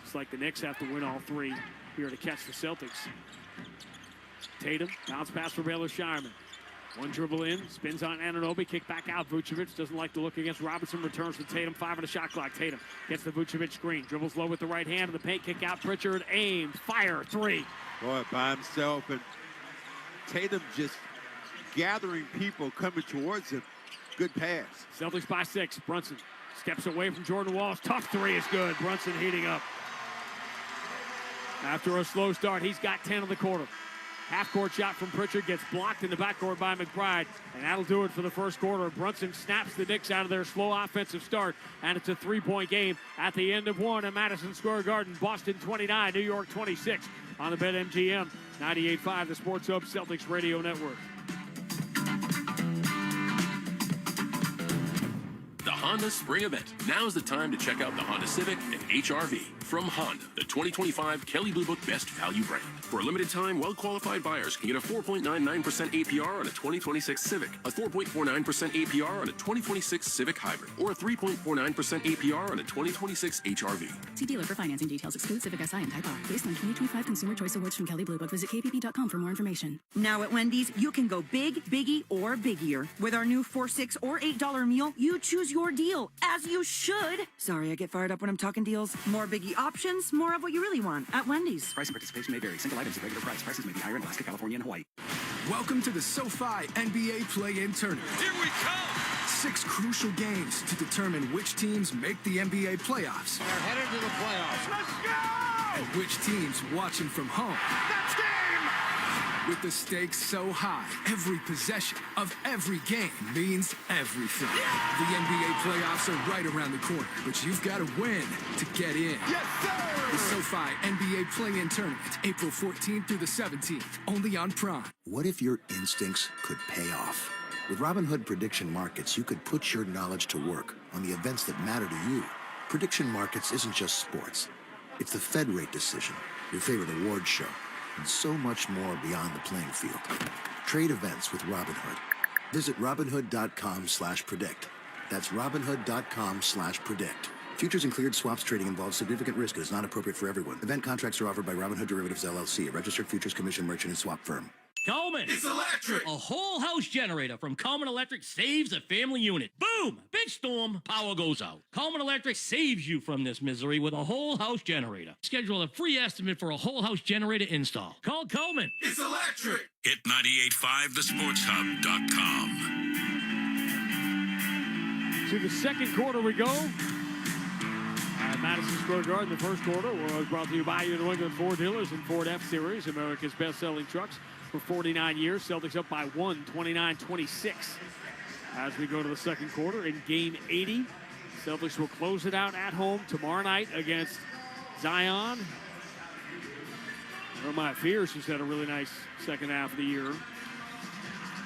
It's like the Knicks have to win all 3 here to catch the Celtics. Tatum, bounce pass for Baylor Shireman. One dribble in, spins on Anunoby, kick back out. Vucevic doesn't like the look against Robinson, returns to Tatum, 5 on the shot clock. Tatum gets the Vucevic screen, dribbles low with the right hand in the paint, kick out. Pritchard aimed, fire, 3. Boy, by himself, and Tatum just gathering people coming towards him. Good pass. Celtics by 6. Brunson steps away from Jordan Walsh. Tough 3 is good. Brunson heating up. After a slow start, he's got 10 in the quarter. Half-court shot from Pritchard gets blocked in the backcourt by McBride, and that'll do it for the first quarter. Brunson snaps the Knicks out of their slow offensive start, and it's a 3-point game at the end of 1 at Madison Square Garden. Boston 29, New York 26 on the BetMGM 98.5, the Sports Hub Celtics Radio Network. The Honda Spring Event. Now's the time to check out the Honda Civic and HR-V from Honda, the 2025 Kelley Blue Book Best Value brand. For a limited time, well-qualified buyers can get a 4.99% APR on a 2026 Civic, a 4.49% APR on a 2026 Civic Hybrid, or a 3.49% APR on a 2026 HR-V. See dealer for financing details. Exclude Civic Si and Type R. Based on 2025 Consumer Choice Awards from Kelley Blue Book. Visit kpp.com for more information. Now at Wendy's, you can go big, biggie, or biggier. With our new $4, $6, or $8 meal, you choose your deal, as you should. Sorry, I get fired up when I'm talking deals. More biggie options, more of what you really want at Wendy's. Price and participation may vary. Single items at regular price. Prices may be higher in Alaska, California, and Hawaii. Welcome to the SoFi NBA Play-In Tournament. Here we come! 6 crucial games to determine which teams make the NBA playoffs. They're headed to the playoffs. Let's go! And which teams watching from home. That's game! With the stakes so high, every possession of every game means everything. Yeah! The NBA playoffs are right around the corner, but you've got to win to get in. Yes, sir! The SoFi NBA Play-In Tournament, April 14th through the 17th, only on Prime. What if your instincts could pay off? With Robinhood Prediction Markets, you could put your knowledge to work on the events that matter to you. Prediction Markets isn't just sports. It's the Fed rate decision, your favorite award show, and so much more beyond the playing field. Trade events with Robinhood. Visit Robinhood.com/predict. That's Robinhood.com/predict. Futures and cleared swaps trading involves significant risk and is not appropriate for everyone. Event contracts are offered by Robinhood Derivatives LLC, a registered futures commission merchant and swap firm. Coleman. It's electric. A whole house generator from Coleman Electric saves a family unit. Boom! Big storm, power goes out. Coleman Electric saves you from this misery with a whole house generator. Schedule a free estimate for a whole house generator install. Call Coleman. It's electric. Hit 98.5 thesportshub.com. To the second quarter we go. At Madison Square Garden, the first quarter was brought to you by your New England Ford dealers and Ford F-Series, America's best-selling trucks. for 49 years. Celtics up by 1, 29-26. As we go to the second quarter in game 80, Celtics will close it out at home tomorrow night against Zion. Jeremiah Fears, who's had a really nice second half of the year.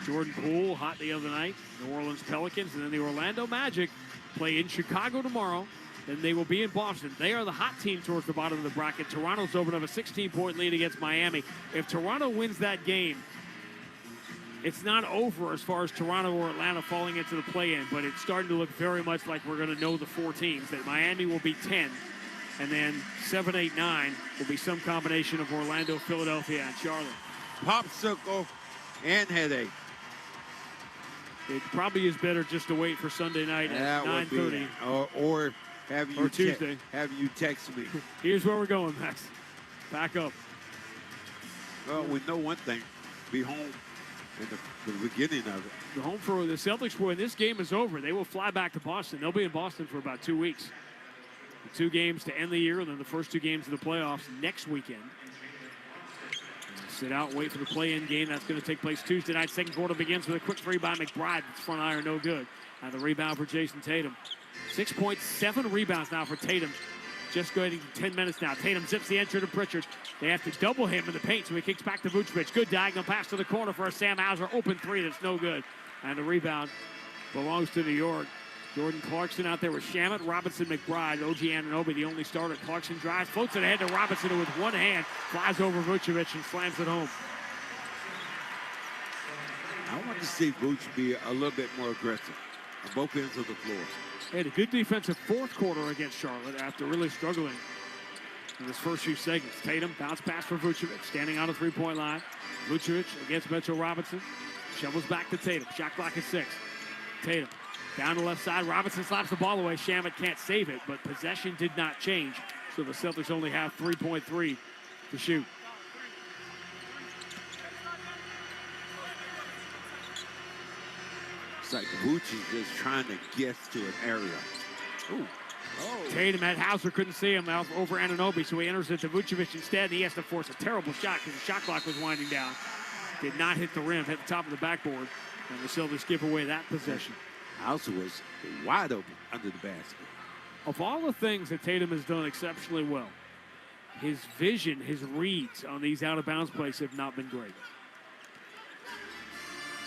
Jordan Poole, hot the other night. New Orleans Pelicans, and then the Orlando Magic play in Chicago tomorrow. Then they will be in Boston. They are the hot team towards the bottom of the bracket. Toronto's open up a 16-point lead against Miami. If Toronto wins that game, it's not over as far as Toronto or Atlanta falling into the play-in, but it's starting to look very much like we're going to know the 4 teams. That Miami will be 10, and then 7, 8, 9 will be some combination of Orlando, Philadelphia, and Charlotte. Popsicle and headache. It probably is better just to wait for Sunday night at 9:30. Or have you Tuesday. Have you text me. Here's where we're going, Max. Back up. Well, we know one thing. Be home in the beginning of it. The home for the Celtics, when this game is over, they will fly back to Boston. They'll be in Boston for about 2 weeks. The 2 games to end the year, and then the first 2 games of the playoffs next weekend. Sit out, wait for the play-in game. That's going to take place Tuesday night. Second quarter begins with a quick 3 by McBride. It's front iron, no good. And the rebound for Jason Tatum. 6.7 rebounds now for Tatum. Just going 10 minutes now. Tatum zips the entry to Pritchard. They have to double him in the paint, so he kicks back to Vucevic. Good diagonal pass to the corner for a Sam Hauser. Open 3 that's no good. And the rebound belongs to New York. Jordan Clarkson out there with Shamet, Robinson, McBride, OG Anunoby, the only starter. Clarkson drives, floats it ahead to Robinson, who with one hand flies over Vucevic and slams it home. I want to see Vooch be a little bit more aggressive on both ends of the floor. They had a good defensive fourth quarter against Charlotte after really struggling in his first few segments. Tatum, bounce pass for Vucevic, standing on the three-point line. Vucevic against Mitchell Robinson. Shovels back to Tatum. Shot clock at 6. Tatum down the left side. Robinson slaps the ball away. Shamet can't save it, but possession did not change. So the Celtics only have 3.3 to shoot. It's like Vooch is just trying to get to an area. Ooh. Oh. Tatum had Hauser, couldn't see him out over Anunoby, so he enters it to Vucevic instead. He has to force a terrible shot because the shot clock was winding down. Did not hit the rim, hit the top of the backboard, and the Celtics give away that possession. Hauser was wide open under the basket. Of all the things that Tatum has done exceptionally well, his vision, his reads on these out-of-bounds plays have not been great.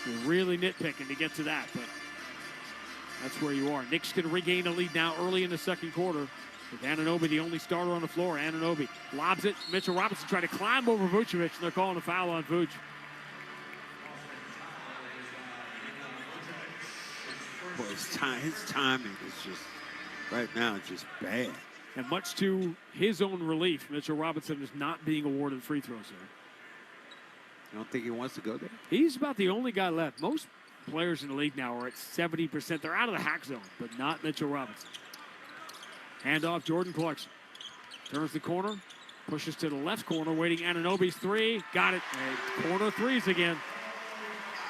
We're really nitpicking to get to that, but that's where you are. Knicks can regain the lead now early in the second quarter with Anunoby the only starter on the floor. Anunoby lobs it. Mitchell Robinson tried to climb over Vucevic, and they're calling a foul on Vuce. Boy, his timing is just, right now, it's just bad. And much to his own relief, Mitchell Robinson is not being awarded free throws there. You don't think he wants to go there? He's about the only guy left. Most players in the league now are at 70%. They're out of the hack zone, but not Mitchell Robinson. Handoff, Jordan Clarkson. Turns the corner, pushes to the left corner, waiting Anunoby's 3. Got it. And corner threes again.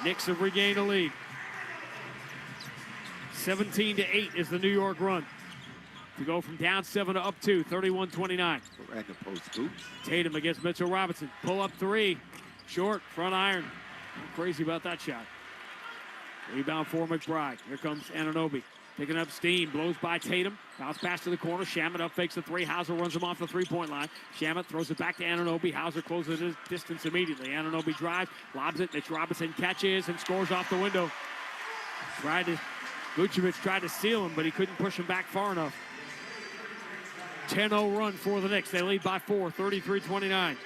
Knicks have regained the lead. 17-8 is the New York run. To go from down 7 to up 2, 31-29. Right in the post, Vooch. Tatum against Mitchell Robinson. Pull up 3. Short, front iron. I'm crazy about that shot. Rebound for McBride. Here comes Anunoby. Picking up steam. Blows by Tatum. Bounce pass to the corner. Shamet up fakes the 3. Hauser runs him off the three-point line. Shamet throws it back to Anunoby. Hauser closes his distance immediately. Anunoby drives. Lobs it. Mitch Robinson catches and scores off the window. Vucevic tried to seal him, but he couldn't push him back far enough. 10-0 run for the Knicks. They lead by 4, 33-29.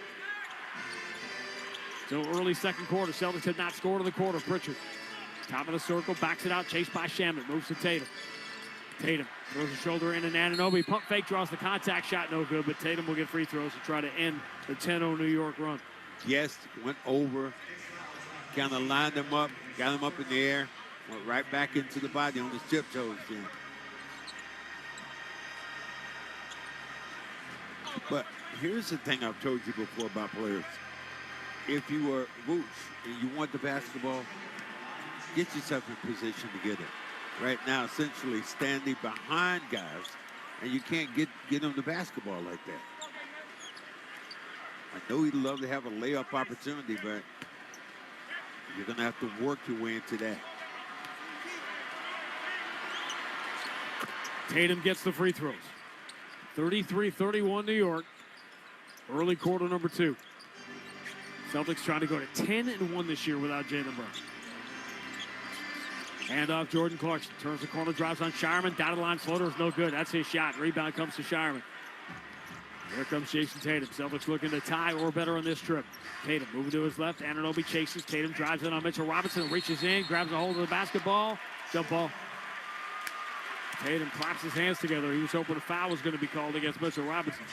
Still early second quarter. Celtics have not scored in the quarter. Pritchard, top of the circle, backs it out, chased by Shamet. Moves to Tatum. Tatum throws a shoulder in, and Anunoby pump fake, draws the contact shot, no good, but Tatum will get free throws to try to end the 10-0 New York run. Yes, went over, kind of lined him up, got him up in the air, went right back into the body on his tiptoes then. But here's the thing I've told you before about players. If you were Vooch and you want the basketball, get yourself in position to get it. Right now, essentially standing behind guys, and you can't get them the basketball like that. I know he'd love to have a layup opportunity, but You're going to have to work your way into that. Tatum gets the free throws. 33-31 New York. Early quarter number 2. Celtics trying to go to 10-1 this year without Jaylen Brown. Handoff, Jordan Clarkson turns the corner, drives on Shireman. Dotted line floater is no good. That's his shot. Rebound comes to Shireman. Here comes Jason Tatum. Celtics looking to tie or better on this trip. Tatum moving to his left. Anunoby chases. Tatum drives in on Mitchell Robinson. Reaches in, grabs a hold of the basketball. Jump ball. Tatum claps his hands together. He was hoping a foul was going to be called against Mitchell Robinson.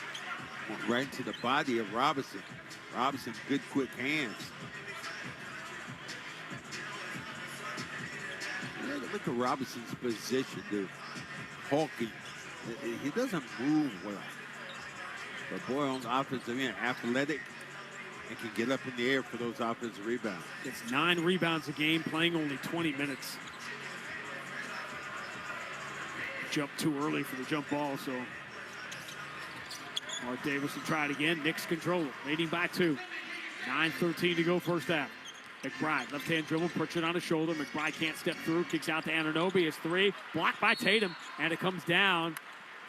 Right into the body of Robinson. Robinson, good quick hands. Look at Robinson's position, dude. Hulking. He doesn't move well. But boy, on offensive end, athletic and can get up in the air for those offensive rebounds. It's 9 rebounds a game, playing only 20 minutes. Jumped too early for the jump ball, so Mark Davis will try it again. Knicks control it, leading by 2. 9:13 to go first half. McBride, left-hand dribble, puts it on his shoulder. McBride can't step through, kicks out to Anunoby. His 3, blocked by Tatum, and it comes down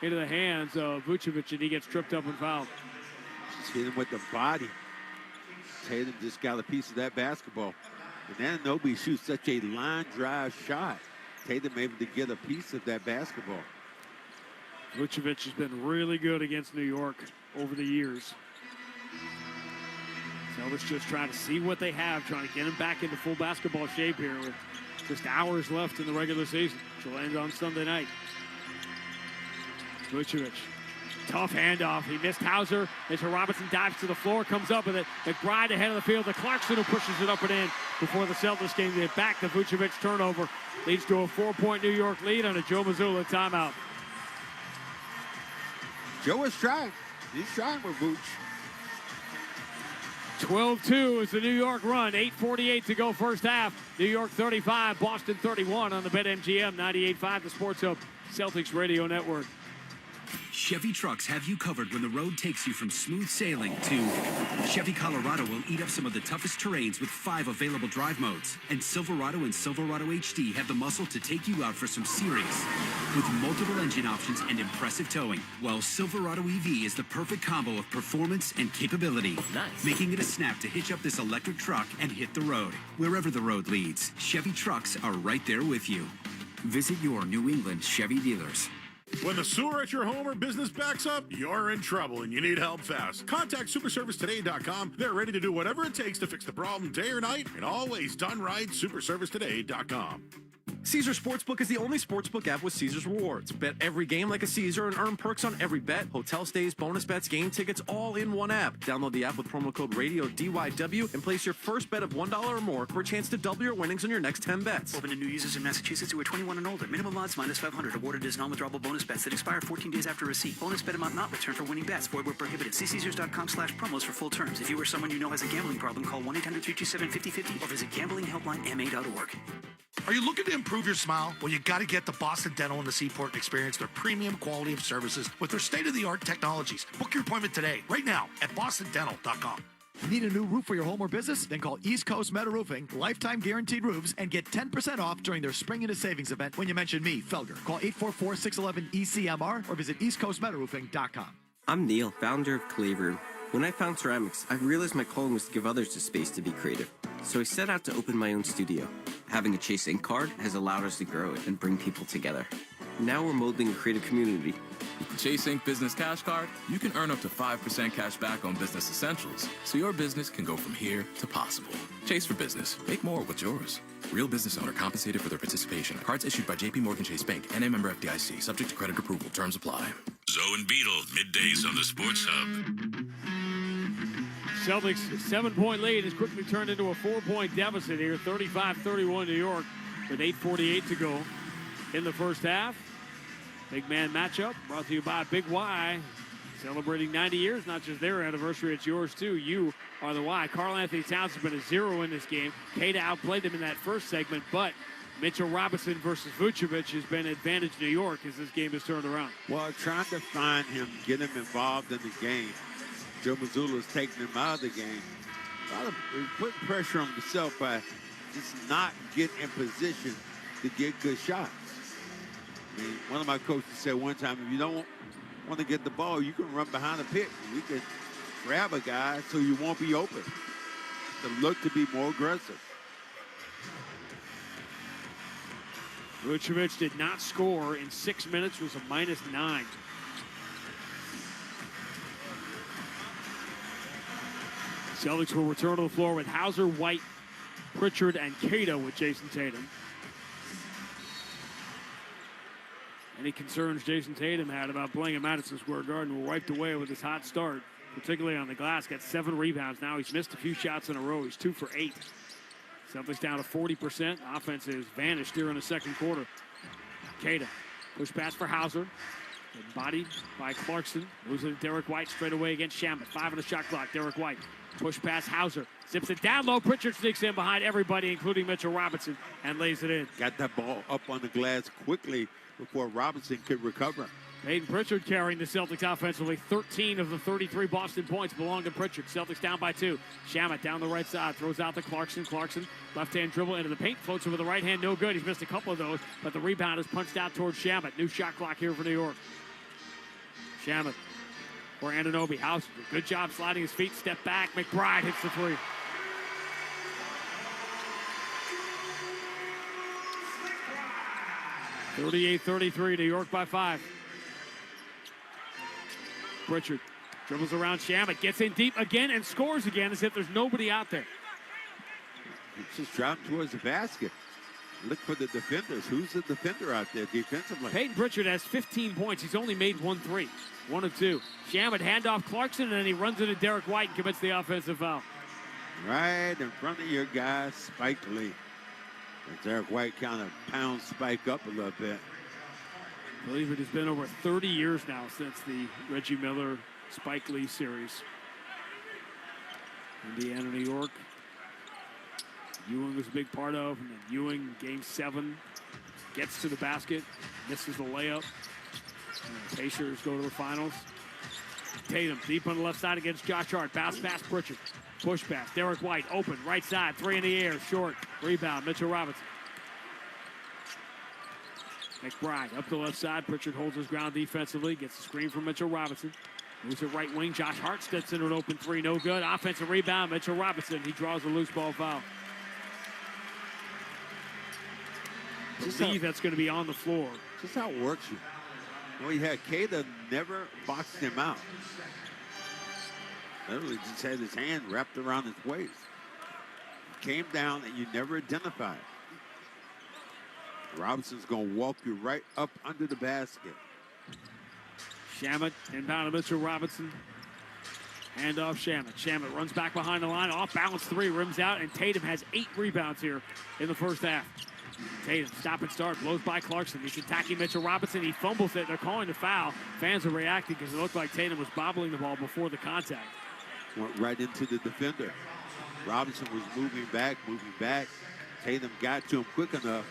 into the hands of Vucevic, and he gets tripped up and fouled. Just hit him with the body. Tatum just got a piece of that basketball. And Anunoby shoots such a line drive shot. Tatum able to get a piece of that basketball. Vucevic has been really good against New York over the years. Celtics just trying to see what they have, trying to get him back into full basketball shape here with just hours left in the regular season. She'll end on Sunday night. Vucevic, tough handoff. He missed Hauser. Mitchell Robinson dives to the floor, comes up with it. McBride ahead of the field to Clarkson, who pushes it up and in before the Celtics game. They back the Vucevic turnover. Leads to a 4-point New York lead on a Joe Mazzulla timeout. Joe is trying. He's trying with Vooch. 12-2 is the New York run. 8:48 to go first half. New York 35, Boston 31 on the BetMGM 98.5, the Sports Hub Celtics Radio Network. Chevy trucks have you covered when the road takes you from smooth sailing to Chevy Colorado will eat up some of the toughest terrains with 5 available drive modes. And Silverado and Silverado HD have the muscle to take you out for some serious with multiple engine options and impressive towing. While Silverado EV is the perfect combo of performance and capability, making it a snap to hitch up this electric truck and hit the road. Wherever the road leads, Chevy trucks are right there with you. Visit your New England Chevy dealers. When the sewer at your home or business backs up, you're in trouble and you need help fast. Contact superservicetoday.com. They're ready to do whatever it takes to fix the problem day or night, and always done right. Superservicetoday.com. Caesars Sportsbook is the only sportsbook app with Caesars rewards. Bet every game like a Caesar and earn perks on every bet. Hotel stays, bonus bets, game tickets, all in one app. Download the app with promo code RADIO DYW and place your first bet of $1 or more for a chance to double your winnings on your next 10 bets. Open to new users in Massachusetts who are 21 and older. Minimum odds minus 500. Awarded as non-withdrawable bonus bets that expire 14 days after receipt. Bonus bet amount not returned for winning bets. Void where prohibited. See Caesars.com/promos for full terms. If you or someone you know has a gambling problem, call 1-800-327-5050 or visit gamblinghelplinema.org. Are you looking to improve your smile? Well, you got to get to Boston Dental in the Seaport and experience their premium quality of services with their state-of-the-art technologies. Book your appointment today, right now, at bostondental.com. Need a new roof for your home or business? Then call East Coast Metal Roofing, lifetime guaranteed roofs, and get 10% off during their Spring into Savings event when you mention me, Felger. Call 844-611-ECMR or visit eastcoastmetalroofing.com. I'm Neil, founder of Clay Room. When I found ceramics, I realized my calling was to give others the space to be creative. So I set out to open my own studio. Having a Chase Ink card has allowed us to grow it and bring people together. Now we're molding a creative community. With the Chase Ink Business Cash Card, you can earn up to 5% cash back on business essentials, so your business can go from here to possible. Chase for business. Make more with yours. Real business owner compensated for their participation. Cards issued by J.P. Morgan Chase Bank, N.A. member FDIC, subject to credit approval. Terms apply. Zoe and Beetle, middays on the Sports Hub. Celtics 7-point lead has quickly turned into a 4-point deficit here. 35-31 New York with 8:48 to go in the first half. Big man matchup brought to you by Big Y. Celebrating 90 years, not just their anniversary, it's yours too. You are the Y. Karl Anthony Towns has been a 0 in this game. Kata outplayed him in that first segment, but Mitchell Robinson versus Vucevic has been advantage New York as this game has turned around. Well, trying to find him, get him involved in the game. Joe Mazzulla is taking him out of the game. He's putting pressure on himself by just not get in position to get good shots. I mean, one of my coaches said one time, if you don't want to get the ball, you can run behind the pick. You can grab a guy so you won't be open. To look to be more aggressive. Vucevic did not score in 6 minutes, was a -9. Celtics will return to the floor with Hauser, White, Pritchard, and Cato with Jason Tatum. Any concerns Jason Tatum had about playing at Madison Square Garden were wiped away with his hot start, particularly on the glass. Got 7 rebounds. Now he's missed a few shots in a row. He's 2 for 8. Celtics down to 40%. Offense has vanished here in the second quarter. Cato, push pass for Hauser. Bodied by Clarkson. Moves it to Derek White straight away against Shamet. 5 on the shot clock. Derek White. Push pass Hauser. Zips it down low. Pritchard sneaks in behind everybody, including Mitchell Robinson, and lays it in. Got that ball up on the glass quickly before Robinson could recover. Peyton Pritchard carrying the Celtics offensively. 13 of the 33 Boston points belong to Pritchard. Celtics down by 2. Shamet down the right side. Throws out to Clarkson. Clarkson, left-hand dribble into the paint. Floats it with the right hand. No good. He's missed a couple of those, but the rebound is punched out towards Shamet. New shot clock here for New York. Shamet for Anunoby. Hauser, good job sliding his feet. Step back. McBride hits the 3. (38-33), New York by 5. Pritchard dribbles around Shamet, gets in deep again and scores again as if there's nobody out there. He's just driving towards the basket. Look for the defenders. Who's the defender out there defensively? Peyton Pritchard has 15 points. He's only made 1 3. 1 of 2. Shamet handoff Clarkson, and then he runs into Derek White and commits the offensive foul. Right in front of your guy, Spike Lee. And Derek White kind of pounds Spike up a little bit. I believe it has been over 30 years now since the Reggie Miller Spike Lee series. Indiana, New York. Ewing was a big part of, and then Ewing, game 7, gets to the basket, misses the layup. And the Pacers go to the finals. Tatum deep on the left side against Josh Hart. Bounce pass Pritchard. Push pass. Derek White open. Right side. 3 in the air. Short. Rebound. Mitchell Robinson. McBride up the left side. Pritchard holds his ground defensively. Gets the screen from Mitchell Robinson. Moves it right wing. Josh Hart steps into an open 3. No good. Offensive rebound. Mitchell Robinson. He draws a loose ball foul. I believe that's going to be on the floor. Just how it works. Well, you had Cato never boxed him out. Literally just had his hand wrapped around his waist. Came down and you never identified. Robinson's going to walk you right up under the basket. Shamet inbound to Mitchell Robinson. Hand off Shamet. Shamet runs back behind the line. Off balance 3, rims out, and Tatum has 8 rebounds here in the first half. Tatum, stop and start, blows by Clarkson. He's attacking Mitchell Robinson. He fumbles it. They're calling the foul. Fans are reacting because it looked like Tatum was bobbling the ball before the contact. Went right into the defender. Robinson was moving back. Tatum got to him quick enough.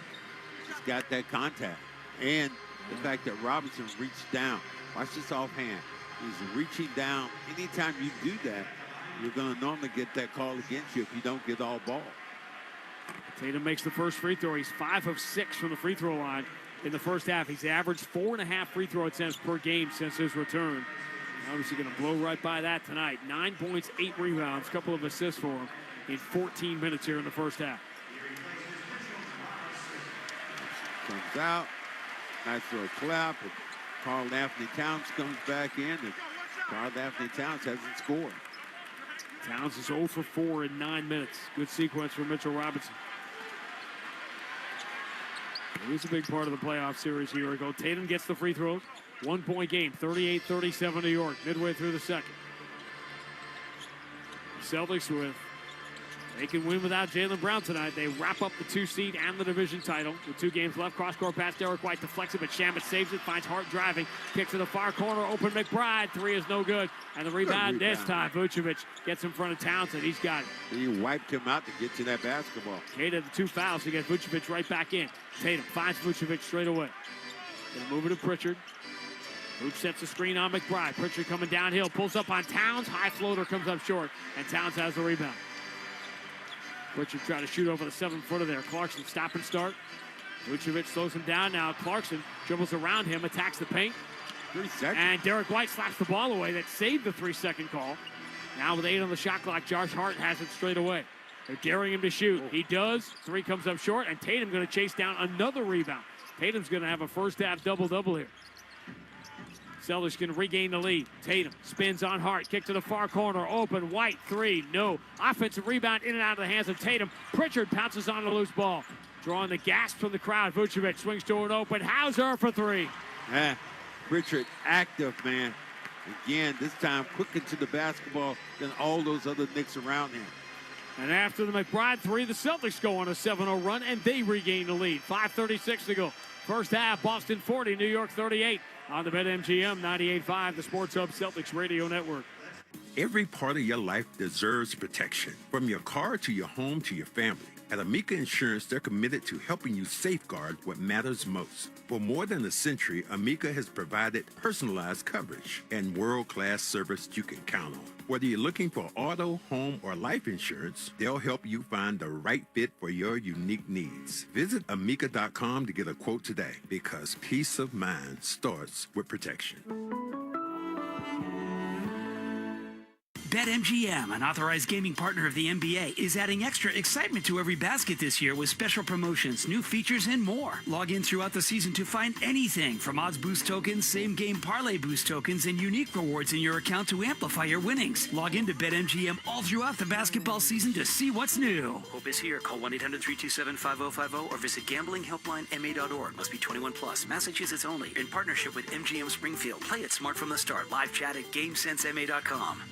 Just got that contact. And the fact that Robinson reached down. Watch this offhand. He's reaching down. Anytime you do that, you're going to normally get that call against you if you don't get all ball. Tatum makes the first free throw. He's 5 of 6 from the free throw line in the first half. He's averaged 4.5 free throw attempts per game since his return. Obviously going to blow right by that tonight. 9 points, 8 rebounds, a couple of assists for him in 14 minutes here in the first half. Comes out. Nice little clap. And Karl Anthony Towns comes back in. And Karl Anthony Towns hasn't scored. Towns is 0 for 4 in 9 minutes. Good sequence for Mitchell Robinson. It was a big part of the playoff series a year ago. Tatum gets the free throws. 1-point game, 38-37 New York, midway through the second. The Celtics they can win without Jaylen Brown tonight. They wrap up the 2 seed and the division title. With 2 games left, cross-court pass, Derek White deflects it, but Shamet saves it, finds Hart driving, kicks to the far corner, open McBride, 3 is no good. And the rebound this time, Vucevic gets in front of Townsend. He's got it. He wiped him out to get to that basketball. Cato, the 2 fouls to get Vucevic right back in. Tatum finds Vucevic straight away. Gonna move it to Pritchard. Vooch sets the screen on McBride. Pritchard coming downhill, pulls up on Towns. High floater comes up short, and Towns has the rebound. Pritchard trying to shoot over the 7-footer there. Clarkson stop and start. Vucevic slows him down now. Clarkson dribbles around him, attacks the paint. 3 seconds. And Derek White slaps the ball away. That saved the 3-second call. Now with 8 on the shot clock, Josh Hart has it straight away. They're daring him to shoot. He does. 3 comes up short, and Tatum going to chase down another rebound. Tatum's going to have a first-half double-double here. Celtics can regain the lead. Tatum spins on Hart. Kick to the far corner. Open. White. 3. No. Offensive rebound in and out of the hands of Tatum. Pritchard pounces on the loose ball. Drawing the gasp from the crowd. Vucevic swings to an open. Hauser for 3. Yeah. Pritchard active, man. Again, this time quick into the basketball than all those other Knicks around him. And after the McBride 3, the Celtics go on a 7-0 run, and they regain the lead. 5:36 to go. First half, Boston 40, New York 38. On the BetMGM 98.5, the Sports Hub Celtics Radio Network. Every part of your life deserves protection, from your car to your home to your family. At Amica Insurance, they're committed to helping you safeguard what matters most. For more than a century, Amica has provided personalized coverage and world-class service you can count on. Whether you're looking for auto, home, or life insurance, they'll help you find the right fit for your unique needs. Visit Amica.com to get a quote today, because peace of mind starts with protection. BetMGM, an authorized gaming partner of the NBA, is adding extra excitement to every basket this year with special promotions, new features, and more. Log in throughout the season to find anything from odds boost tokens, same-game parlay boost tokens, and unique rewards in your account to amplify your winnings. Log in to BetMGM all throughout the basketball season to see what's new. Hope is here. Call 1-800-327-5050 or visit gamblinghelplinema.org. Must be 21 plus. Massachusetts only. In partnership with MGM Springfield. Play it smart from the start. Live chat at GameSenseMA.com.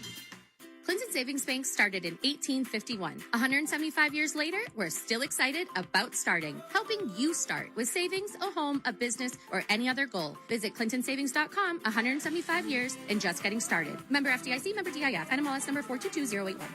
Clinton Savings Bank started in 1851. 175 years later, we're still excited about starting, helping you start with savings, a home, a business, or any other goal. Visit clintonsavings.com, 175 years, and just getting started. Member FDIC, member DIF, NMLS number 422081.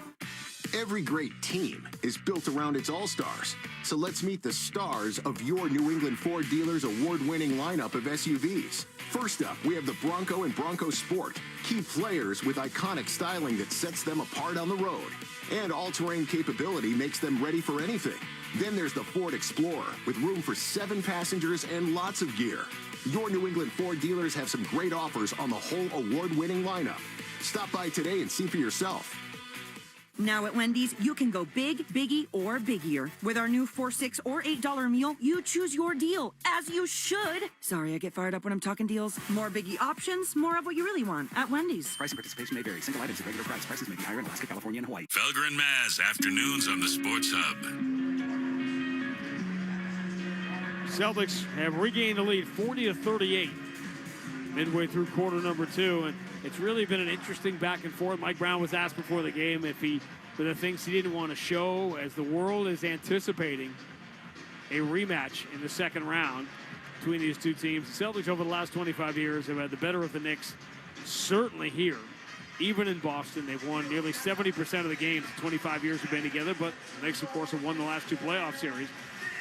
Every great team is built around its all-stars. So let's meet the stars of your New England Ford dealers' award-winning lineup of SUVs. First up, we have the Bronco and Bronco Sport. Key players with iconic styling that sets them apart on the road. And all-terrain capability makes them ready for anything. Then there's the Ford Explorer, with room for 7 passengers and lots of gear. Your New England Ford dealers have some great offers on the whole award-winning lineup. Stop by today and see for yourself. Now at Wendy's, you can go big, biggie, or biggier. With our new $4, $6, or $8 meal, you choose your deal, as you should. Sorry, I get fired up when I'm talking deals. More biggie options, more of what you really want at Wendy's. Price and participation may vary. Single items at regular price. Prices may be higher in Alaska, California, and Hawaii. Felger and Maz, afternoons on the Sports Hub. Celtics have regained the lead 40-38 midway through quarter number 2, and it's really been an interesting back and forth. Mike Brown was asked before the game if for the things he didn't want to show, as the world is anticipating a rematch in the second round between these two teams. The Celtics over the last 25 years have had the better of the Knicks, certainly here. Even in Boston, they've won nearly 70% of the games. 25 years have been together, but the Knicks, of course, have won the last 2 playoff series.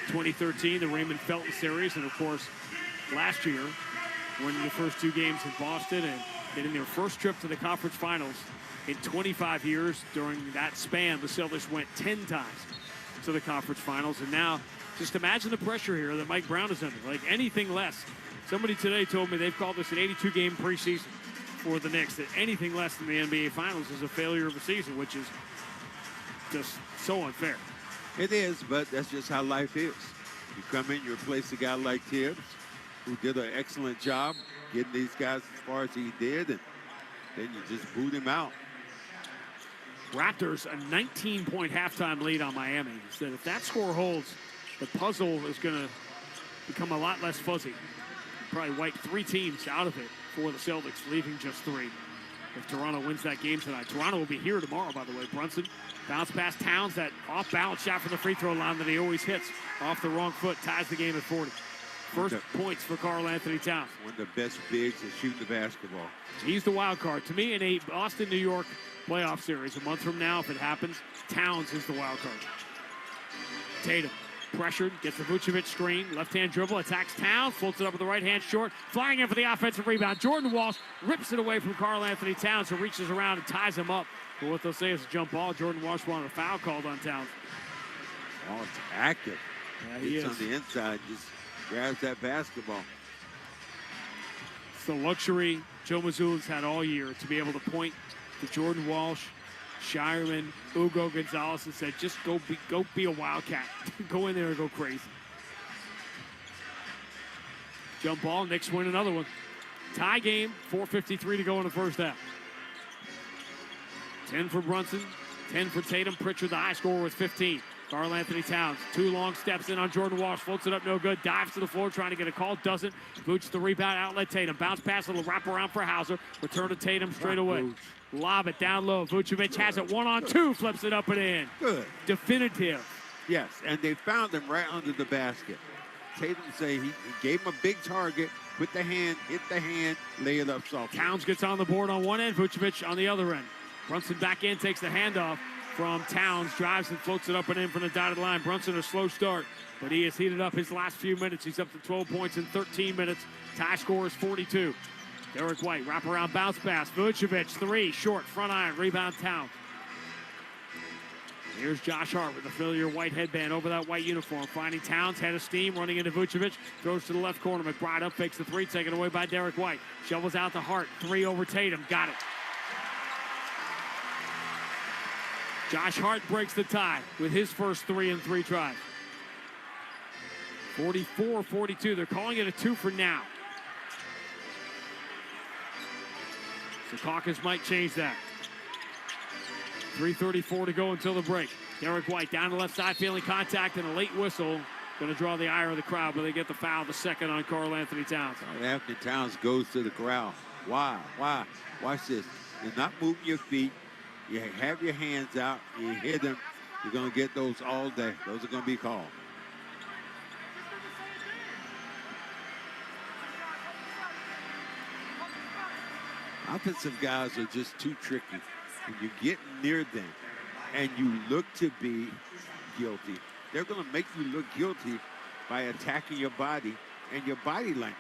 2013, the Raymond Felton series, and, of course, last year, winning the first 2 games in Boston and getting their first trip to the conference finals in 25 years. During that span, the Celtics went 10 times to the conference finals. And now, just imagine the pressure here that Mike Brown is under. Like anything less. Somebody today told me they've called this an 82-game preseason for the Knicks, that anything less than the NBA Finals is a failure of a season, which is just so unfair. It is, but that's just how life is. You come in, you replace a guy like Tibbs, who did an excellent job getting these guys as far as he did, and then you just boot him out. Raptors a 19-point halftime lead on Miami. Said if that score holds, the puzzle is going to become a lot less fuzzy. Probably wipe 3 teams out of it for the Celtics, leaving just 3. If Toronto wins that game tonight. Toronto will be here tomorrow, by the way. Brunson bounce past Towns, that off-balance shot from the free throw line that he always hits off the wrong foot, ties the game at 40. First points for Karl Anthony Towns. One of the best bigs at shooting the basketball. He's the wild card. To me, in a Boston-New York playoff series, a month from now, if it happens, Towns is the wild card. Tatum, pressured, gets the Vucevic screen, left-hand dribble, attacks Towns, floats it up with the right hand short, flying in for the offensive rebound. Jordan Walsh rips it away from Karl Anthony Towns, who reaches around and ties him up. But what they'll say is a jump ball. Jordan Walsh wanted a foul called on Towns. Oh, it's active. Yeah, he Gets is. on the inside, just grabs that basketball. It's the luxury Joe Mazzulla's had all year to be able to point to Jordan Walsh, Shireman, Hugo Gonzalez, and said, just go be a Wildcat. Go in there and go crazy. Jump ball, Knicks win another one. Tie game, 4:53 to go in the first half. 10 for Brunson, 10 for Tatum. Pritchard, the high scorer, with 15. Karl Anthony Towns, 2 long steps in on Jordan Walsh, floats it up, no good, dives to the floor, trying to get a call, doesn't. Vooch the rebound, outlet Tatum, bounce pass, a little wrap around for Hauser, return to Tatum straight away. Lob it down low, Vucevic has it 1-on-2, flips it up and in. Good. Definitive. Yes, and they found him right under the basket. Tatum say he gave him a big target, put the hand, hit the hand, lay it up soft. Towns gets on the board on one end, Vucevic on the other end. Brunson back in, takes the handoff from Towns, drives and floats it up and in from the dotted line. Brunson a slow start, but he has heated up his last few minutes. He's up to 12 points in 13 minutes. Tie score is 42. Derek White, wraparound bounce pass. Vucevic, 3, short, front iron, rebound Towns. Here's Josh Hart with a familiar white headband over that white uniform. Finding Towns, head of steam, running into Vucevic. Throws to the left corner. McBride up, fakes the 3, taken away by Derek White. Shovels out to Hart. 3 over Tatum. Got it. Josh Hart breaks the tie with his first 3 in 3 tries. 44-42. They're calling it a 2 for now. Secaucus might change that. 3:34 to go until the break. Derek White down the left side, feeling contact and a late whistle. Going to draw the ire of the crowd, but they get the foul, the second on Karl Anthony Towns. Anthony Towns goes to the crowd. Why? Watch this. You're not moving your feet. You have your hands out. You hit them. You're going to get those all day. Those are going to be called. Offensive guys are just too tricky. When you get near them and you look to be guilty, they're going to make you look guilty by attacking your body and your body language.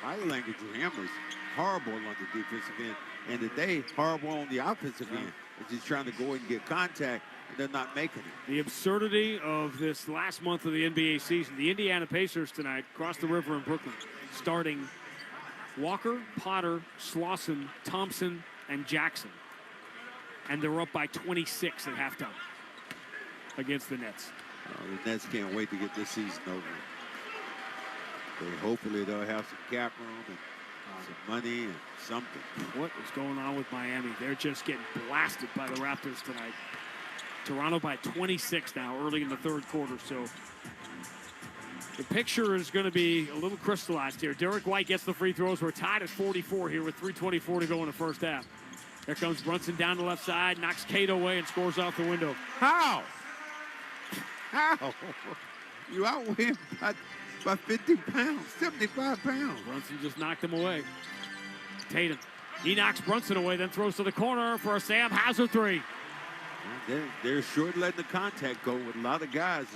Body language with him is horrible on the defensive end. And today, horrible on the offensive end. It's just trying to go and get contact, and they're not making it. The absurdity of this last month of the NBA season. The Indiana Pacers tonight, across the river in Brooklyn, starting Walker, Potter, Slauson, Thompson, and Jackson. And they're up by 26 at halftime against the Nets. The Nets can't wait to get this season over. Hopefully they'll have some cap room and some money and something. What is going on with Miami? They're just getting blasted by the Raptors tonight. Toronto by 26 now, early in the third quarter. So the picture is going to be a little crystallized here. Derek White gets the free throws. We're tied at 44 here with 3:24 to go in the first half. There comes Brunson down the left side, knocks Cato away and scores off the window. How? You outweigh him by 50 pounds, 75 pounds. Brunson just knocked him away. Tatum, he knocks Brunson away, then throws to the corner for a Sam Hauser 3. They're short letting the contact go with a lot of guys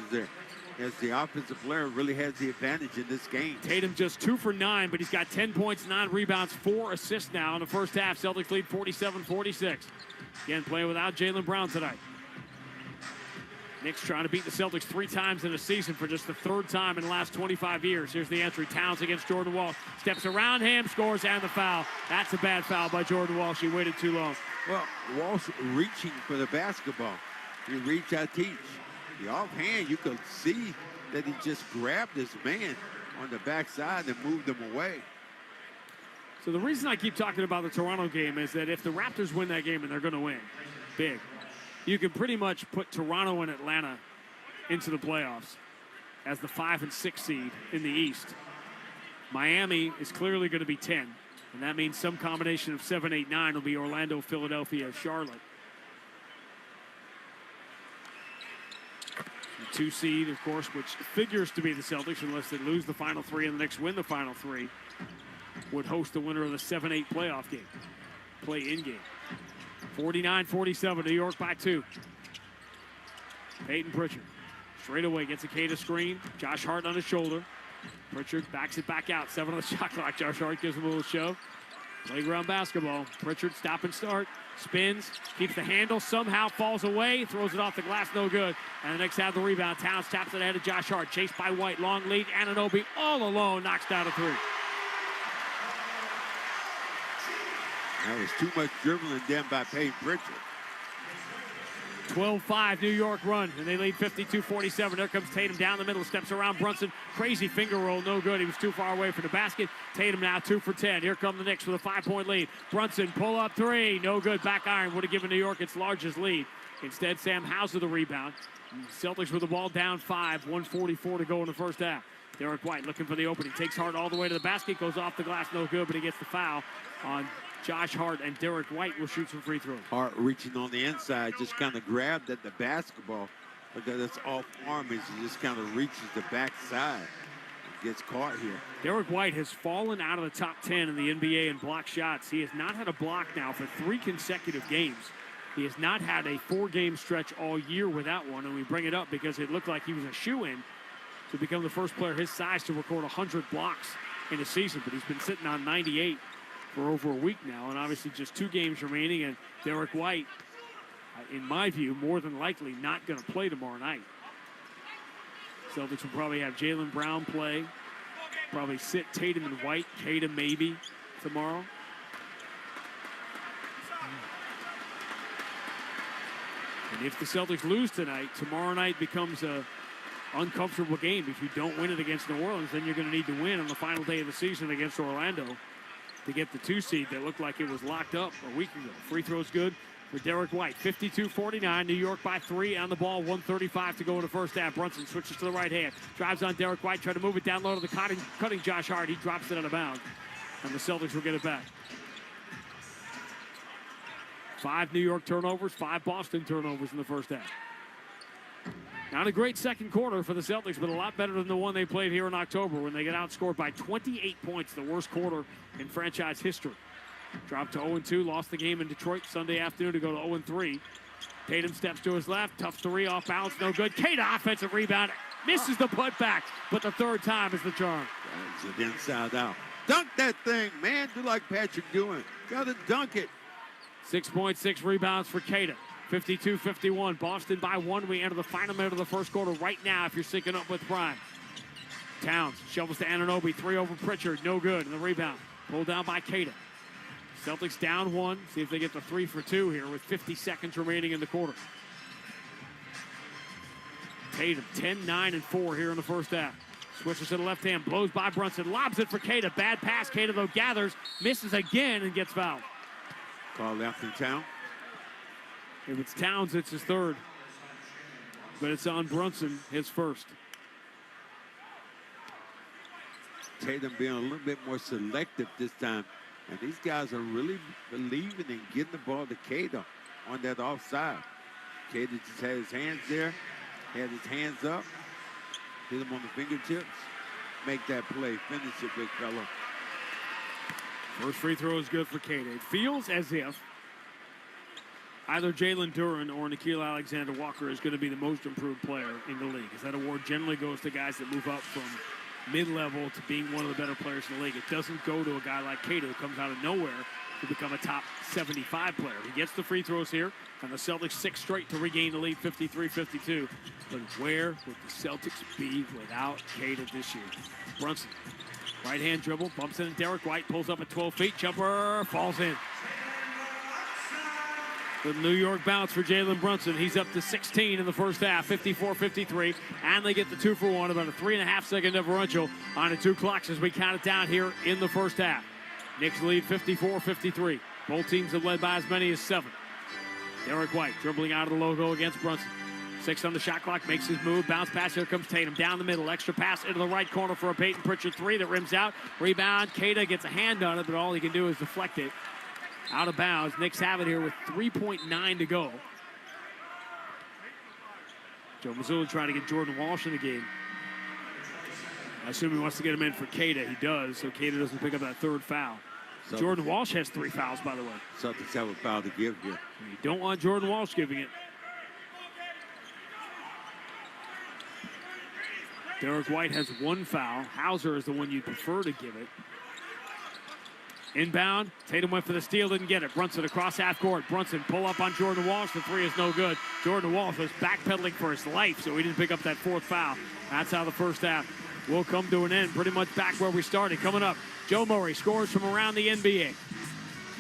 as the offensive player really has the advantage in this game. Tatum just 2 for 9, but he's got 10 points, 9 rebounds, 4 assists now in the first half. Celtics lead 47-46. Again, playing without Jaylen Brown tonight. Knicks trying to beat the Celtics 3 times in a season for just the 3rd time in the last 25 years. Here's the entry. Towns against Jordan Walsh. Steps around him, scores, and the foul. That's a bad foul by Jordan Walsh. He waited too long. Well, Walsh reaching for the basketball. He reached, I teach. The offhand, you could see that he just grabbed this man on the backside and moved him away. So the reason I keep talking about the Toronto game is that if the Raptors win that game, and they're going to win big, you can pretty much put Toronto and Atlanta into the playoffs as the 5 and 6 seed in the East. Miami is clearly going to be 10, and that means some combination of 7, 8, 9 will be Orlando, Philadelphia, Charlotte. The 2 seed, of course, which figures to be the Celtics unless they lose the final 3 and the Knicks win the final 3, would host the winner of the 7-8 playoff game, play-in game. 49-47, New York by 2. Peyton Pritchard straight away gets a Cato screen. Josh Hart on his shoulder. Pritchard backs it back out. 7 on the shot clock. Josh Hart gives him a little shove. Playground basketball. Pritchard stop and start. Spins, keeps the handle, somehow falls away, throws it off the glass, no good. And the Knicks have the rebound. Towns taps it ahead of Josh Hart. Chased by White, long lead. Anunoby all alone, knocks down a three. That was too much dribbling done by Payton Pritchard. 12-5 New York run, and they lead 52-47. There comes Tatum down the middle, steps around Brunson. Crazy finger roll, no good. He was too far away from the basket. Tatum now 2 for 10. Here come the Knicks with a 5-point lead. Brunson pull up three, no good. Back iron would have given New York its largest lead. Instead, Sam Hauser the rebound. Celtics with the ball down 5, 1:44 to go in the first half. Derek White looking for the opening, takes Hart all the way to the basket, goes off the glass, no good, but he gets the foul on Josh Hart, and Derek White will shoot some free throws. Hart reaching on the inside, just kind of grabbed at the basketball because it's off arm as he just kind of reaches the backside. Gets caught here. Derek White has fallen out of the top 10 in the NBA in block shots. He has not had a block now for 3 consecutive games. He has not had a 4-game stretch all year without one, and we bring it up because it looked like he was a shoo-in to become the first player his size to record 100 blocks in a season, but he's been sitting on 98 for over a week now, and obviously just 2 games remaining, and Derek White, in my view, more than likely not going to play tomorrow night. Celtics will probably have Jaylen Brown play, probably sit Tatum and White, Tatum maybe tomorrow. And if the Celtics lose tonight, tomorrow night becomes a uncomfortable game. If you don't win it against New Orleans, then you're going to need to win on the final day of the season against Orlando to get the 2 seed that looked like it was locked up a week ago. Free throw's good for Derek White. 52-49, New York by 3 on the ball, 1:35 to go in the first half. Brunson switches to the right hand, drives on Derek White, trying to move it down low to the cutting Josh Hart. He drops it out of bounds, and the Celtics will get it back. 5 New York turnovers, 5 Boston turnovers in the first half. Not a great second quarter for the Celtics, but a lot better than the one they played here in October when they get outscored by 28 points, the worst quarter in franchise history. Dropped to 0-2, lost the game in Detroit Sunday afternoon to go to 0-3. Tatum steps to his left, tough 3 off balance, no good. Kata offensive rebound, misses the putback, but the third time is the charm. It's an inside out. Dunk that thing, man. Do like Patrick doing. Gotta dunk it. 6.6 rebounds for Kata. 52-51. Boston by 1. We enter the final minute of the first quarter right now if you're syncing up with Prime. Towns shovels to Anunoby. 3 over Pritchard. No good. And the rebound pulled down by Kata. Celtics down 1. See if they get the 3 for 2 here with 50 seconds remaining in the quarter. Tatum 10, 9, and 4 here in the first half. Switches to the left hand. Blows by Brunson. Lobs it for Kata. Bad pass. Kata, though, gathers. Misses again and gets fouled. Call left in town. If it's Towns, it's his 3rd. But it's on Brunson, his 1st. Tatum being a little bit more selective this time. And these guys are really believing in getting the ball to Kata on that offside. Kata just had his hands there, had his hands up, hit him on the fingertips. Make that play. Finish it, big fella. First free throw is good for Kata. It feels as if either Jalen Duren or Nickeil Alexander-Walker is going to be the most improved player in the league. As that award generally goes to guys that move up from mid-level to being one of the better players in the league. It doesn't go to a guy like Kata who comes out of nowhere to become a top 75 player. He gets the free throws here, and the Celtics 6 straight to regain the lead, 53-52. But where would the Celtics be without Kata this year? Brunson, right-hand dribble, bumps in, and Derek White pulls up at 12 feet. Jumper falls in. The New York bounce for Jalen Brunson. He's up to 16 in the first half, 54-53. And they get the 2 for 1, about a 3.5-second differential on the 2 clocks as we count it down here in the first half. Knicks lead 54-53. Both teams have led by as many as 7. Derek White dribbling out of the logo against Brunson. 6 on the shot clock, makes his move. Bounce pass, here comes Tatum. Down the middle, extra pass into the right corner for a Payton Pritchard 3 that rims out. Rebound, Kata gets a hand on it, but all he can do is deflect it. Out of bounds. Knicks have it here with 3.9 to go. Joe Mazzulla trying to get Jordan Walsh in the game. I assume he wants to get him in for Kata. He does, so Kata doesn't pick up that 3rd foul. Celtics. Jordan Walsh has 3 fouls, by the way. Celtics have a foul to give here. You don't want Jordan Walsh giving it. Derek White has 1 foul. Hauser is the one you'd prefer to give it. Inbound, Tatum went for the steal, didn't get it. Brunson across half court. Brunson pull up on Jordan Walsh. The three is no good. Jordan Walsh was backpedaling for his life, so he didn't pick up that fourth foul. That's how the first half will come to an end. Pretty much back where we started. Coming up, Joe Murray scores from around the NBA.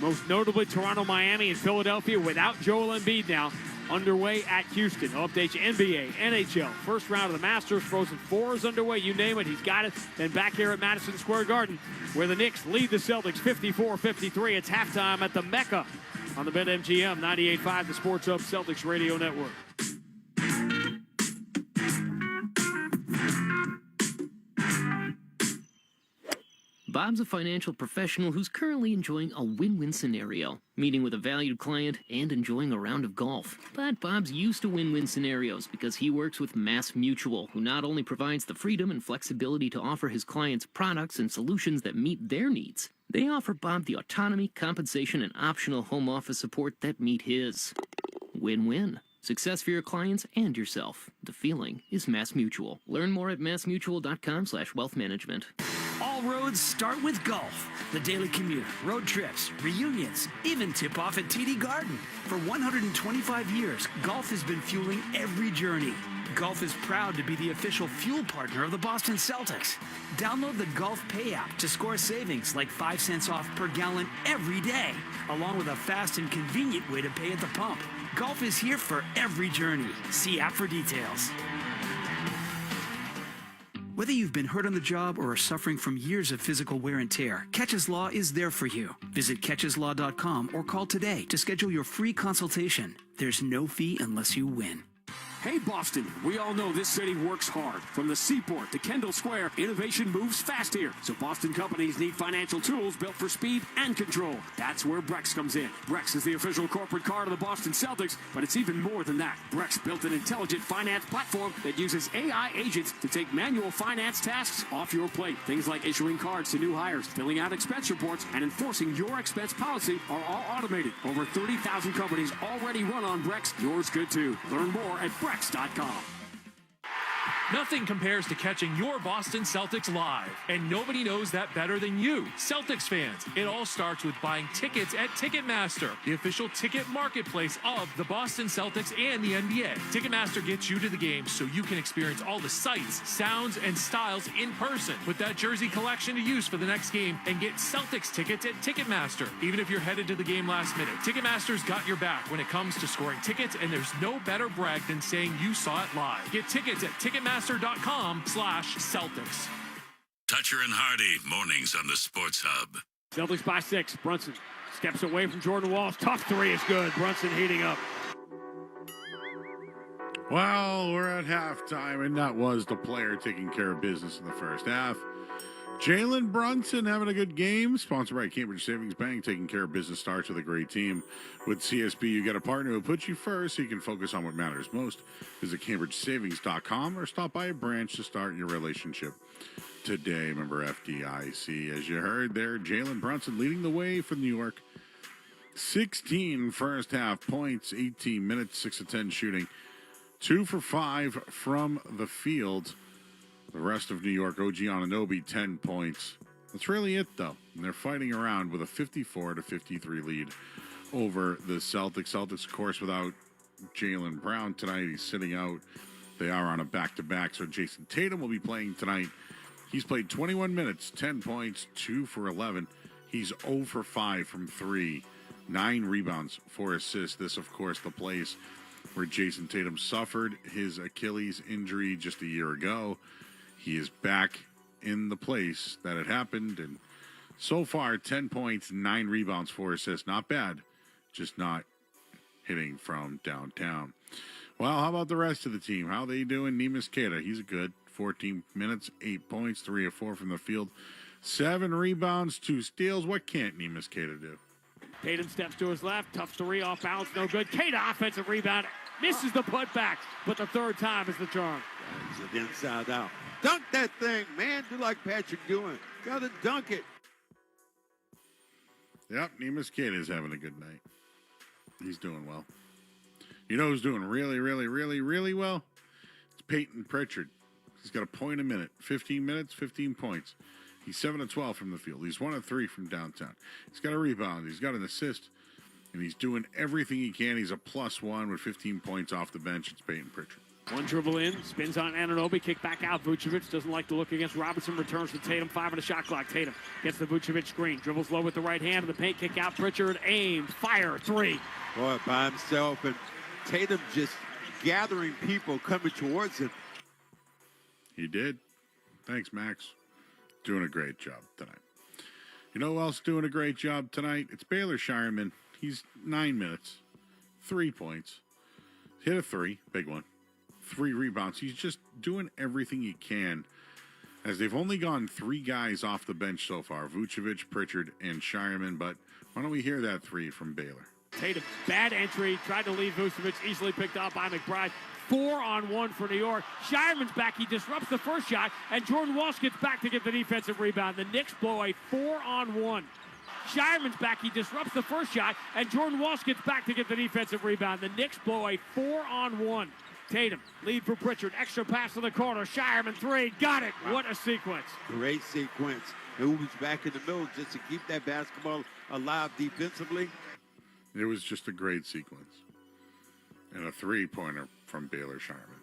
Most notably, Toronto, Miami, and Philadelphia without Joel Embiid now. Underway at Houston. I'll update you NBA, NHL. First round of the Masters. Frozen Four is underway. You name it, he's got it. Then back here at Madison Square Garden, where the Knicks lead the Celtics 54-53. It's halftime at the Mecca on the BetMGM 98.5, the Sports Hub Celtics Radio Network. Bob's a financial professional who's currently enjoying a win-win scenario, meeting with a valued client and enjoying a round of golf. But Bob's used to win-win scenarios because he works with Mass Mutual, who not only provides the freedom and flexibility to offer his clients products and solutions that meet their needs, they offer Bob the autonomy, compensation, and optional home office support that meet his. Win-win. Success for your clients and yourself. The feeling is Mass Mutual. Learn more at massmutual.com/wealthmanagement. All roads start with golf. The daily commute, road trips, reunions, even tip-off at TD Garden. For 125 years, golf has been fueling every journey. Golf is proud to be the official fuel partner of the Boston Celtics. Download the Golf Pay app to score savings like 5 cents off per gallon every day, along with a fast and convenient way to pay at the pump. Golf is here for every journey. See app for details. Whether you've been hurt on the job or are suffering from years of physical wear and tear, Catches Law is there for you. Visit catcheslaw.com or call today to schedule your free consultation. There's no fee unless you win. Hey Boston, we all know this city works hard. From the Seaport to Kendall Square, innovation moves fast here. So Boston companies need financial tools built for speed and control. That's where Brex comes in. Brex is the official corporate card of the Boston Celtics, but it's even more than that. Brex built an intelligent finance platform that uses AI agents to take manual finance tasks off your plate. Things like issuing cards to new hires, filling out expense reports, and enforcing your expense policy are all automated. Over 30,000 companies already run on Brex. Yours could too. Learn more at Brex.com. Nothing compares to catching your Boston Celtics live, and nobody knows that better than you, Celtics fans. It all starts with buying tickets at Ticketmaster, the official ticket marketplace of the Boston Celtics and the NBA. Ticketmaster gets you to the game so you can experience all the sights, sounds, and styles in person. Put that jersey collection to use for the next game and get Celtics tickets at Ticketmaster, even if you're headed to the game last minute. Ticketmaster's got your back when it comes to scoring tickets, and there's no better brag than saying you saw it live. Get tickets at Ticketmaster.com/Celtics. Toucher and Hardy, mornings on the Sports Hub. Celtics by 6. Brunson steps away from Jordan Walsh. Tough three is good. Brunson heating up. Well, we're at halftime, and that was the player taking care of business in the first half. Jalen Brunson having a good game. Sponsored by Cambridge Savings Bank. Taking care of business starts with a great team. With CSB, you got a partner who puts you first so you can focus on what matters most. Visit CambridgeSavings.com or stop by a branch to start your relationship today. Member FDIC. As you heard there, Jalen Brunson leading the way for New York. 16 first half points, 18 minutes, 6 of 10 shooting. 2 for 5 from the field. The rest of New York, OG Anunoby, 10 points. That's really it, though. And they're fighting around with a 54-53 lead over the Celtics. Celtics, of course, without Jaylen Brown tonight. He's sitting out. They are on a back-to-back, so Jason Tatum will be playing tonight. He's played 21 minutes, 10 points, 2 for 11. He's 0 for 5 from 3, 9 rebounds, 4 assists. This, of course, the place where Jason Tatum suffered his Achilles injury just a year ago. He is back in the place that it happened, and so far, 10 points, 9 rebounds, 4 assists. Not bad, just not hitting from downtown. Well, how about the rest of the team? How they doing? Neemias Queta, he's good. 14 minutes, 8 points, 3 of 4 from the field, 7 rebounds, 2 steals. What can't Neemias Queta do? Tatum steps to his left, tough three, off balance, no good. Queta, offensive rebound, misses the putback, but the third time is the charm. It's an inside out. Dunk that thing, man. Do like Patrick doing. Gotta dunk it. Yep, Neemias Queta is having a good night. He's doing well. You know who's doing really, really, really, really well? It's Peyton Pritchard. He's got a point a minute. 15 minutes, 15 points. He's 7 of 12 from the field. He's 1 of 3 from downtown. He's got a rebound. He's got an assist, and he's doing everything he can. He's a +1 with 15 points off the bench. It's Peyton Pritchard. One dribble in, spins on Anunoby, kick back out. Vucevic doesn't like the look against Robinson, returns to Tatum, 5 on the shot clock. Tatum gets the Vucevic screen, dribbles low with the right hand, and the paint kick out. Pritchard aimed, fire, 3. Boy, by himself, and Tatum just gathering people coming towards him. He did. Thanks, Max. Doing a great job tonight. You know who else doing a great job tonight? It's Baylor Shireman. He's 9 minutes, 3 points, hit a 3, big one. 3 rebounds. He's just doing everything he can, as they've only gone 3 guys off the bench so far, Vucevic, Pritchard, and Shireman. But why don't we hear that 3 from Baylor? Tatum, bad entry, tried to leave Vucevic, easily picked up by McBride. 4-on-1 for New York. Shireman's back. He disrupts the first shot, and Jordan Walsh gets back to get the defensive rebound. The Knicks blow a 4-on-1. Shireman's back. He disrupts the first shot, and Jordan Walsh gets back to get the defensive rebound. The Knicks blow a 4-on-1. Tatum, lead for Pritchard. Extra pass to the corner. Shireman, 3. Got it. What a sequence. Great sequence. Moves back in the middle just to keep that basketball alive defensively. It was just a great sequence. And a 3-pointer from Baylor Shireman.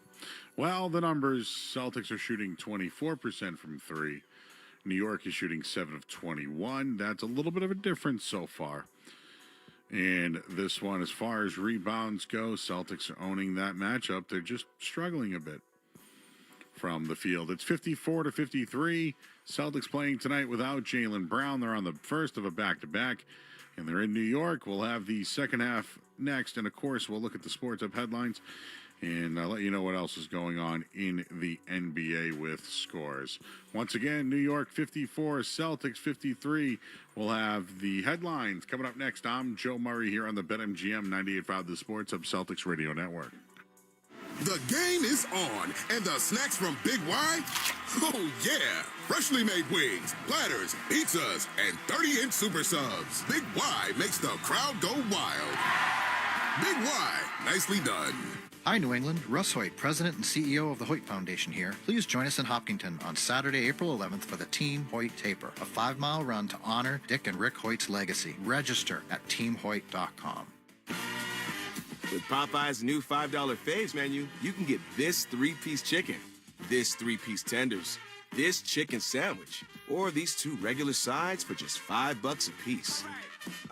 Well, the numbers, Celtics are shooting 24% from 3. New York is shooting 7 of 21. That's a little bit of a difference so far. And this one, as far as rebounds go, Celtics are owning that matchup. They're just struggling a bit from the field. It's 54-53. Celtics playing tonight without Jaylen Brown. They're on the first of a back-to-back, and they're in New York. We'll have the second half next, and, of course, we'll look at the Sports Hub headlines and I'll let you know what else is going on in the NBA with scores. Once again, New York 54, Celtics 53. We'll have the headlines coming up next. I'm Joe Murray here on the BetMGM 98.5 The Sports Hub Celtics Radio Network. The game is on, and the snacks from Big Y? Oh, yeah. Freshly made wings, platters, pizzas, and 30-inch super subs. Big Y makes the crowd go wild. Big Y, nicely done. Hi, New England. Russ Hoyt, President and CEO of the Hoyt Foundation here. Please join us in Hopkinton on Saturday, April 11th for the Team Hoyt Taper, a 5-mile run to honor Dick and Rick Hoyt's legacy. Register at teamhoyt.com. With Popeye's new $5 faves menu, you can get this 3-piece chicken, this 3-piece tenders, this chicken sandwich, or these 2 regular sides for just $5 a piece.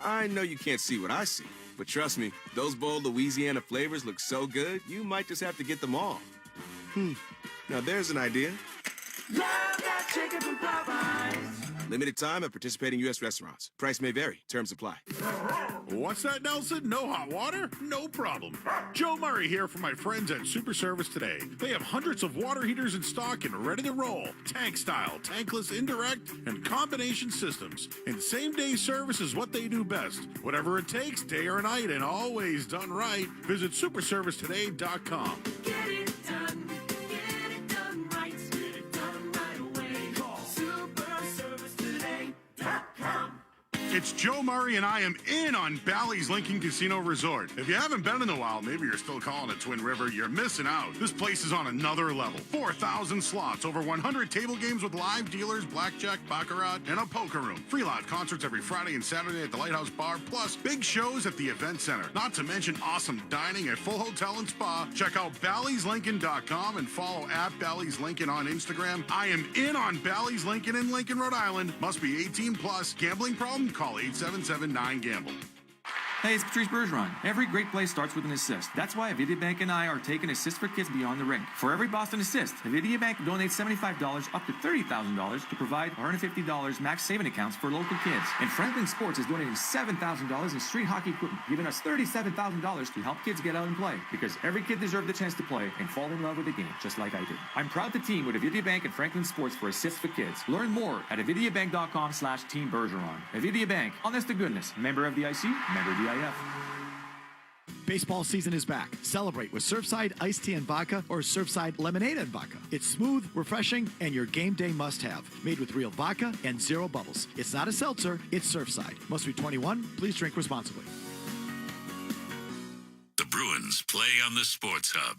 I know you can't see what I see, but trust me, those bold Louisiana flavors look so good, you might just have to get them all. Now there's an idea. Love that chicken from Popeyes. Limited time at participating U.S. restaurants. Price may vary. Terms apply. What's that, Nelson? No hot water? No problem. Joe Murray here for my friends at Super Service Today. They have hundreds of water heaters in stock and ready to roll. Tank style, tankless, indirect, and combination systems. And same-day service is what they do best. Whatever it takes, day or night, and always done right. Visit superservicetoday.com. Get it done. Get it done right. Get it done right away. Call superservicetoday.com. It's Joe Murray, and I am in on Bally's Lincoln Casino Resort. If you haven't been in a while, maybe you're still calling it Twin River, you're missing out. This place is on another level. 4,000 slots, over 100 table games with live dealers, blackjack, baccarat, and a poker room. Free live concerts every Friday and Saturday at the Lighthouse Bar, plus big shows at the Event Center. Not to mention awesome dining, a full hotel and spa. Check out Bally'sLincoln.com and follow at Bally's Lincoln on Instagram. I am in on Bally's Lincoln in Lincoln, Rhode Island. Must be 18 plus. Gambling problem? Call 877-9-GAMBLE. Hey, it's Patrice Bergeron. Every great play starts with an assist. That's why Avidia Bank and I are taking Assist for Kids beyond the rink. For every Boston assist, Avidia Bank donates $75 up to $30,000 to provide $150 max saving accounts for local kids. And Franklin Sports is donating $7,000 in street hockey equipment, giving us $37,000 to help kids get out and play. Because every kid deserves the chance to play and fall in love with the game, just like I did. I'm proud to team with Avidia Bank and Franklin Sports for Assist for Kids. Learn more at avidiabank.com/Team Bergeron. Avidia Bank, honest to goodness. Member of the IC, member of the IF. Baseball season is back. Celebrate with Surfside Iced Tea and Vodka or Surfside Lemonade and Vodka. It's smooth, refreshing, and your game day must-have. Made with real vodka and zero bubbles. It's not a seltzer, it's Surfside. Must be 21. Please drink responsibly. The Bruins play on the Sports Hub.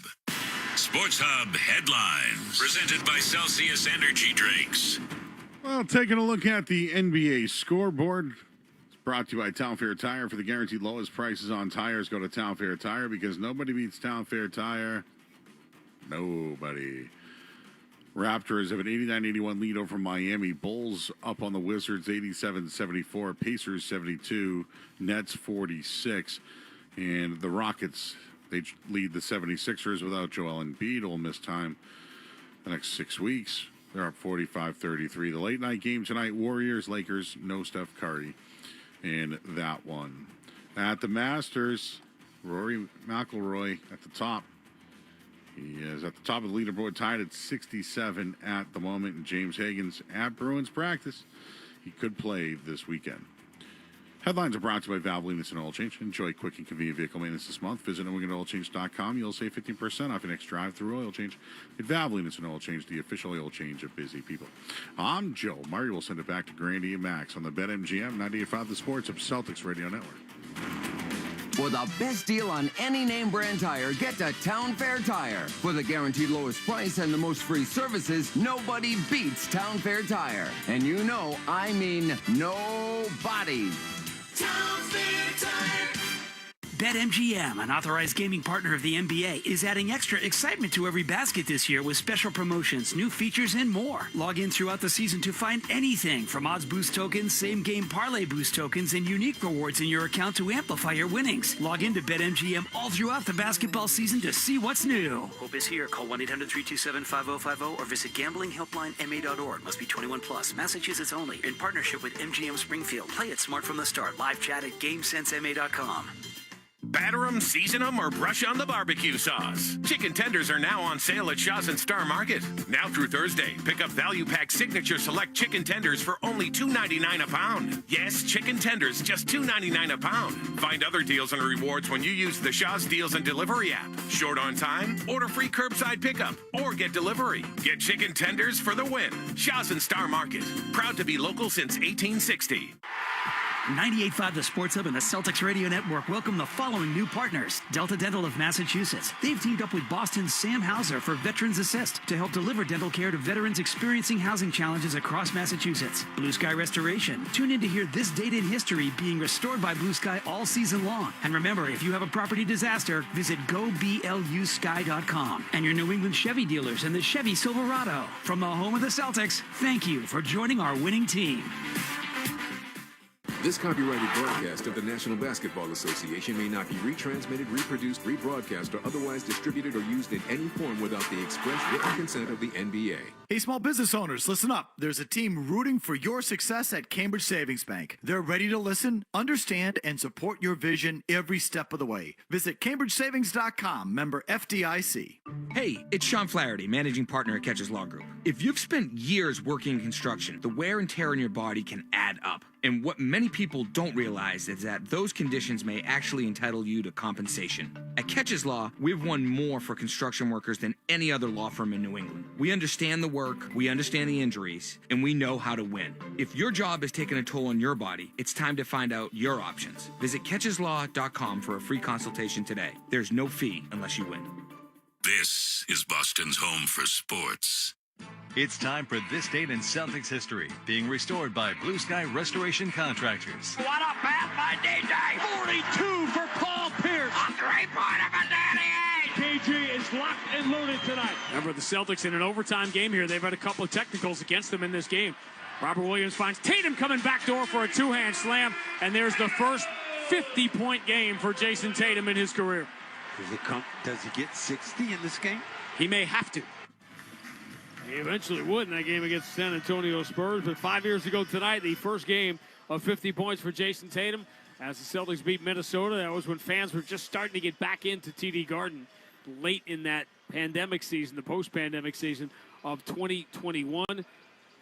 Sports Hub headlines. Presented by Celsius Energy Drinks. Well, taking a look at the NBA scoreboard. It's brought to you by Town Fair Tire. For the guaranteed lowest prices on tires, go to Town Fair Tire, because nobody beats Town Fair Tire. Nobody. Raptors have an 89-81 lead over Miami. Bulls up on the Wizards 87-74. Pacers 72. Nets 46. And the Rockets, they lead the 76ers without Joel Embiid. Will miss time the next 6 weeks. They're up 45-33. The late night game tonight, Warriors, Lakers, no Steph Curry in that one. At the Masters, Rory McIlroy at the top. He is at the top of the leaderboard, tied at 67 at the moment. And James Higgins at Bruins practice. He could play this weekend. Headlines are brought to you by Valvoline Instant Oil Change. Enjoy quick and convenient vehicle maintenance this month. Visit NewEnglandOilChange.com. You'll save 15% off your next drive-through oil change at Valvoline Instant Oil Change, the official oil change of busy people. I'm Joe. Mario will send it back to Grandy and Max on the BetMGM 98.5 The Sports of Celtics Radio Network. For the best deal on any name brand tire, get to Town Fair Tire. For the guaranteed lowest price and the most free services, nobody beats Town Fair Tire. And you know, I mean nobody. Town Fair Tire. BetMGM, an authorized gaming partner of the NBA, is adding extra excitement to every basket this year with special promotions, new features, and more. Log in throughout the season to find anything from odds boost tokens, same-game parlay boost tokens, and unique rewards in your account to amplify your winnings. Log in to BetMGM all throughout the basketball season to see what's new. Hope is here. Call 1-800-327-5050 or visit gamblinghelplinema.org. Must be 21 plus. Massachusetts only. In partnership with MGM Springfield. Play it smart from the start. Live chat at GameSenseMA.com. Batter 'em, season 'em, or brush on the barbecue sauce. Chicken tenders are now on sale at Shaw's and Star Market. Now through Thursday, pick up Value Pack Signature Select Chicken Tenders for only $2.99 a pound. Yes, chicken tenders, just $2.99 a pound. Find other deals and rewards when you use the Shaw's Deals and Delivery app. Short on time? Order free curbside pickup or get delivery. Get chicken tenders for the win. Shaw's and Star Market. Proud to be local since 1860. 98.5 The Sports Hub and the Celtics Radio Network welcome the following new partners. Delta Dental of Massachusetts. They've teamed up with Boston's Sam Hauser for Veterans Assist to help deliver dental care to veterans experiencing housing challenges across Massachusetts. Blue Sky Restoration. Tune in to hear this date in history being restored by Blue Sky all season long. And remember, if you have a property disaster, visit goblusky.com. And your New England Chevy dealers and the Chevy Silverado. From the home of the Celtics, thank you for joining our winning team. This copyrighted broadcast of the National Basketball Association may not be retransmitted, reproduced, rebroadcast, or otherwise distributed or used in any form without the express written consent of the NBA. Hey, small business owners, listen up. There's a team rooting for your success at Cambridge Savings Bank. They're ready to listen, understand, and support your vision every step of the way. Visit CambridgeSavings.com, member FDIC. Hey, it's Sean Flaherty, managing partner at Catches Law Group. If you've spent years working in construction, the wear and tear on your body can add up. And what many people don't realize is that those conditions may actually entitle you to compensation. At Catches Law, we've won more for construction workers than any other law firm in New England. We understand the work, we understand the injuries, and we know how to win. If your job has taken a toll on your body, it's time to find out your options. Visit catcheslaw.com for a free consultation today. There's no fee unless you win. This is Boston's home for sports. It's time for This Date in Celtics History, being restored by Blue Sky Restoration Contractors. What a pass by DJ! 42 for Paul Pierce! A 3-pointer for Danny Ainge! KG is locked and loaded tonight. Remember, the Celtics in an overtime game here. They've had a couple of technicals against them in this game. Robert Williams finds Tatum coming back door for a two-hand slam, and there's the first 50-point game for Jason Tatum in his career. Does he get 60 in this game? He may have to. He eventually would in that game against San Antonio Spurs, but 5 years ago tonight, the first game of 50 points for Jason Tatum as the Celtics beat Minnesota. That was when fans were just starting to get back into TD Garden late in that pandemic season, the post-pandemic season of 2021.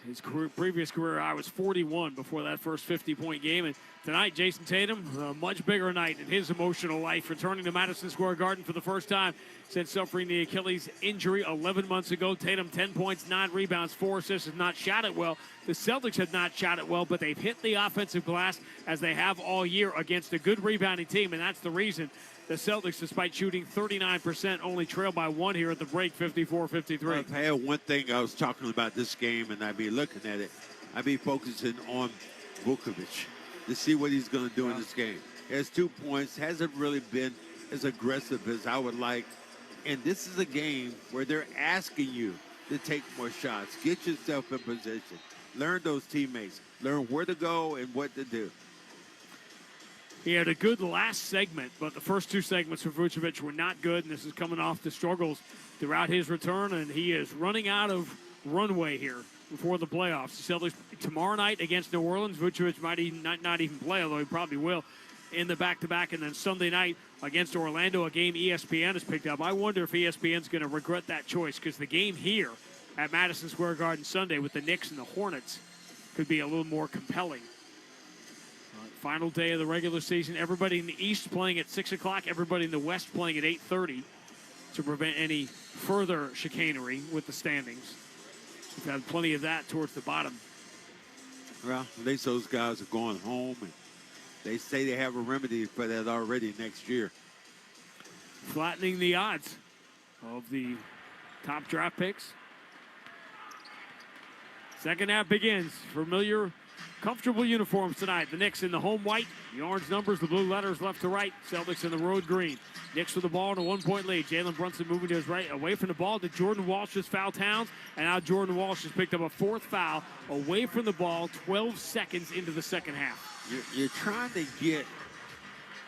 His previous career high was 41 before that first 50-point game. And tonight, Jason Tatum, a much bigger night in his emotional life, returning to Madison Square Garden for the first time since suffering the Achilles injury 11 months ago. Tatum, 10 points, 9 rebounds, 4 assists, has not shot it well. The Celtics have not shot it well, but they've hit the offensive glass as they have all year against a good rebounding team, and that's the reason the Celtics, despite shooting 39%, only trail by 1 here at the break, 54-53. I'll tell you one thing I was talking about this game, and I'd be looking at it. I'd be focusing on Vukovic to see what he's going to do in this game. He has 2 points, hasn't really been as aggressive as I would like. And this is a game where they're asking you to take more shots. Get yourself in position. Learn those teammates. Learn where to go and what to do. He had a good last segment, but the first 2 segments for Vucevic were not good, and this is coming off the struggles throughout his return, and he is running out of runway here before the playoffs. The Celtics tomorrow night against New Orleans. Vucevic might even not even play, although he probably will, in the back-to-back, and then Sunday night against Orlando, a game ESPN has picked up. I wonder if ESPN's going to regret that choice, because the game here at Madison Square Garden Sunday with the Knicks and the Hornets could be a little more compelling. Final day of the regular season. Everybody in the East playing at 6 o'clock. Everybody in the West playing at 8:30 to prevent any further chicanery with the standings. We've had plenty of that towards the bottom. Well, at least those guys are going home, and they say they have a remedy for that already next year. Flattening the odds of the top draft picks. Second half begins. Familiar, comfortable uniforms tonight. The Knicks in the home white, the orange numbers, the blue letters left to right. Celtics in the road green. Knicks with the ball in a 1-point lead. Jalen Brunson moving to his right, away from the ball to Jordan Walsh has fouled Towns, and now Jordan Walsh has picked up a 4th foul away from the ball 12 seconds into the second half. You're trying to get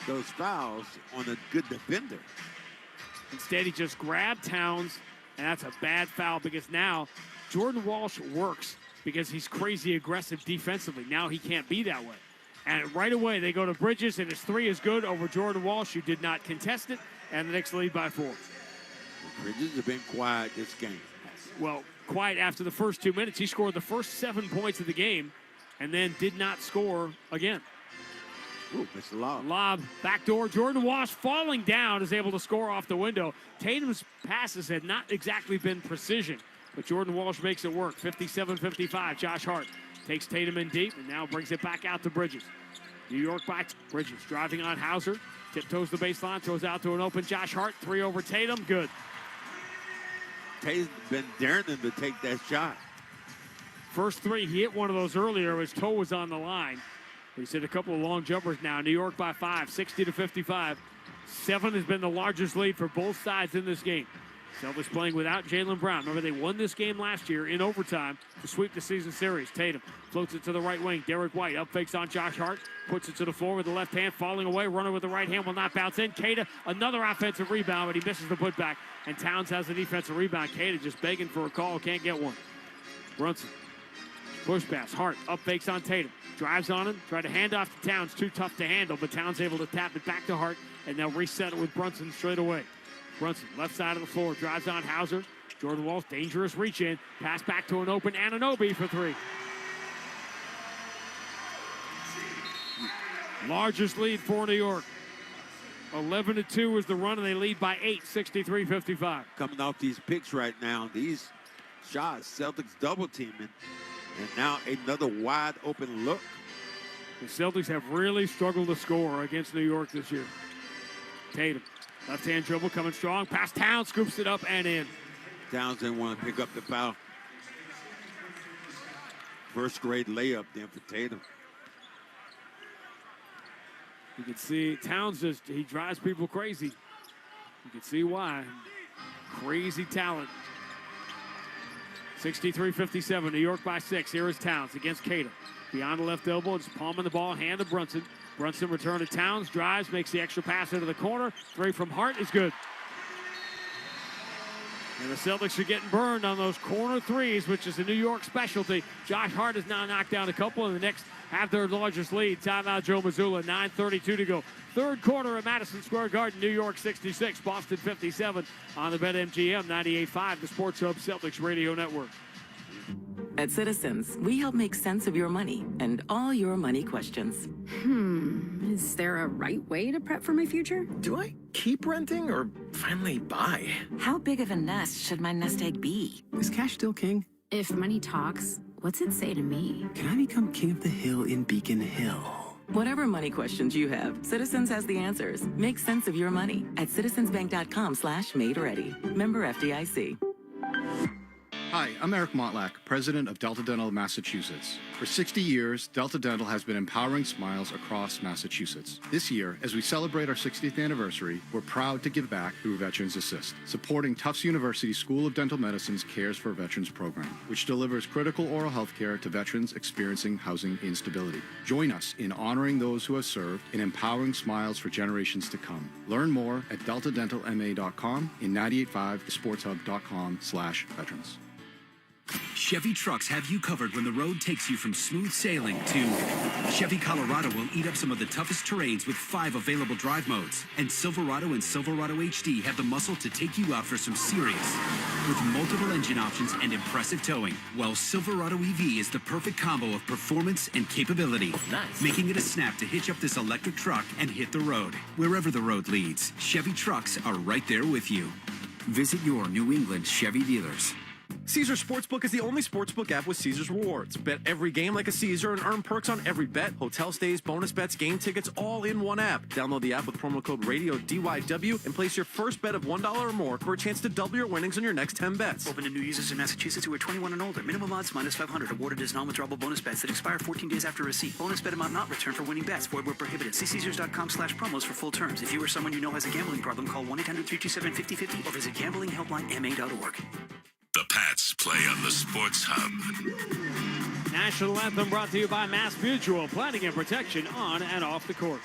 those fouls on a good defender. Instead, he just grabbed Towns, and that's a bad foul because now Jordan Walsh works because he's crazy aggressive defensively. Now he can't be that way. And right away, they go to Bridges, and his 3 is good over Jordan Walsh, who did not contest it, and the Knicks lead by 4. Bridges have been quiet this game. Well, quiet after the first 2 minutes. He scored the first 7 points of the game and then did not score again. Ooh, missed a lob. Lob, backdoor. Jordan Walsh falling down is able to score off the window. Tatum's passes had not exactly been precision, but Jordan Walsh makes it work. 57-55. Josh Hart takes Tatum in deep and now brings it back out to Bridges. New York by Bridges driving on Hauser. Tiptoes the baseline, throws out to an open Josh Hart. 3 over Tatum. Good. Tatum's been daring him to take that shot. First 3, he hit one of those earlier. His toe was on the line. He's hit a couple of long jumpers now. New York by 5, 60-55. 7 has been the largest lead for both sides in this game. Celtics playing without Jaylen Brown. Remember, they won this game last year in overtime to sweep the season series. Tatum floats it to the right wing. Derek White up fakes on Josh Hart. Puts it to the floor with the left hand. Falling away. Runner with the right hand will not bounce in. Keita, another offensive rebound, but he misses the putback. And Towns has the defensive rebound. Keita just begging for a call. Can't get one. Brunson. Push pass. Hart up fakes on Tatum. Drives on him. Tried to hand off to Towns. Too tough to handle, but Towns able to tap it back to Hart. And they'll reset it with Brunson straight away. Brunson, left side of the floor, drives on Hauser. Jordan Walsh, dangerous reach in. Pass back to an open Anunoby for 3. Largest lead for New York. 11-2 is the run, and they lead by 8, 63-55. Coming off these picks right now, these shots, Celtics double teaming. And now another wide open look. The Celtics have really struggled to score against New York this year. Tatum. Left-hand dribble coming strong. Past Towns, scoops it up and in. Towns didn't want to pick up the foul. First grade layup then for Tatum. You can see Towns he drives people crazy. You can see why. Crazy talent. 63-57, New York by 6. Here is Towns against Keita. Beyond the left elbow, just palming the ball, hand to Brunson. Brunson return to Towns, drives, makes the extra pass into the corner. 3 from Hart is good. And the Celtics are getting burned on those corner threes, which is a New York specialty. Josh Hart has now knocked down a couple, and the Knicks have their largest lead. Timeout, Joe Mazzulla, 9:32 to go. Third quarter at Madison Square Garden, New York 66, Boston 57 on the BetMGM 98.5, the Sports Hub Celtics Radio Network. At Citizens, we help make sense of your money and all your money questions. Is there a right way to prep for my future? Do I keep renting or finally buy? How big of a nest should my nest egg be? Is cash still king? If money talks, what's it say to me? Can I become king of the hill in Beacon Hill? Whatever money questions you have, Citizens has the answers. Make sense of your money at citizensbank.com/made ready. Member FDIC. Hi, I'm Eric Montlack, president of Delta Dental Massachusetts. For 60 years, Delta Dental has been empowering smiles across Massachusetts. This year, as we celebrate our 60th anniversary, we're proud to give back through Veterans Assist, supporting Tufts University School of Dental Medicine's Cares for Veterans program, which delivers critical oral health care to veterans experiencing housing instability. Join us in honoring those who have served and empowering smiles for generations to come. Learn more at deltadentalma.com and 985thesportshub.com/veterans. Chevy trucks have you covered when the road takes you from smooth sailing to Chevy Colorado will eat up some of the toughest terrains with 5 available drive modes. And Silverado and Silverado HD have the muscle to take you out for some serious with multiple engine options and impressive towing. While Silverado EV is the perfect combo of performance and capability, making it a snap to hitch up this electric truck and hit the road. Wherever the road leads, Chevy trucks are right there with you. Visit your New England Chevy dealers. Caesars Sportsbook is the only sportsbook app with Caesars rewards. Bet every game like a Caesar and earn perks on every bet. Hotel stays, bonus bets, game tickets, all in one app. Download the app with promo code RADIO DYW and place your first bet of $1 or more for a chance to double your winnings on your next 10 bets. Open to new users in Massachusetts who are 21 and older. Minimum odds minus 500. Awarded as non-withdrawable bonus bets that expire 14 days after receipt. Bonus bet amount not returned for winning bets. Void where prohibited. See Caesars.com/promos for full terms. If you or someone you know has a gambling problem, call 1-800-327-5050 or visit gamblinghelplinema.org. The Pats play on the Sports Hub. National Anthem brought to you by Mass Mutual, planning and protection on and off the court.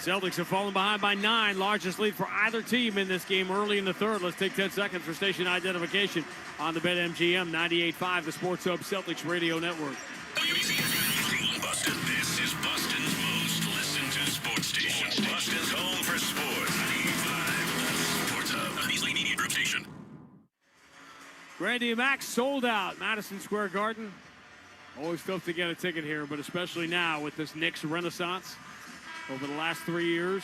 Celtics have fallen behind by 9, largest lead for either team in this game early in the third. Let's take 10 seconds for station identification on the BetMGM 98.5, the Sports Hub Celtics Radio Network. Boston, this is Boston's most listened to sports station. Boston's home for sports. 95, Sports Hub, an easily immediate group station. Randy Max sold out Madison Square Garden. Always tough to get a ticket here, but especially now with this Knicks renaissance over the last 3 years.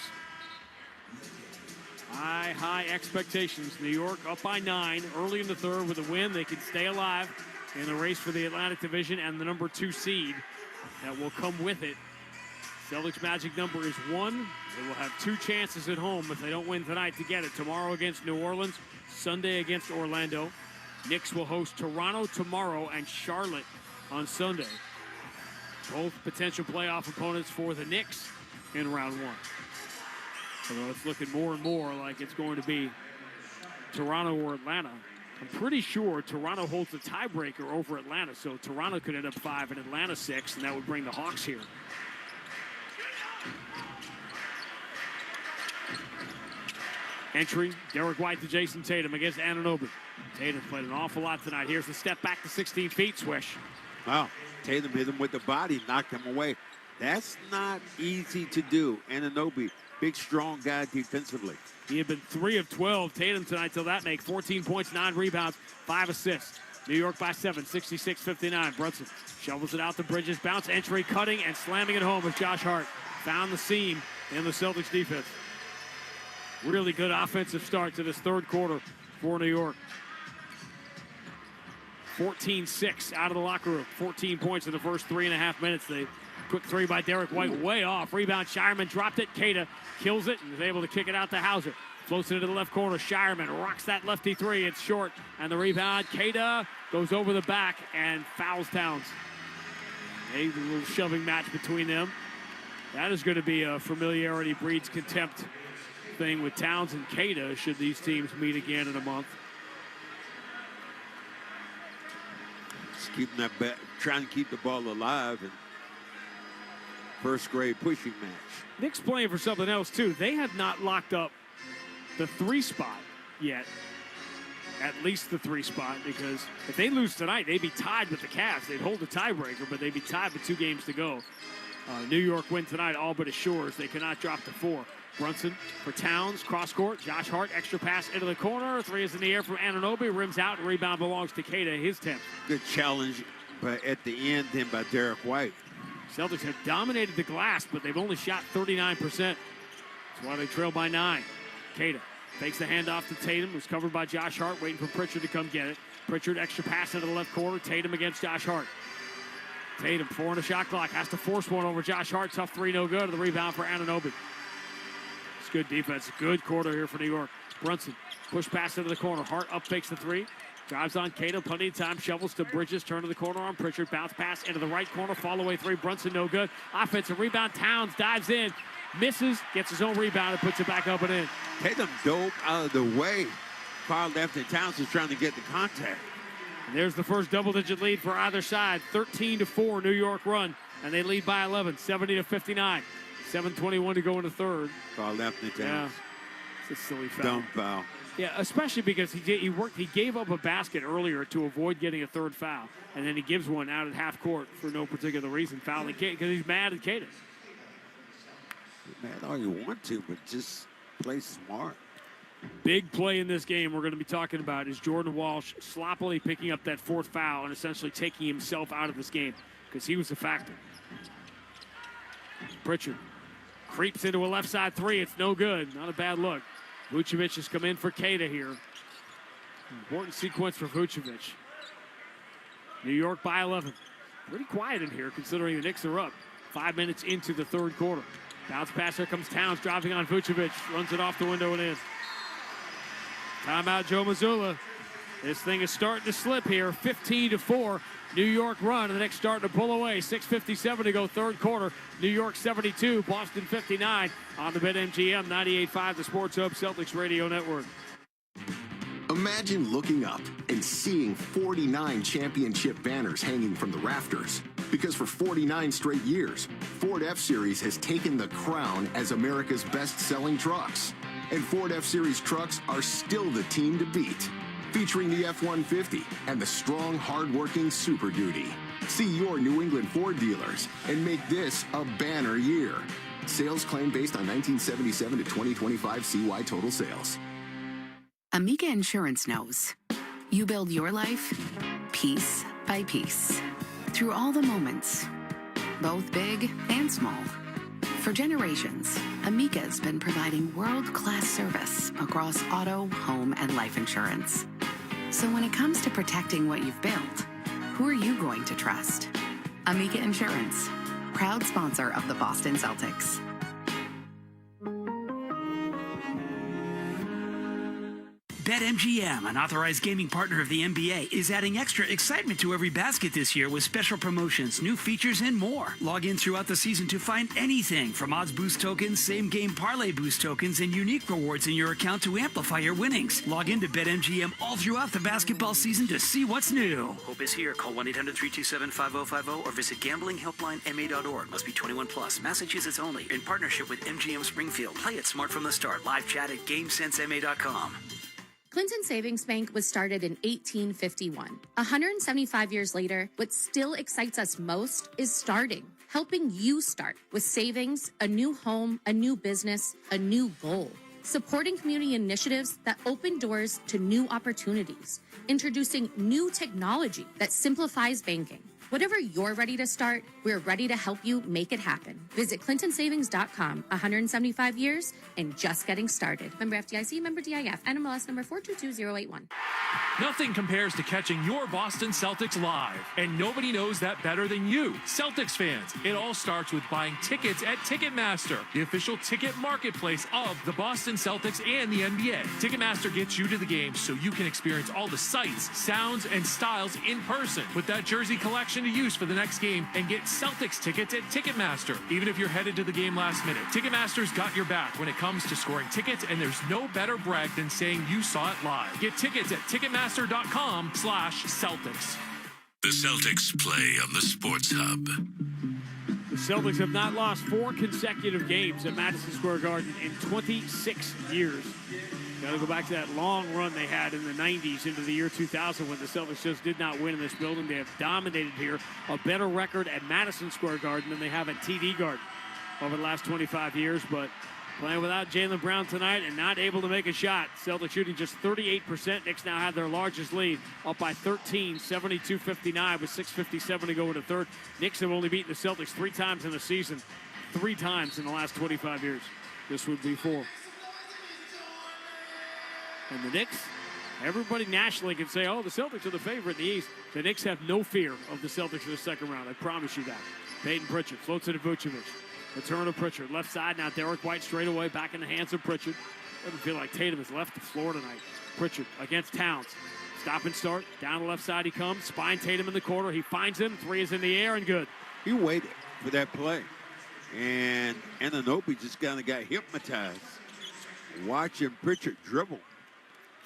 High expectations. New York up by 9 early in the third with a win. They can stay alive in the race for the Atlantic Division and the number 2 seed that will come with it. Celtics magic number is 1. They will have 2 chances at home if they don't win tonight to get it. Tomorrow against New Orleans, Sunday against Orlando. Knicks will host Toronto tomorrow and Charlotte on Sunday. Both potential playoff opponents for the Knicks in round 1. Although it's looking more and more like it's going to be Toronto or Atlanta. I'm pretty sure Toronto holds the tiebreaker over Atlanta, so Toronto could end up 5 and Atlanta 6, and that would bring the Hawks here. Entry, Derek White to Jason Tatum against Anunoby. Tatum played an awful lot tonight. Here's the step back to 16 feet, Swish. Wow, Tatum hit him with the body, knocked him away. That's not easy to do. Anunoby, big, strong guy defensively. He had been 3 of 12. Tatum tonight till that make 14 points, 9 rebounds, 5 assists. New York by 7, 66-59. Brunson shovels it out to Bridges. Bounce, entry, cutting, and slamming it home as Josh Hart found the seam in the Celtics defense. Really good offensive start to this third quarter for New York. 14-6 out of the locker room. 14 points in the first 3.5 minutes. The quick 3 by Derek White way off. Rebound, Shireman dropped it. Keita kills it and is able to kick it out to Hauser. Floats it into the left corner. Shireman rocks that lefty 3. It's short. And the rebound, Keita goes over the back and fouls Towns. A little shoving match between them. That is going to be a familiarity breeds contempt thing with Towns and Keita should these teams meet again in a month. Just keeping that trying to keep the ball alive and first grade pushing match. Knicks playing for something else too. They have not locked up the 3 spot yet. At least the 3 spot, because if they lose tonight, they'd be tied with the Cavs. They'd hold the tiebreaker, but they'd be tied with 2 games to go. New York win tonight all but assures they cannot drop to 4. Brunson for Towns, cross court. Josh Hart, extra pass into the corner. 3 is in the air from Anunoby. Rims out, and rebound belongs to Keita, his 10th. Good challenge, but at the end, then by Derek White. Celtics have dominated the glass, but they've only shot 39%. That's why they trail by 9. Keita takes the handoff to Tatum, who's covered by Josh Hart, waiting for Pritchard to come get it. Pritchard, extra pass into the left corner. Tatum against Josh Hart. Tatum, 4 on the shot clock, has to force one over Josh Hart. Tough 3, no good. The rebound for Anunoby. It's good defense. Good quarter here for New York. Brunson, push pass into the corner. Hart up fakes the 3. Drives on Cato, plenty of time, shovels to Bridges, turn to the corner on Pritchard, bounce pass into the right corner, fall away three, Brunson no good. Offensive rebound, Towns dives in, misses, gets his own rebound and puts it back up and in. Tatum dove out of the way. Far left, and Towns was trying to get the contact. And there's the first double-digit lead for either side. 13-4 New York run, and they lead by 11, 70-59. 7:21 to go in the third. Far left, and Towns. Yeah, it's a silly foul. Dumb foul. Yeah, especially because he gave up a basket earlier to avoid getting a third foul, and then he gives one out at half court for no particular reason, fouling Caden because he's mad at Caden. Mad all you want to, but just play smart. Big play in this game we're going to be talking about is Jordan Walsh sloppily picking up that fourth foul and essentially taking himself out of this game because he was a factor. Pritchard creeps into a left side three. It's no good. Not a bad look. Vucevic has come in for Keita here. Important sequence for Vucevic. New York by 11. Pretty quiet in here considering the Knicks are up. 5 minutes into the third quarter. Bounce pass, here comes Towns driving on Vucevic. Runs it off the window and in. Timeout, Joe Mazzulla. This thing is starting to slip here. 15-4. New York run. The Knicks starting to pull away. 6:57 to go, third quarter. New York 72, Boston 59 on the BetMGM 98.5, the Sports Hub Celtics Radio Network. Imagine looking up and seeing 49 championship banners hanging from the rafters. Because for 49 straight years, Ford F-Series has taken the crown as America's best-selling trucks. And Ford F-Series trucks are still the team to beat. Featuring the F-150 and the strong, hard-working Super Duty. See your New England Ford dealers and make this a banner year. Sales claim based on 1977 to 2025 CY total sales. Amica Insurance knows. You build your life piece by piece. Through all the moments, both big and small. For generations, Amica has been providing world-class service across auto, home, and life insurance. So when it comes to protecting what you've built, who are you going to trust? Amica Insurance, proud sponsor of the Boston Celtics. BetMGM, an authorized gaming partner of the NBA, is adding extra excitement to every basket this year with special promotions, new features, and more. Log in throughout the season to find anything from odds boost tokens, same-game parlay boost tokens, and unique rewards in your account to amplify your winnings. Log in to BetMGM all throughout the basketball season to see what's new. Hope is here. Call 1-800-327-5050 or visit gamblinghelplinema.org. Must be 21 plus. Massachusetts only. In partnership with MGM Springfield. Play it smart from the start. Live chat at GameSenseMA.com. Clinton Savings Bank was started in 1851. 175 years later, what still excites us most is starting. Helping you start with savings, a new home, a new business, a new goal. Supporting community initiatives that open doors to new opportunities. Introducing new technology that simplifies banking. Whatever you're ready to start, we're ready to help you make it happen. Visit clintonsavings.com. 175 years and just getting started. Member FDIC, member DIF, NMLS number 422081. Nothing compares to catching your Boston Celtics live. And nobody knows that better than you, Celtics fans. It all starts with buying tickets at Ticketmaster, the official ticket marketplace of the Boston Celtics and the NBA. Ticketmaster gets you to the game so you can experience all the sights, sounds, and styles in person. Put that jersey collection to use for the next game and get Celtics tickets at Ticketmaster, even if you're headed to the game last minute. Ticketmaster's got your back when it comes to scoring tickets, and there's no better brag than saying you saw it live. Get tickets at Ticketmaster.com/Celtics. The Celtics play on the Sports Hub. The Celtics have not lost 4 consecutive games at Madison Square Garden in 26 years. Got to go back to that long run they had in the 90s into the year 2000 when the Celtics just did not win in this building. They have dominated here, a better record at Madison Square Garden than they have at TD Garden over the last 25 years, but playing without Jaylen Brown tonight and not able to make a shot. Celtics shooting just 38%. Knicks now have their largest lead, up by 13, 72-59 with 6:57 to go in the third. Knicks have only beaten the Celtics 3 times in the season, 3 times in the last 25 years. This would be 4. And the Knicks, everybody nationally can say, oh, the Celtics are the favorite in the East. The Knicks have no fear of the Celtics in the second round. I promise you that. Peyton Pritchard floats it to Vucevic. Return of Pritchard. Left side now. Derek White straight away. Back in the hands of Pritchard. Doesn't feel like Tatum has left the floor tonight. Pritchard against Towns. Stop and start. Down the left side he comes. Spine Tatum in the corner. He finds him. Three is in the air and good. He waited for that play. And Anunoby just kind of got hypnotized. Watching Pritchard dribble.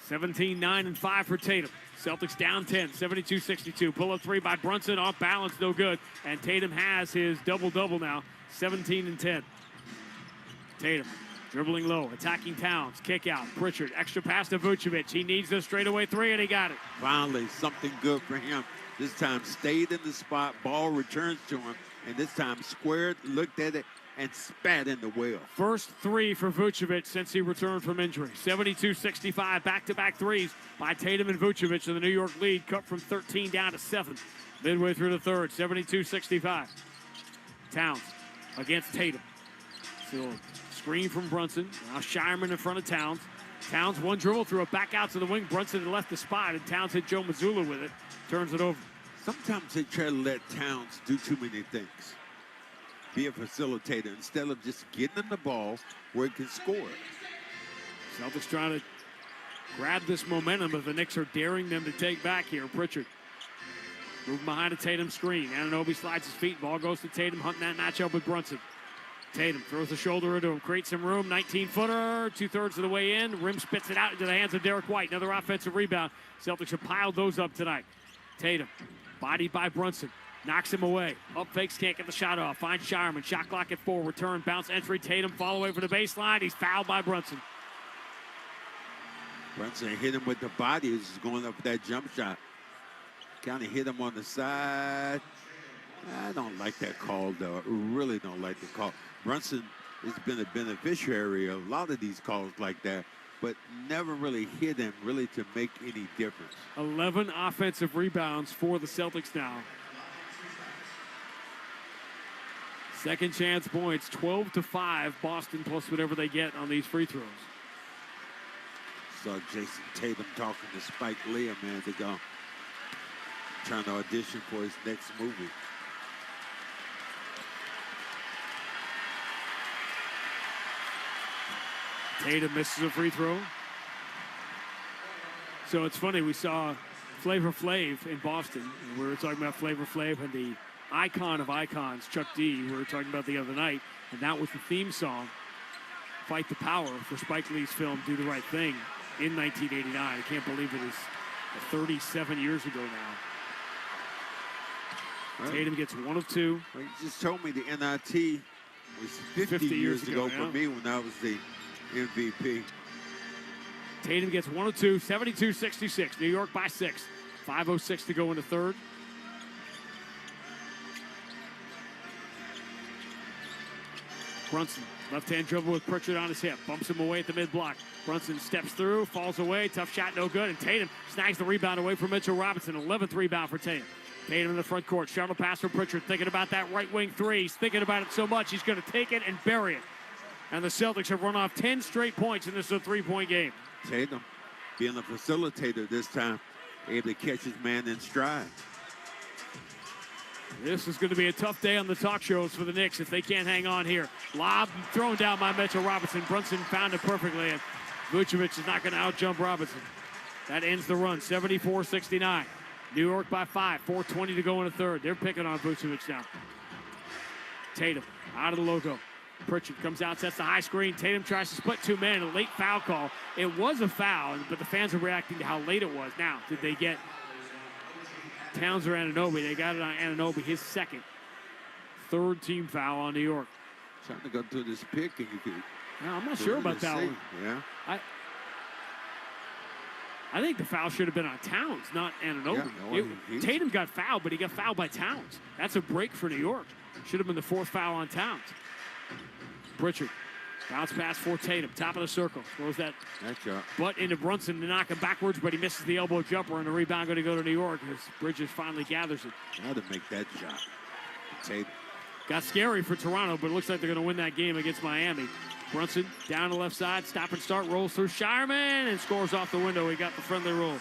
17, 9, and 5 for Tatum. Celtics down 10, 72-62. Pull-up three by Brunson, off balance, no good. And Tatum has his double-double now, 17 and 10. Tatum dribbling low, attacking Towns, kick out. Pritchard, extra pass to Vucevic. He needs the straightaway three, and he got it. Finally, something good for him. This time stayed in the spot, ball returns to him, and this time squared, looked at it, and spat in the well. First three for Vucevic since he returned from injury. 72-65, back-to-back threes by Tatum and Vucevic, and the New York lead cut from 13 down to 7. Midway through the third, 72-65. Towns against Tatum. So screen from Brunson. Now Shireman in front of Towns. Towns one dribble, threw it back out to the wing. Brunson had left the spot, and Towns hit Joe Mazzulla with it. Turns it over. Sometimes they try to let Towns do too many things. Be a facilitator instead of just getting him the ball where he can score. Celtics trying to grab this momentum, but the Knicks are daring them to take back here. Pritchard moving behind a Tatum screen. Anunoby slides his feet. Ball goes to Tatum, hunting that matchup with Brunson. Tatum throws the shoulder into him, creates some room. 19-footer, 2/3 of the way in. Rim spits it out into the hands of Derek White. Another offensive rebound. Celtics have piled those up tonight. Tatum, bodied by Brunson. Knocks him away. Up fakes, can't get the shot off. Finds Shireman. Shot clock at 4. Return, bounce, entry. Tatum fall away from the baseline. He's fouled by Brunson. Brunson hit him with the body as he's going up for that jump shot. Kind of hit him on the side. I don't like that call, though. I really don't like the call. Brunson has been a beneficiary of a lot of these calls like that, but never really hit him really to make any difference. 11 offensive rebounds for the Celtics now. Second chance points, 12-5, Boston plus whatever they get on these free throws. Saw Jason Tatum talking to Spike Lee a minute ago, trying to audition for his next movie. Tatum misses a free throw. So it's funny, we saw Flavor Flav in Boston. And we were talking about Flavor Flav and the icon of icons, Chuck D, we were talking about the other night, and that was the theme song, Fight the Power, for Spike Lee's film Do the Right Thing in 1989. I can't believe it is 37 years ago now. Right. Tatum gets 1 of 2. Well, you just told me the NIT was 50 years ago for me when I was the MVP. Tatum gets 1 of 2, 72-66. New York by 6. 5:06 to go in the third. Brunson, left-hand dribble with Pritchard on his hip. Bumps him away at the mid-block. Brunson steps through, falls away. Tough shot, no good. And Tatum snags the rebound away from Mitchell Robinson. 11th rebound for Tatum. Tatum in the front court. Shuttle pass for Pritchard. Thinking about that right wing three. He's thinking about it so much, he's going to take it and bury it. And the Celtics have run off 10 straight points, and this is a 3-point game. Tatum being a facilitator this time, able to catch his man in stride. This is going to be a tough day on the talk shows for the Knicks if they can't hang on here. Lob thrown down by Mitchell Robinson. Brunson found it perfectly, and Vucevic is not going to out-jump Robinson. That ends the run, 74-69. New York by 5, 4:20 to go in the third. They're picking on Vucevic now. Tatum out of the logo. Pritchard comes out, sets the high screen. Tatum tries to split 2 men, a late foul call. It was a foul, but the fans are reacting to how late it was. Now, did they get Towns or Anunoby? They got it on Anunoby, his second. Third team foul on New York. Trying to go through this pick, and you could. No, I'm not sure about that one. Yeah. I think the foul should have been on Towns, not Anunoby. Yeah, Tatum got fouled, but he got fouled by Towns. That's a break for New York. Should have been the 4th foul on Towns. Pritchard, bounce pass for Tatum, top of the circle. Throws that butt into Brunson to knock him backwards, but he misses the elbow jumper, and the rebound going to go to New York as Bridges finally gathers it. How to make that shot. Tatum. Got scary for Toronto, but it looks like they're going to win that game against Miami. Brunson down the left side, stop and start, rolls through Shireman, and scores off the window. He got the friendly roll.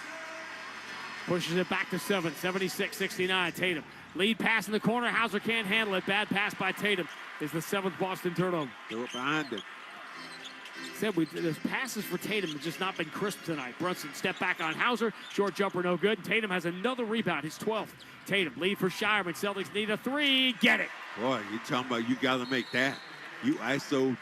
Pushes it back to 7, 76-69. Tatum. Lead pass in the corner. Hauser can't handle it. Bad pass by Tatum. Is the 7th Boston turnover. Throw it behind him. Said the passes for Tatum have just not been crisp tonight. Brunson step back on Hauser. Short jumper, no good. Tatum has another rebound, his 12th. Tatum lead for Shireman. Celtics need a three. Get it. Boy, you're talking about you got to make that. You ISO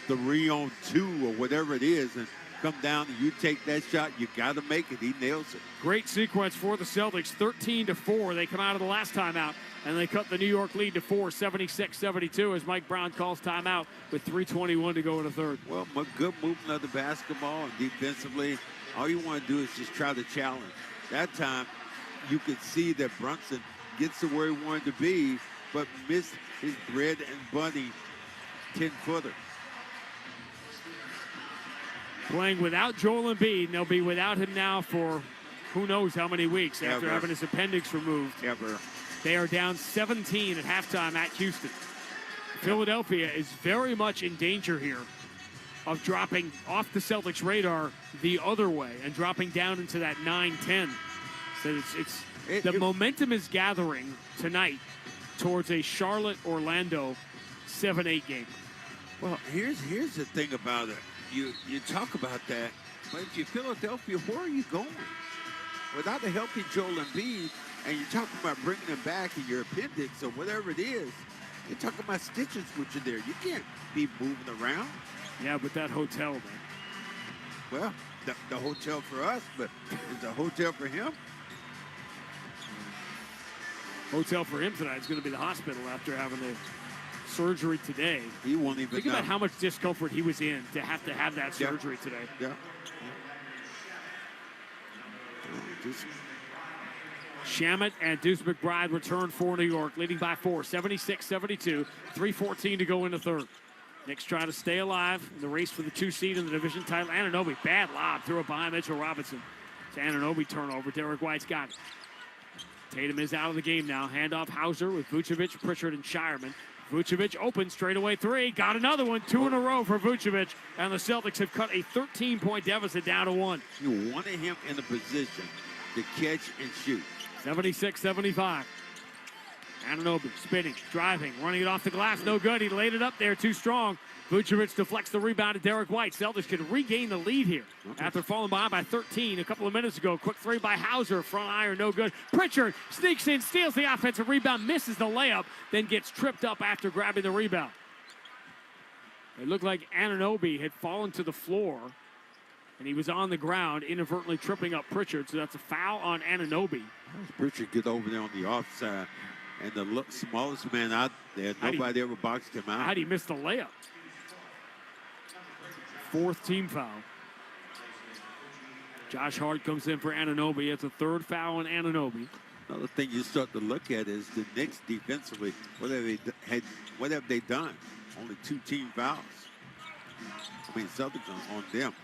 3-on-2 or whatever it is and come down and you take that shot. You got to make it. He nails it. Great sequence for the Celtics. 13-4. They come out of the last timeout, and they cut the New York lead to 4, 76-72, as Mike Brown calls timeout with 3:21 to go in the third. Well, good movement of the basketball, and defensively, all you want to do is just try to challenge. That time, you could see that Brunson gets to where he wanted to be, but missed his bread and bunny 10-footer. Playing without Joel Embiid, and they'll be without him now for who knows how many weeks after having his appendix removed. They are down 17 at halftime at Houston. Philadelphia is very much in danger here of dropping off the Celtics' radar the other way and dropping down into that 9-10. So the momentum is gathering tonight towards a Charlotte-Orlando 7-8 game. Well, here's the thing about it. You talk about that, but if you're Philadelphia, where are you going? Without a healthy Joel Embiid, and you're talking about bringing him back in your appendix or whatever it is, you're talking about stitches which are there. You can't be moving around. Yeah, but that hotel, man. Well, the hotel for us, but is the hotel for him? Hotel for him tonight is going to be the hospital after having the surgery today. He won't even Think about how much discomfort he was in to have that surgery today. Yeah. Shamet and Deuce McBride return for New York, leading by 4, 76-72, 3:14 to go in the third. Knicks try to stay alive in the race for the 2 seed in the division title. Anunoby, bad lob, threw it behind Mitchell Robinson. It's Anunoby turnover. Derek White's got it. Tatum is out of the game now. Handoff Hauser with Vucevic, Pritchard, and Shireman. Vucevic open, straightaway three. Got another one, 2 in a row for Vucevic. And the Celtics have cut a 13-point deficit down to 1. You wanted him in a position to catch and shoot. 76-75. Anunoby spinning, driving, running it off the glass. No good. He laid it up there too strong. Vucevic deflects the rebound to Derek White. Celtics can regain the lead here after falling behind by 13 a couple of minutes ago. Quick three by Hauser. Front iron, no good. Pritchard sneaks in, steals the offensive rebound, misses the layup, then gets tripped up after grabbing the rebound. It looked like Anunoby had fallen to the floor, and he was on the ground, inadvertently tripping up Pritchard. So that's a foul on Anunoby. Pritchard get over there on the offside, and the smallest man out there, nobody ever boxed him out. How'd he miss the layup? 4th team foul. Josh Hart comes in for Anunoby. It's a 3rd foul on Anunoby. Another thing you start to look at is the Knicks defensively. What have they done? Only 2 team fouls. I mean, Celtics on them.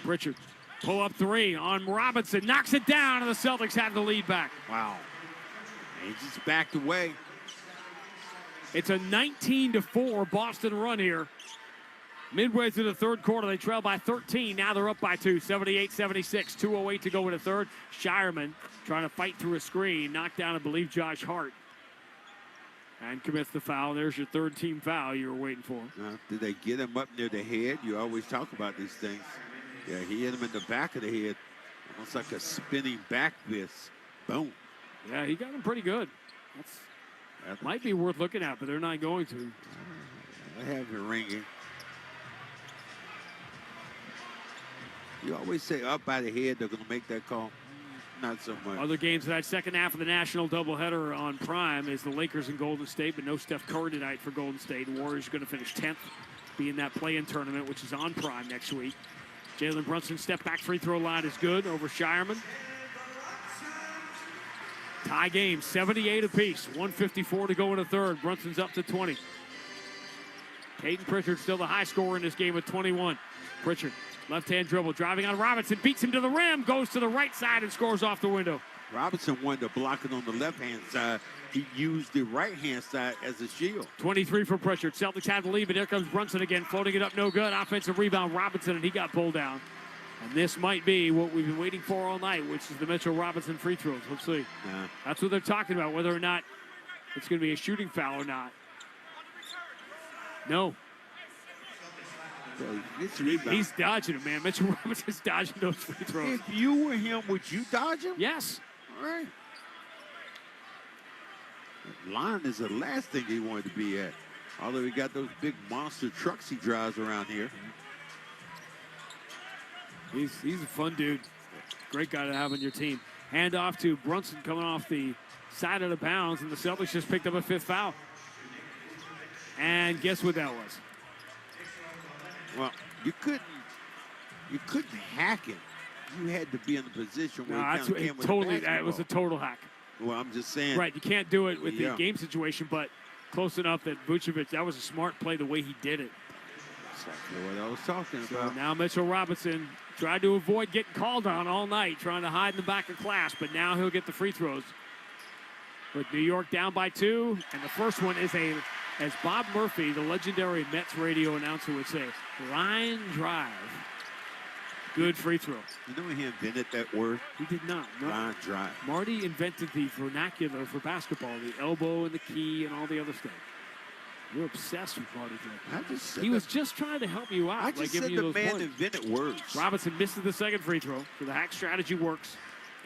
Pritchard, pull up 3 on Robinson, knocks it down, and the Celtics have the lead back. Wow. He just backed away. It's a 19-4 Boston run here. Midway through the third quarter, they trail by 13. Now they're up by 2, 78-76. 2:08 to go in the third. Shireman trying to fight through a screen. Knocked down, I believe, Josh Hart. And commits the foul. There's your 3rd team foul you were waiting for. Did they get him up near the head? You always talk about these things. Yeah, he hit him in the back of the head. Almost like a spinning back fist. Boom. Yeah, he got him pretty good. That might be worth looking at, but they're not going to. I have it ringing. You always say up by the head, they're going to make that call. Not so much. Other games tonight, second half of the national doubleheader on Prime is the Lakers and Golden State, but no Steph Curry tonight for Golden State. The Warriors are going to finish 10th, be in that play-in tournament, which is on Prime next week. Jalen Brunson step back free throw line is good over Shireman. Tie game, 78 apiece. 1:54 to go in the third. Brunson's up to 20. Peyton Pritchard still the high scorer in this game with 21. Pritchard, left-hand dribble, driving on Robinson, beats him to the rim, goes to the right side and scores off the window. Robinson wanted to block it on the left-hand side. He used the right-hand side as a shield. 23 for Pritchard. Celtics have the lead, but here comes Brunson again, floating it up, no good. Offensive rebound, Robinson, and he got pulled down. And this might be what we've been waiting for all night, which is the Mitchell Robinson free throws. Let's see. That's what they're talking about, whether or not it's going to be a shooting foul or not. No. He's dodging him, man. Mitchell Robinson's dodging those free throws. If you were him, would you dodge him? Yes. All right. That line is the last thing he wanted to be at. Although he got those big monster trucks he drives around here. He's a fun dude. Great guy to have on your team. Hand off to Brunson coming off the side of the bounds, and the Celtics just picked up a 5th foul. And guess what that was? Well, you couldn't hack it. You had to be in a position where it was a total hack. Well, I'm just saying. Right, you can't do it with the game situation, but close enough that Vucevic, that was a smart play the way he did it. Exactly what I was talking So about. now Mitchell Robinson tried to avoid getting called on all night, trying to hide in the back of class, but now he'll get the free throws. With New York down by 2, and the first one is as Bob Murphy, the legendary Mets radio announcer, would say, line drive. Good free throw. You know he invented that word? He did not. No. Line drive. Marty invented the vernacular for basketball, the elbow and the key and all the other stuff. You're obsessed with Marty Drake. He was just trying to help you out. I just said the man invented words. Robinson misses the second free throw, so the hack strategy works.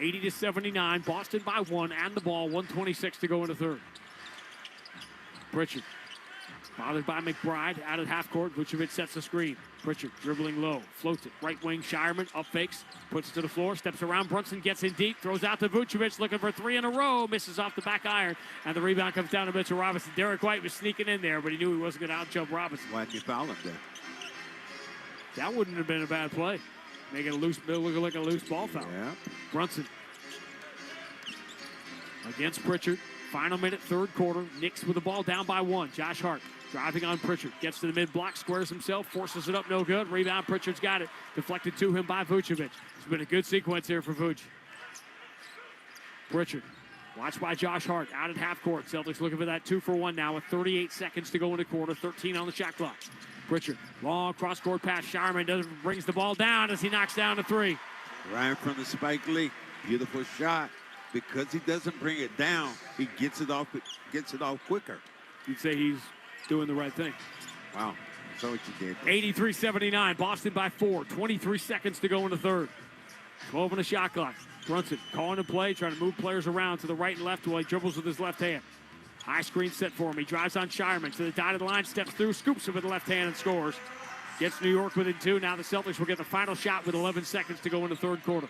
80-79, Boston by 1 and the ball, 1:26 to go in the third. Pritchard, bothered by McBride, out at half court. Vucevic sets the screen. Pritchard dribbling low, floats it. Right wing, Shireman up fakes, puts it to the floor, steps around. Brunson gets in deep, throws out to Vucevic, looking for 3 in a row, misses off the back iron, and the rebound comes down to Mitchell Robinson. Derek White was sneaking in there, but he knew he wasn't going to out-jump Robinson. Why didn't you foul him there? That wouldn't have been a bad play. Making look like a loose ball foul. Yeah. Brunson against Pritchard. Final minute, third quarter. Knicks with the ball down by 1. Josh Hart driving on Pritchard. Gets to the mid-block, squares himself, forces it up, no good. Rebound, Pritchard's got it. Deflected to him by Vucevic. It's been a good sequence here for Vuce. Pritchard, watched by Josh Hart, out at half court. Celtics looking for that 2-for-1 now with 38 seconds to go in the quarter, 13 on the shot clock. Pritchard, long cross-court pass. Shireman brings the ball down as he knocks down the 3. Right from the Spike Lee. Beautiful shot. Because he doesn't bring it down, he gets it off quicker. You'd say he's doing the right thing. Wow. That's what you did. 83-79, Boston by 4. 23 seconds to go in the third. 12 on the shot clock. Brunson calling the play, trying to move players around to the right and left while he dribbles with his left hand. High screen set for him. He drives on Shireman to the dotted line, steps through, scoops him with the left hand and scores. Gets New York within 2. Now the Celtics will get the final shot with 11 seconds to go in the third quarter.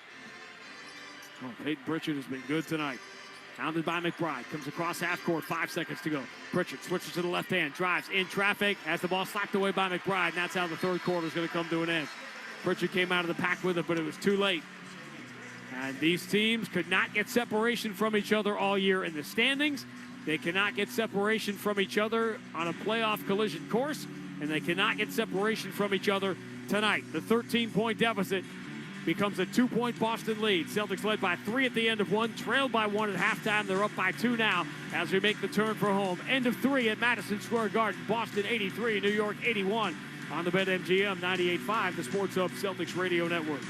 Oh, Peyton Pritchard has been good tonight. Hounded by McBride. Comes across half court. 5 seconds to go. Pritchard switches to the left hand. Drives in traffic. Has the ball slapped away by McBride. And that's how the third quarter is going to come to an end. Pritchard came out of the pack with it, but it was too late. And these teams could not get separation from each other all year in the standings. They cannot get separation from each other on a playoff collision course. And they cannot get separation from each other tonight. The 13-point deficit becomes a 2-point Boston lead. Celtics led by 3 at the end of 1, trailed by 1 at halftime. They're up by 2 now as we make the turn for home. End of 3 at Madison Square Garden. Boston 83, New York 81 on the BetMGM 98.5, the Sports Hub Celtics Radio Network.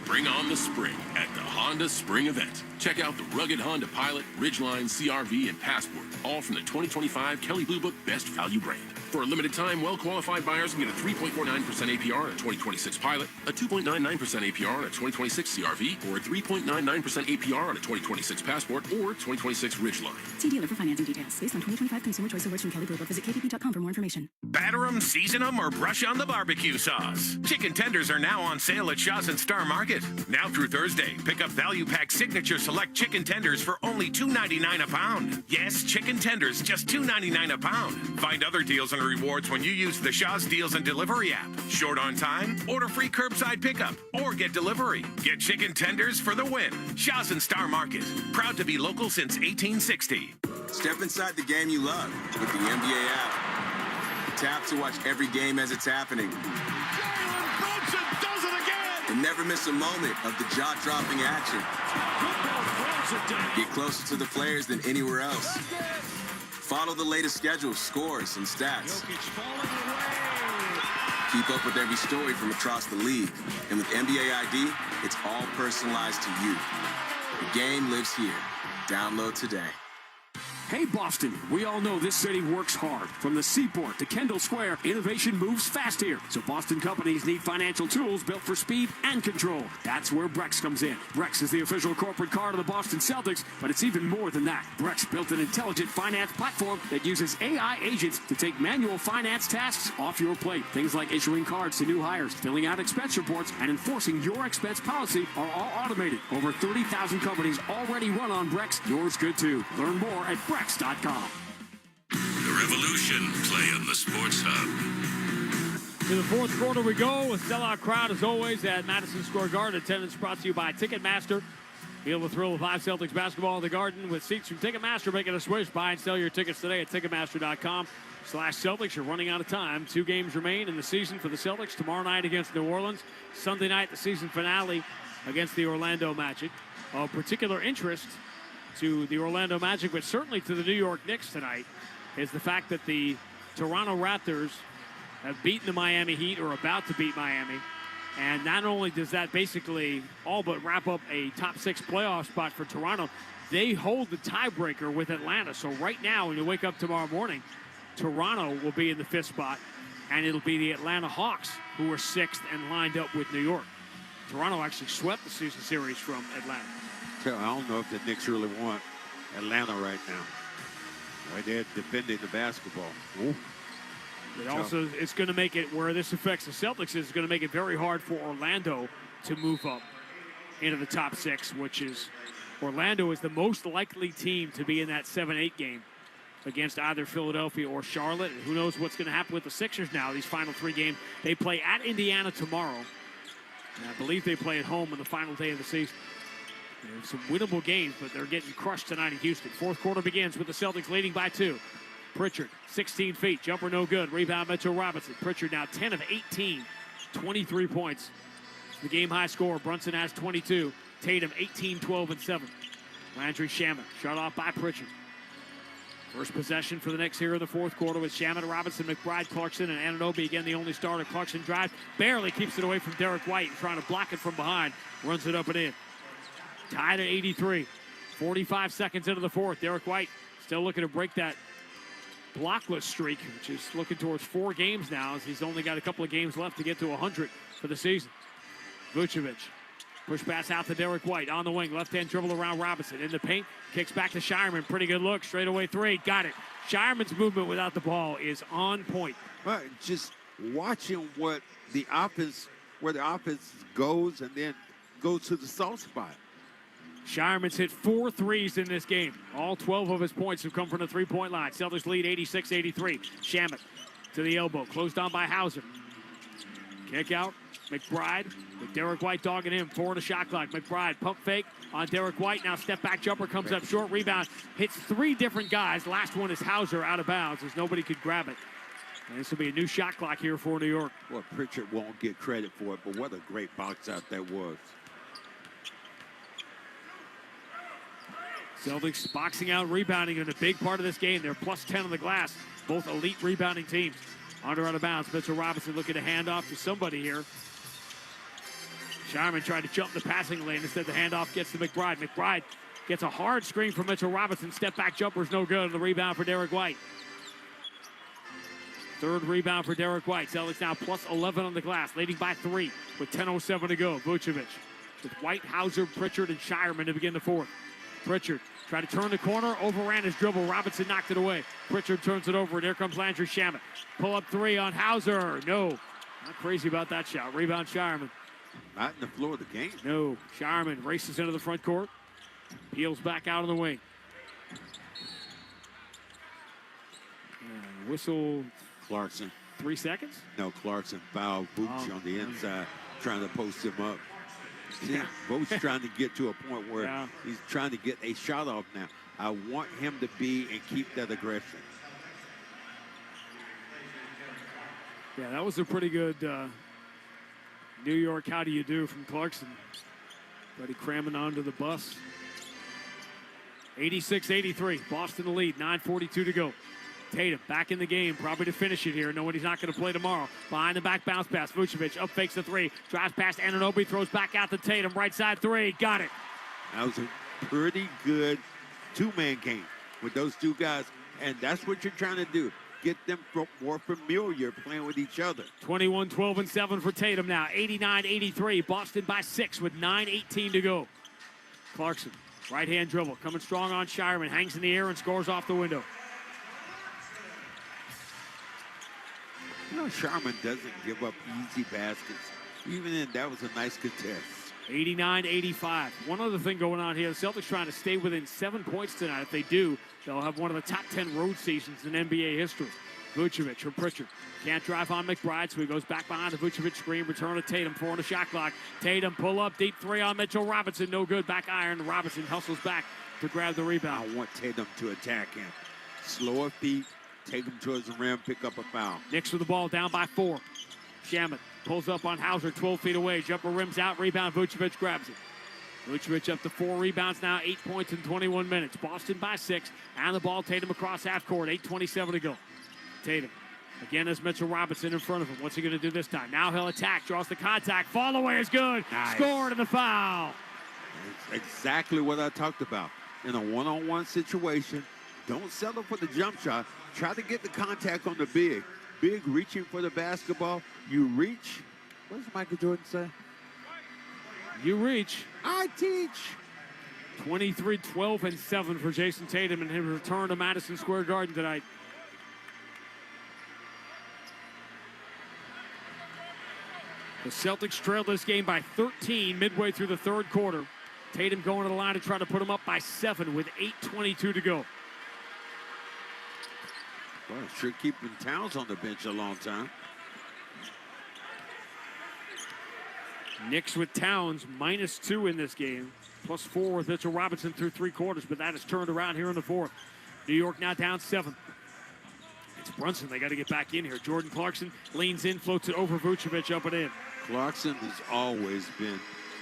Bring on the spring at the Honda Spring Event. Check out the rugged Honda Pilot, Ridgeline, CR-V, and Passport, all from the 2025 Kelley Blue Book Best Value brand. For a limited time, well-qualified buyers can get a 3.49% APR on a 2026 Pilot, a 2.99% APR on a 2026 CR-V, or a 3.99% APR on a 2026 Passport or 2026 Ridgeline. See dealer for financing details. Based on 2025 Consumer Choice Awards from Kelley Blue Book. Visit kbb.com for more information. Batter 'em, season 'em, or brush on the barbecue sauce. Chicken tenders are now on sale at Shaw's and Star Market. Now through Thursday, pick up Value Pack Signature Select Chicken Tenders for only $2.99 a pound. Yes, chicken tenders, just $2.99 a pound. Find other deals and rewards when you use the Shaw's Deals and Delivery app. Short on time? Order free curbside pickup or get delivery. Get chicken tenders for the win. Shaw's and Star Market. Proud to be local since 1860. Step inside the game you love with the NBA app. Tap to watch every game as it's happening. Brunson does it again! And never miss a moment of the jaw-dropping action. Get closer to the players than anywhere else. Follow the latest schedules, scores, and stats. Keep up with every story from across the league. And with NBA ID, it's all personalized to you. The game lives here. Download today. Hey, Boston, we all know this city works hard. From the Seaport to Kendall Square, innovation moves fast here. So Boston companies need financial tools built for speed and control. That's where Brex comes in. Brex is the official corporate card of the Boston Celtics, but it's even more than that. Brex built an intelligent finance platform that uses AI agents to take manual finance tasks off your plate. Things like issuing cards to new hires, filling out expense reports, and enforcing your expense policy are all automated. Over 30,000 companies already run on Brex. Yours could too. Learn more at Brex.com. The Revolution play on the Sports Hub. To the fourth quarter we go. A sellout crowd as always at Madison Square Garden. Attendance brought to you by Ticketmaster. Feel the thrill of live Celtics basketball in the Garden with seats from Ticketmaster. Making a switch. Buy and sell your tickets today at Ticketmaster.com/Celtics. You're running out of time. 2 games remain in the season for the Celtics. Tomorrow night against New Orleans. Sunday night, the season finale against the Orlando Magic. Of particular interest to the Orlando Magic, but certainly to the New York Knicks tonight, is the fact that the Toronto Raptors have beaten the Miami Heat or about to beat Miami. And not only does that basically all but wrap up a top 6 playoff spot for Toronto, they hold the tiebreaker with Atlanta. So right now, when you wake up tomorrow morning, Toronto will be in the 5th spot, and it'll be the Atlanta Hawks who are 6th and lined up with New York. Toronto actually swept the season series from Atlanta. I don't know if the Knicks really want Atlanta right now. Right, they're defending the basketball. Ooh. But also, it's going to make it where this affects the Celtics is going to make it very hard for Orlando to move up into the top 6, which is Orlando is the most likely team to be in that 7-8 game against either Philadelphia or Charlotte. And who knows what's going to happen with the Sixers now, these final 3 games. They play at Indiana tomorrow. And I believe they play at home on the final day of the season. Some winnable games, but they're getting crushed tonight in Houston. Fourth quarter begins with the Celtics leading by 2. Pritchard, 16 feet, jumper no good. Rebound, Mitchell Robinson. Pritchard now 10 of 18, 23 points. The game-high score, Brunson has 22. Tatum, 18, 12, and 7. Landry Shamet, shut off by Pritchard. First possession for the Knicks here in the fourth quarter with Shamet, Robinson, McBride, Clarkson, and Anunoby. Again, the only starter. Clarkson drives, barely keeps it away from Derek White, trying to block it from behind. Runs it up and in. Tied at 83. 45 seconds into the fourth. Derek White still looking to break that blockless streak, which is looking towards 4 games now, as he's only got a couple of games left to get to 100 for the season. Vucevic. Push pass out to Derek White on the wing. Left-hand dribble around Robinson. In the paint. Kicks back to Shireman. Pretty good look. Straightaway 3. Got it. Shireman's movement without the ball is on point. Right, just watching where the offense goes and then goes to the soft spot. Shireman's hit 4 threes in this game. All 12 of his points have come from the three-point line. Celtics lead 86-83. Shamet to the elbow. Closed on by Hauser. Kick out. McBride with Derek White dogging him. 4 to shot clock. McBride pump fake on Derek White. Now step back jumper comes up short. Rebound. Hits 3 different guys. Last one is Hauser out of bounds as nobody could grab it. And this will be a new shot clock here for New York. Well, Pritchard won't get credit for it, but what a great box out that was. Celtics boxing out, rebounding in a big part of this game. They're plus 10 on the glass. Both elite rebounding teams. Under out of bounds. Mitchell Robinson looking to hand off to somebody here. Shireman tried to jump the passing lane. Instead, the handoff gets to McBride. McBride gets a hard screen from Mitchell Robinson. Step back jumper's no good. The rebound for Derek White. 3rd rebound for Derek White. Celtics now plus 11 on the glass, leading by 3 with 10:07 to go. Vucevic with White, Hauser, Pritchard, and Shireman to begin the 4th. Pritchard tried to turn the corner, overran his dribble. Robinson knocked it away. Pritchard turns it over, and here comes Landry Shamet. Pull up 3 on Hauser. No, not crazy about that shot. Rebound Shireman. Not in the floor of the game. No, Shireman races into the front court. Peels back out on the wing. Whistle. Clarkson. 3 seconds? No, Clarkson fouled Vooch on the inside, trying to post him up. Yeah. Vooch trying to get to a point where he's trying to get a shot off now. I want him to be and keep that aggression. Yeah, that was a pretty good New York how do you do from Clarkson. Buddy cramming onto the bus. 86-83, Boston the lead, 9:42 to go. Tatum back in the game, probably to finish it here, knowing he's not going to play tomorrow. Behind the back bounce pass, Vucevic up fakes the 3, drives past Anunoby, throws back out to Tatum, right side 3, got it. That was a pretty good 2-man game. with those two guys, and that's what you're trying to do. Get them more familiar playing with each other. 21, 12, and 7 for Tatum now. 89-83. Boston by 6 with 9:18 to go. Clarkson, right-hand dribble, coming strong on Shireman. Hangs in the air and scores off the window. You know, Sharman doesn't give up easy baskets. Even then, that was a nice contest. 89-85. One other thing going on here. The Celtics trying to stay within 7 points tonight. If they do, they'll have one of the top 10 road seasons in NBA history. Vucevic from Pritchard. Can't drive on McBride, so he goes back behind the Vucevic screen. Return to Tatum, 4 on the shot clock. Tatum pull up, deep three on Mitchell Robinson. No good, back iron. Robinson hustles back to grab the rebound. I want Tatum to attack him. Slower feet, take him towards the rim, pick up a foul. Knicks with the ball down by 4. Shamet pulls up on Hauser, 12 feet away. Jumper rims out, rebound. Vucevic grabs it. Vucevic up to 4 rebounds now, 8 points in 21 minutes. Boston by 6, and the ball. Tatum across half court, 8:27 to go. Tatum again as Mitchell Robinson in front of him. What's he going to do this time? Now he'll attack, draws the contact. Fall away is good. Nice. Scored in the foul. That's exactly what I talked about. In a one-on-one situation, don't settle for the jump shot. Try to get the contact on the big. Big reaching for the basketball. You reach. What does Michael Jordan say? You reach. I teach. 23, 12, and 7 for Jason Tatum in his return to Madison Square Garden tonight. The Celtics trailed this game by 13 midway through the third quarter. Tatum going to the line to try to put them up by 7 with 8:22 to go. Well, sure keeping Towns on the bench a long time. Knicks with Towns -2 in this game. +4 with Mitchell Robinson through 3 quarters, but that is turned around here in the fourth. New York now down 7. It's Brunson. They got to get back in here. Jordan Clarkson leans in, floats it over Vucevic, up and in. Clarkson has always been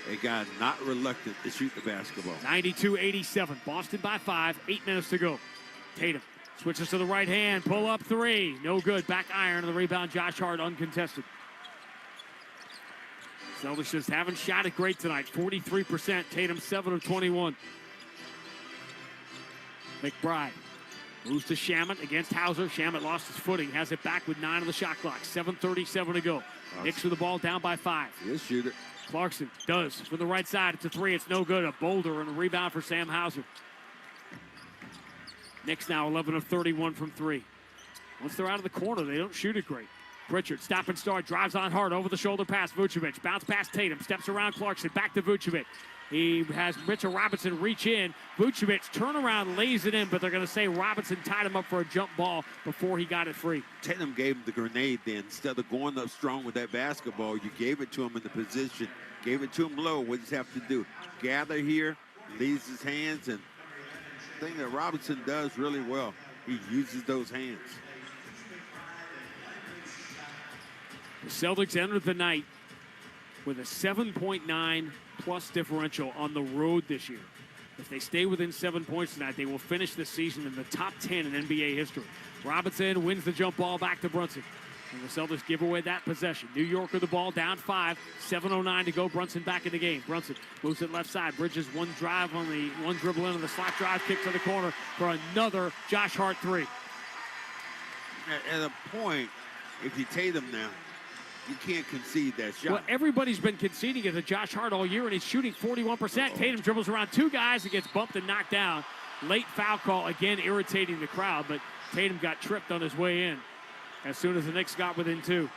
a guy not reluctant to shoot the basketball. 92-87. Boston by 5. 8 minutes to go. Tatum switches to the right hand. Pull up 3. No good. Back iron. And the rebound, Josh Hart, uncontested. Celtics just haven't shot it great tonight. 43%. Tatum 7 of 21. McBride moves to Shamet against Hauser. Shamet lost his footing. Has it back with 9 on the shot clock. 7:37 to go. Knicks with the ball down by 5. Yes, shooter. Clarkson does from the right side. It's a 3. It's no good. A boulder and a rebound for Sam Hauser. Knicks now 11 of 31 from 3. Once they're out of the corner, they don't shoot it great. Pritchard, stop and start, drives on hard, over the shoulder pass, Vucevic, bounce past Tatum, steps around Clarkson, back to Vucevic. He has Mitchell Robinson reach in. Vucevic turn around, lays it in, but they're going to say Robinson tied him up for a jump ball before he got it free. Tatum gave him the grenade then. Instead of going up strong with that basketball, you gave it to him in the position, gave it to him low. What does he have to do? Gather here, leaves his hands, and the thing that Robinson does really well, he uses those hands. The Celtics entered the night with a 7.9 plus differential on the road this year. If they stay within 7 points tonight, they will finish the season in the top 10 in NBA history. Robinson wins the jump ball back to Brunson. And the Celtics give away that possession. New York with the ball down 5, 7:09 to go. Brunson back in the game. Brunson moves it left side. Bridges one drive on the one dribble in on the slot drive, kick to the corner for another Josh Hart 3. At a point, if you Tatum now, you can't concede that shot. Well, everybody's been conceding it to Josh Hart all year, and he's shooting 41%. Tatum dribbles around 2 guys and gets bumped and knocked down. Late foul call, again irritating the crowd, but Tatum got tripped on his way in as soon as the Knicks got within 2.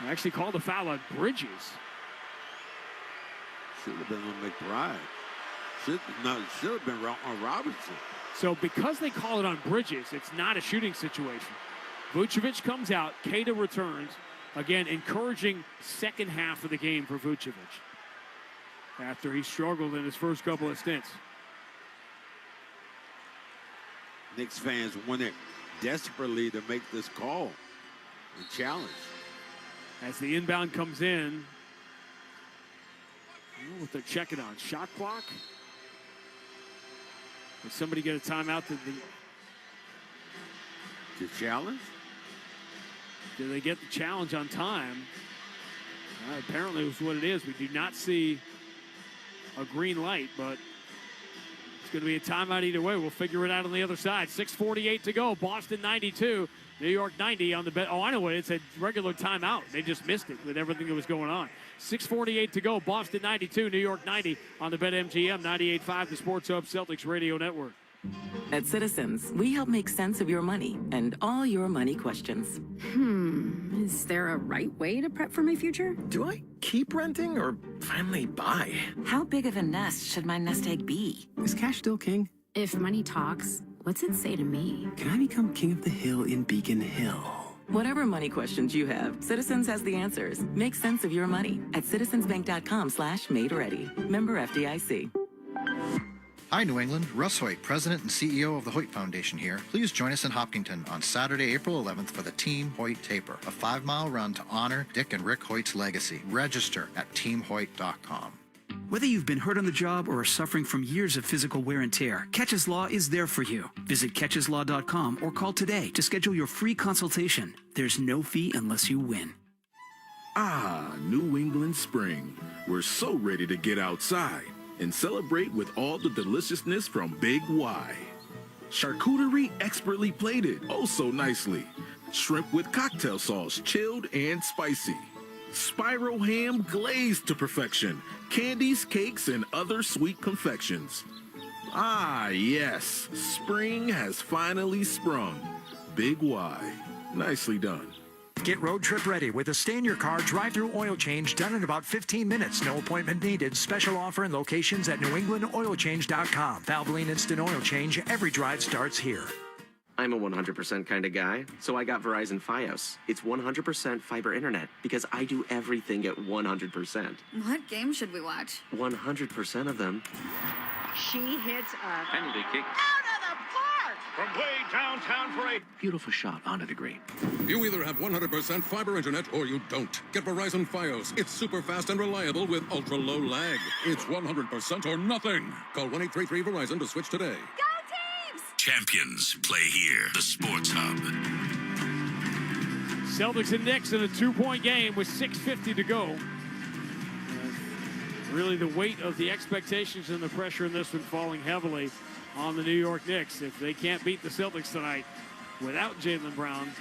I actually called the foul on Bridges. Should have been on McBride. Should have been on Robinson. So because they call it on Bridges, it's not a shooting situation. Vucevic comes out, Keita returns. Again, encouraging second half of the game for Vucevic after he struggled in his first couple of stints. Knicks fans wanted desperately to make this call and challenge. As the inbound comes in, I don't know what they're checking on. Shot clock? Did somebody get a timeout to challenge? Did they get the challenge on time? Apparently it was what it is. We do not see a green light, but it's going to be a timeout either way. We'll figure it out on the other side. 6:48 to go. Boston 92, New York 90 on the bet. Oh, I know what it's a regular timeout. They just missed it with everything that was going on. 6:48 to go. Boston 92, New York 90 on the BetMGM 98.5, the Sports Hub Celtics Radio Network. At Citizens, we help make sense of your money and all your money questions. Is there a right way to prep for my future? Do I keep renting or finally buy? How big of a nest should my nest egg be? Is cash still king? If money talks, what's it say to me? Can I become king of the hill in Beacon Hill? Whatever money questions you have, Citizens has the answers. Make sense of your money at citizensbank.com/made-ready. Member FDIC. Hi, New England. Russ Hoyt, President and CEO of the Hoyt Foundation here. Please join us in Hopkinton on Saturday, April 11th for the Team Hoyt Taper, a 5-mile run to honor Dick and Rick Hoyt's legacy. Register at teamhoyt.com. Whether you've been hurt on the job or are suffering from years of physical wear and tear, Catches Law is there for you. Visit catcheslaw.com or call today to schedule your free consultation. There's no fee unless you win. Ah, New England spring. We're so ready to get outside and celebrate with all the deliciousness from Big Y. Charcuterie expertly plated, oh so nicely. Shrimp with cocktail sauce, chilled and spicy. Spiral ham glazed to perfection. Candies, cakes, and other sweet confections. Ah, yes, spring has finally sprung. Big Y. Nicely done. Get road trip ready with a stay-in-your-car drive-through oil change done in about 15 minutes. No appointment needed. Special offer and locations at newenglandoilchange.com. Valvoline Instant Oil Change. Every drive starts here. I'm a 100% kind of guy, so I got Verizon Fios. It's 100% fiber internet because I do everything at 100%. What game should we watch? 100% of them. She hits a Penalty kick. out of the park! From way downtown for a Beautiful shot onto the green. You either have 100% fiber internet or you don't. Get Verizon Fios. It's super fast and reliable with ultra low lag. It's 100% or nothing. Call 1-833-VERIZON to switch today. Champions play here. The Sports Hub. Celtics and Knicks in a 2-point game with 6:50 to go. Really the weight of the expectations and the pressure in this one falling heavily on the New York Knicks. If they can't beat the Celtics tonight without Jaylen Brown,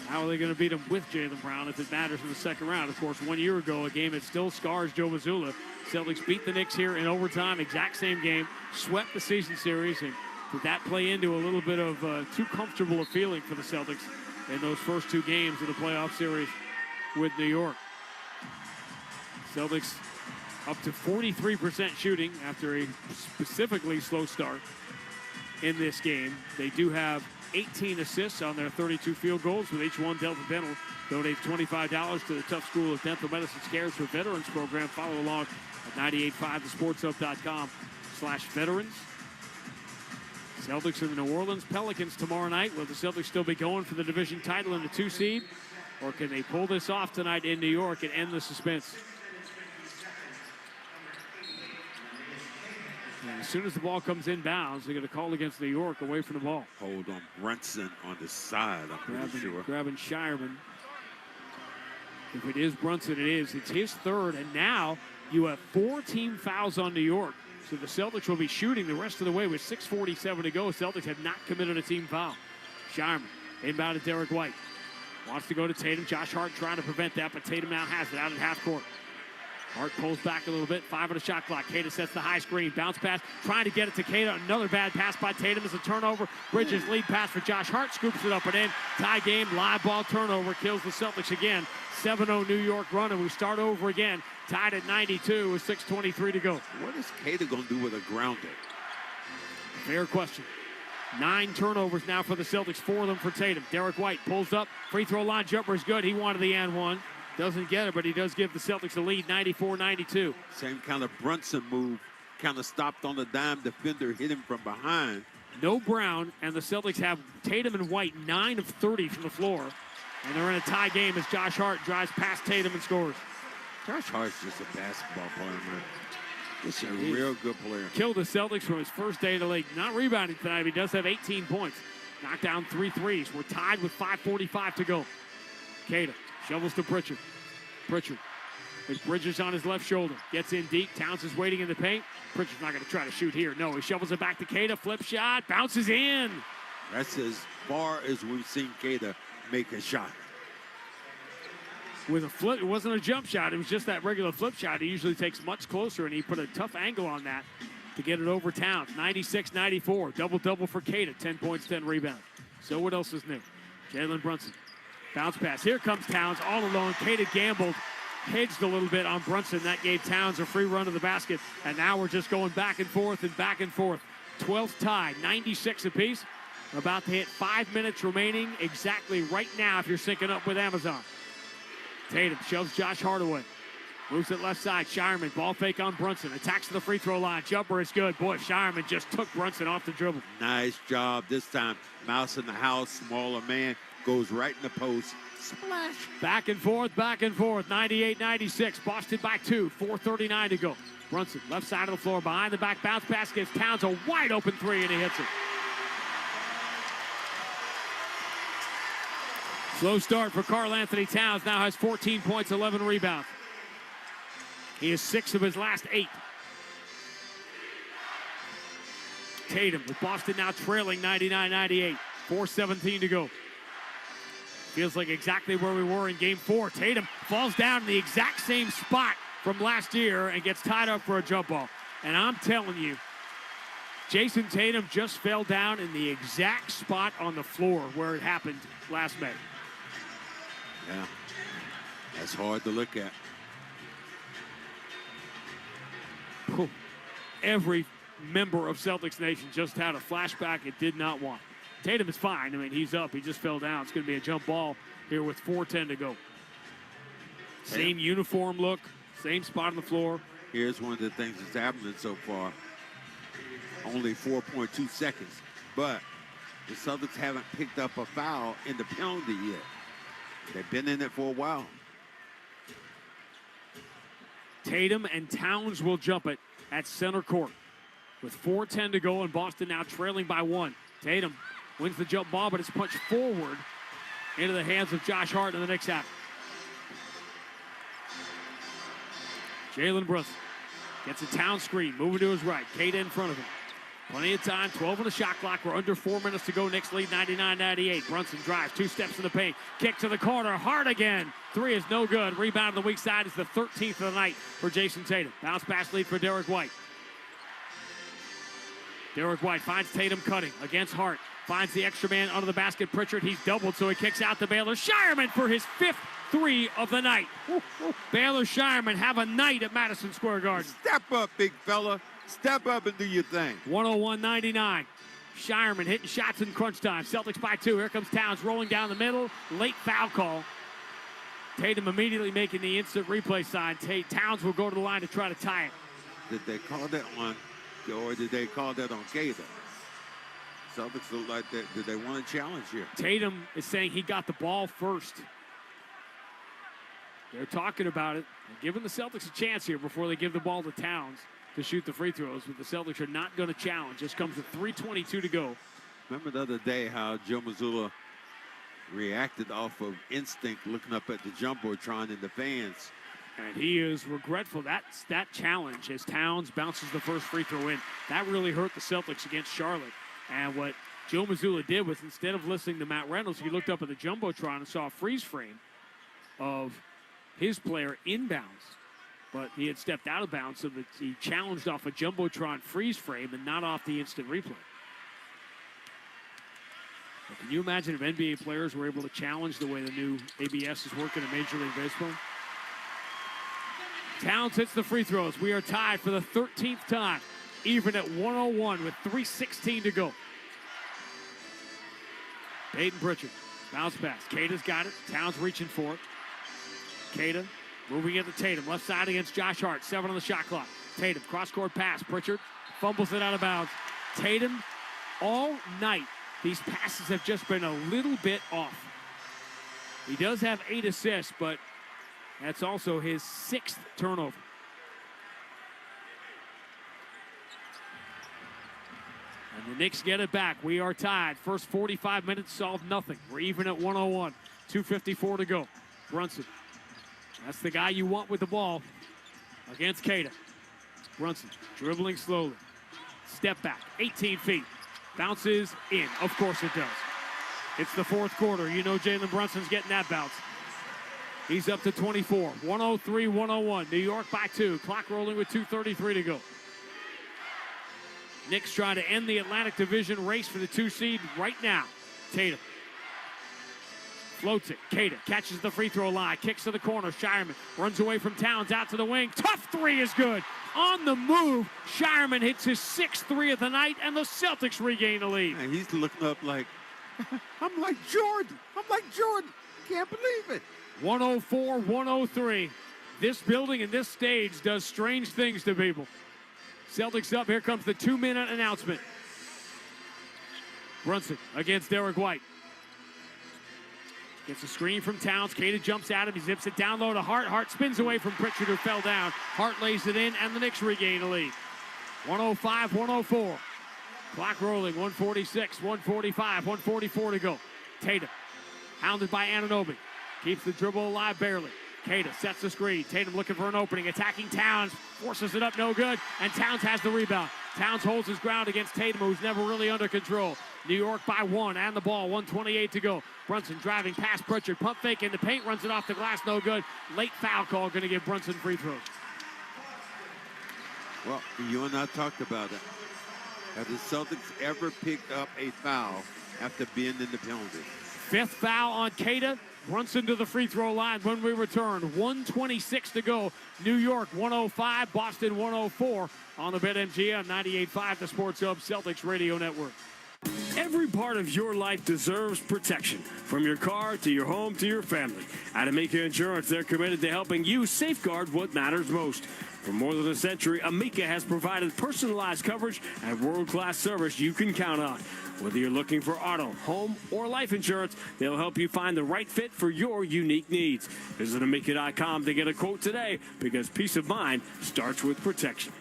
how are they going to beat them with Jaylen Brown if it matters in the second round? Of course, 1 year ago, a game that still scars Joe Mazzulla. Celtics beat the Knicks here in overtime, exact same game, swept the season series, and did that play into a little bit of too comfortable a feeling for the Celtics in those first 2 games of the playoff series with New York? Celtics up to 43% shooting after a specifically slow start in this game. They do have 18 assists on their 32 field goals. With each one, Delta Dental donates $25 to the Tough School of Dental Medicine Cares for Veterans program. Follow along at 98.5thesportshub.com/veterans. Celtics and the New Orleans Pelicans tomorrow night. Will the Celtics still be going for the division title in the 2 seed? Or can they pull this off tonight in New York and end the suspense? And as soon as the ball comes inbounds, they're going to call against New York away from the ball. Hold on Brunson on the side, I'm pretty sure. Grabbing Shireman. If it is Brunson, it is. It's his third, and now you have 4 team fouls on New York. So the Celtics will be shooting the rest of the way with 6:47 to go. Celtics have not committed a team foul. Shireman inbound to Derek White. Wants to go to Tatum. Josh Hart trying to prevent that, but Tatum now has it out at half court. Hart pulls back a little bit. 5 on the shot clock. Keita sets the high screen. Bounce pass. Trying to get it to Keita. Another bad pass by Tatum as a turnover. Bridges lead pass for Josh Hart. Scoops it up and in. Tie game. Live ball turnover. Kills the Celtics again. 7-0 New York run, and we start over again. Tied at 92 with 6:23 to go. What is Keita going to do with a grounder? Fair question. 9 turnovers now for the Celtics. 4 of them for Tatum. Derek White pulls up. Free throw line jumper is good. He wanted the and one. Doesn't get it, but he does give the Celtics a lead, 94-92. Same kind of Brunson move. Kind of stopped on the dime. Defender hit him from behind. No Brown, and the Celtics have Tatum and White 9 of 30 from the floor. And they're in a tie game as Josh Hart drives past Tatum and scores. Josh Hart's just a basketball player, man. He's a real good player. Killed the Celtics from his first day in the league. Not rebounding tonight, but he does have 18 points. Knocked down 3 threes. We're tied with 5:45 to go. Keita shovels to Pritchard. Pritchard with Bridges on his left shoulder. Gets in deep. Towns is waiting in the paint. Pritchard's not going to try to shoot here. No, he shovels it back to Queta. Flip shot. Bounces in. That's as far as we've seen Queta make a shot. With a flip, it wasn't a jump shot. It was just that regular flip shot. He usually takes much closer, and he put a tough angle on that to get it over Towns. 96-94. Double-double for Queta. 10 points, 10 rebounds. So what else is new? Jalen Brunson. Bounce pass. Here comes Towns all alone. Queta gambled, hedged a little bit on Brunson. That gave Towns a free run to the basket. And now we're just going back and forth and back and forth. 12th tie, 96 apiece. About to hit 5 minutes remaining exactly right now if you're syncing up with Amazon. Tatum shoves Josh Hart away. Moves it left side. Shireman, ball fake on Brunson. Attacks to the free throw line. Jumper is good. Boy, Shireman just took Brunson off the dribble. Nice job. This time, mouse in the house, smaller man, goes right in the post. Splash. Back and forth, 98-96. Boston by 2, 4:39 to go. Brunson, left side of the floor, behind the back bounce pass, gives Towns a wide open three, and he hits it. Slow start for Karl Anthony Towns. Now has 14 points, 11 rebounds. He is 6 of his last 8. Tatum with Boston now trailing 99-98. 4:17 to go. Feels like exactly where we were in game 4. Tatum falls down in the exact same spot from last year and gets tied up for a jump ball. And I'm telling you, Jason Tatum just fell down in the exact spot on the floor where it happened last May. Yeah, that's hard to look at. Every member of Celtics Nation just had a flashback it did not want. Tatum is fine. I mean, he's up. He just fell down. It's going to be a jump ball here with 4:10 to go. Same uniform look, same spot on the floor. Here's one of the things that's happening so far. Only 4.2 seconds. But the Celtics haven't picked up a foul in the penalty yet. They've been in it for a while. Tatum and Towns will jump it at center court. With 4:10 to go and Boston now trailing by 1. Tatum wins the jump ball, but it's punched forward into the hands of Josh Hart, and the Knicks have it. Jalen Brunson gets a Towns screen, moving to his right. Queta in front of him. Plenty of time, 12 on the shot clock. We're under 4 minutes to go. Knicks lead 99-98. Brunson drives, 2 steps in the paint. Kick to the corner, Hart again. 3 is no good. Rebound on the weak side is the 13th of the night for Jason Tatum. Bounce pass lead for Derek White. Derek White finds Tatum cutting against Hart. Finds the extra man under the basket. Pritchard, he's doubled, so he kicks out to Baylor. Shireman for his 5th 3 of the night. Baylor Shireman have a night at Madison Square Garden. Step up, big fella. Step up and do your thing. 101-99. Shireman hitting shots in crunch time. Celtics by 2. Here comes Towns rolling down the middle. Late foul call. Tatum immediately making the instant replay sign. Towns will go to the line to try to tie it. Did they call that on, or did they call that on Queta? Celtics look like that. Did they want a challenge here? Tatum is saying he got the ball first. They're talking about it. They're giving the Celtics a chance here before they give the ball to Towns to shoot the free throws, but the Celtics are not going to challenge. This comes with 3:22 to go. Remember the other day how Joe Mazzulla reacted off of instinct, looking up at the Jumbotron in the fans. And he is regretful. That's that challenge as Towns bounces the first free throw in. That really hurt the Celtics against Charlotte. And what Joe Mazzulla did was, instead of listening to Matt Reynolds, he looked up at the Jumbotron and saw a freeze frame of his player inbounds. But he had stepped out of bounds, so that he challenged off a Jumbotron freeze frame and not off the instant replay. But can you imagine if NBA players were able to challenge the way the new ABS is working in Major League Baseball? Towns hits the free throws. We are tied for the 13th time, even at 101 with 3:16 to go. Peyton Pritchard, bounce pass. Queta's got it. Towns reaching for it. Queta moving into Tatum, left side against Josh Hart. 7 on the shot clock. Tatum, cross-court pass. Pritchard fumbles it out of bounds. Tatum, all night, these passes have just been a little bit off. He does have 8 assists, but that's also his 6th turnover. And the Knicks get it back. We are tied. First 45 minutes solved nothing. We're even at 101. 2:54 to go. Brunson That's the guy you want with the ball against Queta. Brunson dribbling slowly. Step back, 18 feet. Bounces in. Of course it does. It's the fourth quarter. You know Jalen Brunson's getting that bounce. He's up to 24. 103-101. New York by 2. Clock rolling with 2:33 to go. Knicks trying to end the Atlantic Division race for the 2 seed right now. Tatum floats it. Queta catches the free throw line. Kicks to the corner. Shireman runs away from Towns out to the wing. Tough three is good. On the move, Shireman hits his 6th three of the night, and the Celtics regain the lead. And he's looking up like, I'm like Jordan. Can't believe it. 104-103. This building and this stage does strange things to people. Celtics up. Here comes the 2-minute announcement. Brunson against Derek White. Gets a screen from Towns. Queta jumps at him. He zips it down low to Hart. Hart spins away from Pritchard, who fell down. Hart lays it in, and the Knicks regain the lead. 105-104. Clock rolling. 146, 145, 144 to go. Tatum, hounded by Anunoby. Keeps the dribble alive barely. Queta sets the screen. Tatum looking for an opening. Attacking Towns. Forces it up, no good. And Towns has the rebound. Towns holds his ground against Tatum, who's never really under control. New York by 1 and the ball. 1:28 to go. Brunson driving past Pritchard. Pump fake in the paint. Runs it off the glass. No good. Late foul call. Going to give Brunson free throws. Well, you and I talked about it. Have the Celtics ever picked up a foul after being in the penalty? 5th foul on Queta. Brunson to the free throw line when we return. 1:26 to go. New York 105, Boston 104 on the BetMGM 98.5, the Sports Hub Celtics Radio Network. Every part of your life deserves protection, from your car to your home to your family. At Amica Insurance, they're committed to helping you safeguard what matters most. For more than a century, Amica has provided personalized coverage and world-class service you can count on. Whether you're looking for auto, home, or life insurance, they'll help you find the right fit for your unique needs. Visit Amica.com to get a quote today, because peace of mind starts with protection.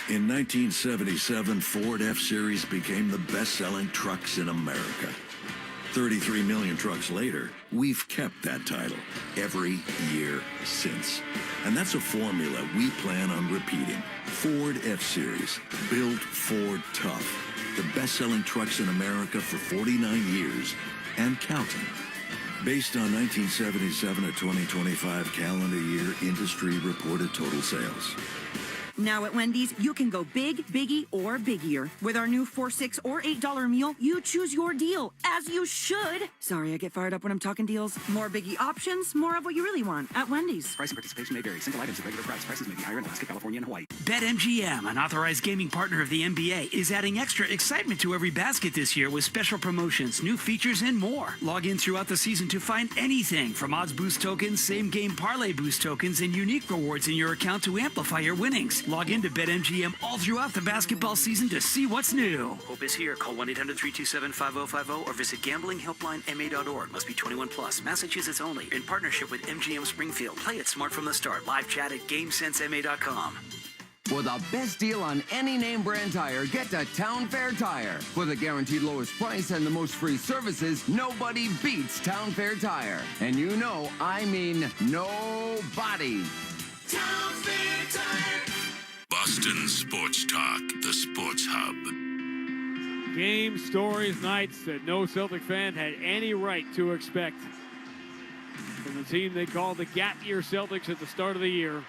In 1977, Ford F-Series became the best-selling trucks in America. 33 million trucks later, we've kept that title every year since. And that's a formula we plan on repeating. Ford F-Series, built Ford tough. The best-selling trucks in America for 49 years and counting. Based on 1977 to 2025 calendar year industry reported total sales. Now at Wendy's, you can go big, biggie, or biggier. With our new $4, $6, or $8 meal, you choose your deal, as you should. Sorry, I get fired up when I'm talking deals. More biggie options, more of what you really want at Wendy's. Price and participation may vary. Single items at regular price. Prices may be higher in Alaska, California, and Hawaii. BetMGM, an authorized gaming partner of the NBA, is adding extra excitement to every basket this year with special promotions, new features, and more. Log in throughout the season to find anything from odds boost tokens, same-game parlay boost tokens, and unique rewards in your account to amplify your winnings. Log in to BetMGM all throughout the basketball season to see what's new. Hope is here. Call 1-800-327-5050 or visit gamblinghelplinema.org. Must be 21 plus. Massachusetts only. In partnership with MGM Springfield. Play it smart from the start. Live chat at GameSenseMA.com. For the best deal on any name brand tire, get to Town Fair Tire. For the guaranteed lowest price and the most free services, nobody beats Town Fair Tire. And you know, I mean nobody. Town Fair Tire. Boston Sports Talk, the Sports Hub. Game, stories, nights that no Celtic fan had any right to expect from the team they called the Gap Year Celtics at the start of the year.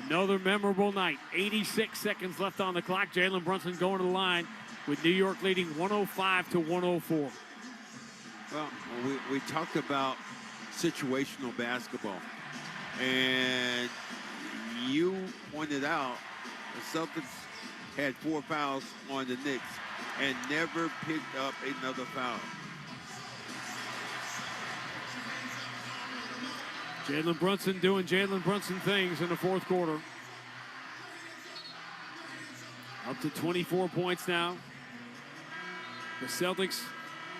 Another memorable night. 86 seconds left on the clock. Jalen Brunson going to the line with New York leading 105-104. Well, we talked about situational basketball. And you pointed out the Celtics had 4 fouls on the Knicks and never picked up another foul. Jalen Brunson doing Jalen Brunson things in the fourth quarter. Up to 24 points now. The Celtics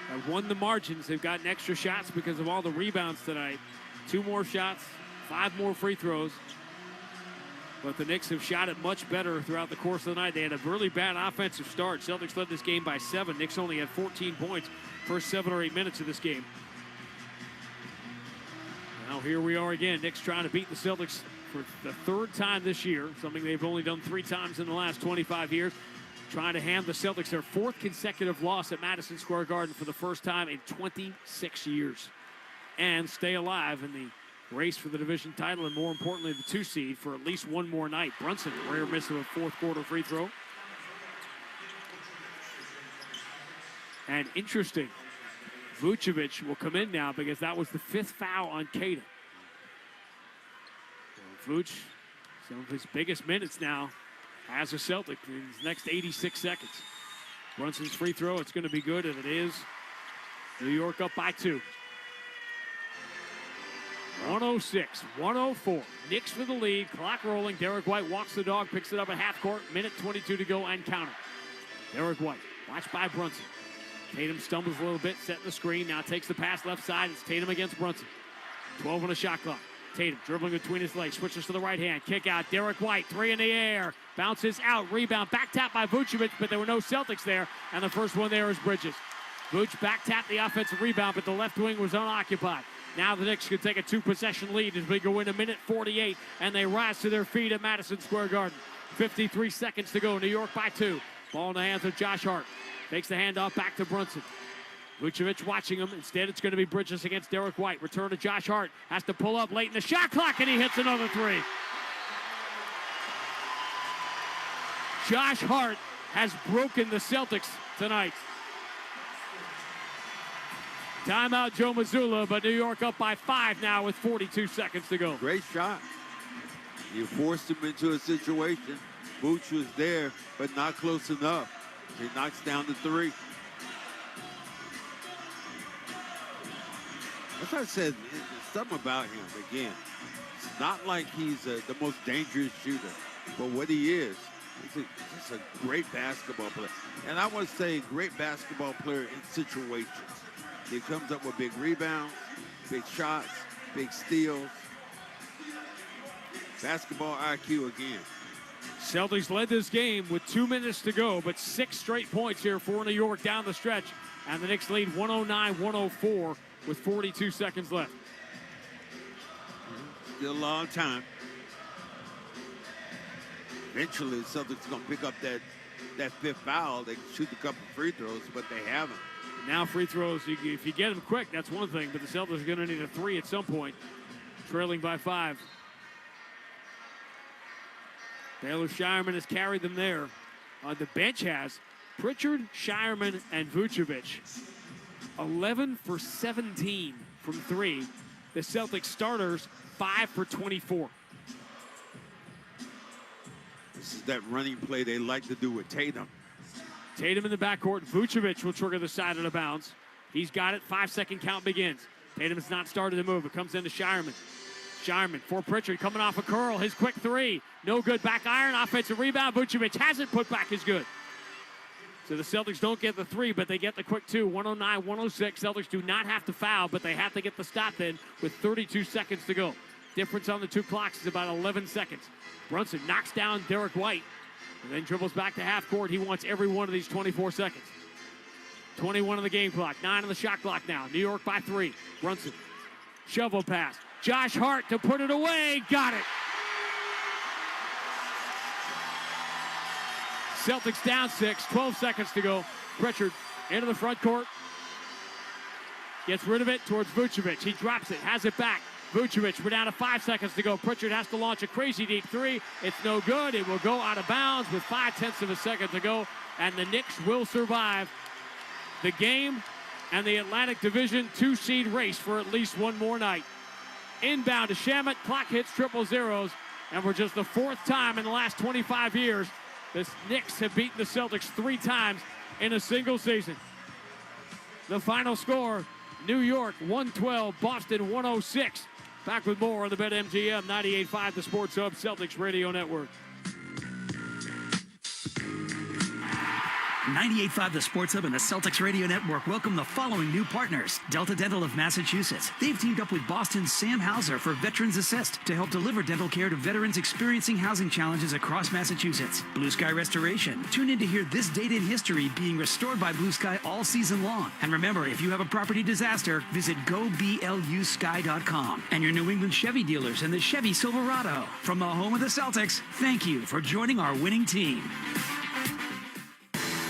have won the margins. They've gotten extra shots because of all the rebounds tonight. 2 more shots, 5 more free throws. But the Knicks have shot it much better throughout the course of the night. They had a really bad offensive start. Celtics led this game by 7. Knicks only had 14 points. first 7 or 8 minutes of this game. Now here we are again. Knicks trying to beat the Celtics for the 3rd time this year, something they've only done 3 times in the last 25 years. Trying to hand the Celtics their 4th consecutive loss at Madison Square Garden for the first time in 26 years. And stay alive in the race for the division title and, more importantly, the 2 seed for at least one more night. Brunson, rare miss of a 4th quarter free throw. And interesting, Vucevic will come in now because that was the 5th foul on Tatum. Vuce, some of his biggest minutes now as a Celtic in his next 86 seconds. Brunson's free throw, it's going to be good, and it is. New York up by 2. 106-104. Knicks for the lead. Clock rolling. Derek White walks the dog, picks it up at half court. Minute 22 to go and counting. Derek White, watched by Brunson. Tatum stumbles a little bit, setting the screen. Now takes the pass left side. It's Tatum against Brunson. 12 on the shot clock. Tatum dribbling between his legs, switches to the right hand. Kick out. Derek White, 3 in the air. Bounces out. Rebound. Back tap by Vucevic, but there were no Celtics there. And the first one there is Bridges. Vuce back tapped the offensive rebound, but the left wing was unoccupied. Now the Knicks could take a 2-possession lead as we go into minute 48, and they rise to their feet at Madison Square Garden. 53 seconds to go. New York by 2. Ball in the hands of Josh Hart. Takes the handoff back to Brunson. Vucevic watching him. Instead, it's going to be Bridges against Derek White. Return to Josh Hart. Has to pull up late in the shot clock, and he hits another 3. Josh Hart has broken the Celtics tonight. Timeout, Joe Mazzulla, but New York up by 5 now with 42 seconds to go. Great shot. You forced him into a situation. Vooch was there, but not close enough. He knocks down the 3. As I said, something about him, again, it's not like he's the most dangerous shooter, but what he is, he's just a great basketball player. And I want to say great basketball player in situations. He comes up with big rebounds, big shots, big steals. Basketball IQ again. Celtics led this game with 2 minutes to go, but 6 straight points here for New York down the stretch. And the Knicks lead 109-104 with 42 seconds left. Still a long time. Eventually, the Celtics are going to pick up that 5th foul. They can shoot a couple free throws, but they haven't. Now free throws, if you get them quick, that's one thing, but the Celtics are going to need a 3 at some point, trailing by 5. Taylor Shireman has carried them there. The bench has Pritchard, Shireman, and Vucevic. 11 for 17 from 3. The Celtics starters, 5 for 24. This is that running play they like to do with Tatum. Tatum in the backcourt. Vucevic will trigger the side of the bounce. He's got it. 5-second count begins. Tatum has not started to move. It comes into Shireman. Shireman for Pritchard coming off a curl. His quick 3. No good. Back iron. Offensive rebound. Vucevic has it. Put back is good. So the Celtics don't get the 3, but they get the quick 2. 109-106. Celtics do not have to foul, but they have to get the stop in with 32 seconds to go. Difference on the 2 clocks is about 11 seconds. Brunson knocks down Derek White and then dribbles back to half court. He wants every one of these 24 seconds. 21 on the game clock. 9 on the shot clock now. New York by 3. Brunson. Shovel pass. Josh Hart to put it away. Got it. Celtics down 6. 12 seconds to go. Pritchard into the front court. Gets rid of it towards Vucevic. He drops it. Has it back. Vucevic, we're down to 5 seconds to go. Pritchard has to launch a crazy deep 3. It's no good. It will go out of bounds with 0.5 of a second to go. And the Knicks will survive the game and the Atlantic Division 2 seed race for at least one more night. Inbound to Shamet. Clock hits 000. And for just the 4th time in the last 25 years, the Knicks have beaten the Celtics 3 times in a single season. The final score, New York 112, Boston 106. Back with more on the BetMGM 98.5, the Sports Hub Celtics Radio Network. 98.5 The Sports Hub and the Celtics Radio Network welcome the following new partners. Delta Dental of Massachusetts. They've teamed up with Boston's Sam Hauser for Veterans Assist to help deliver dental care to veterans experiencing housing challenges across Massachusetts. Blue Sky Restoration. Tune in to hear this date in history being restored by Blue Sky all season long. And remember, if you have a property disaster, visit goblusky.com. And your New England Chevy dealers and the Chevy Silverado. From the home of the Celtics, thank you for joining our winning team.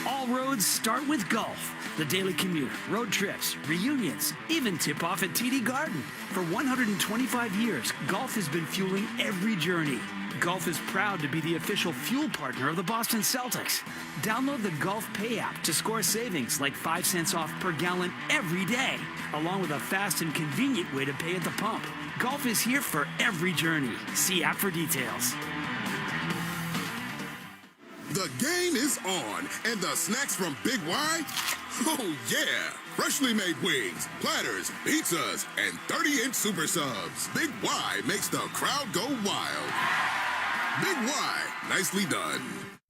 All roads start with golf. The daily commute, road trips, reunions, even tip-off at TD Garden. For 125 years, golf has been fueling every journey. Golf is proud to be the official fuel partner of the Boston Celtics. Download the Golf Pay app to score savings like 5 cents off per gallon every day, along with a fast and convenient way to pay at the pump. Golf is here for every journey. See app for details. The game is on, and the snacks from Big Y? Oh, yeah! Freshly made wings, platters, pizzas, and 30-inch super subs. Big Y makes the crowd go wild. Big Y, nicely done.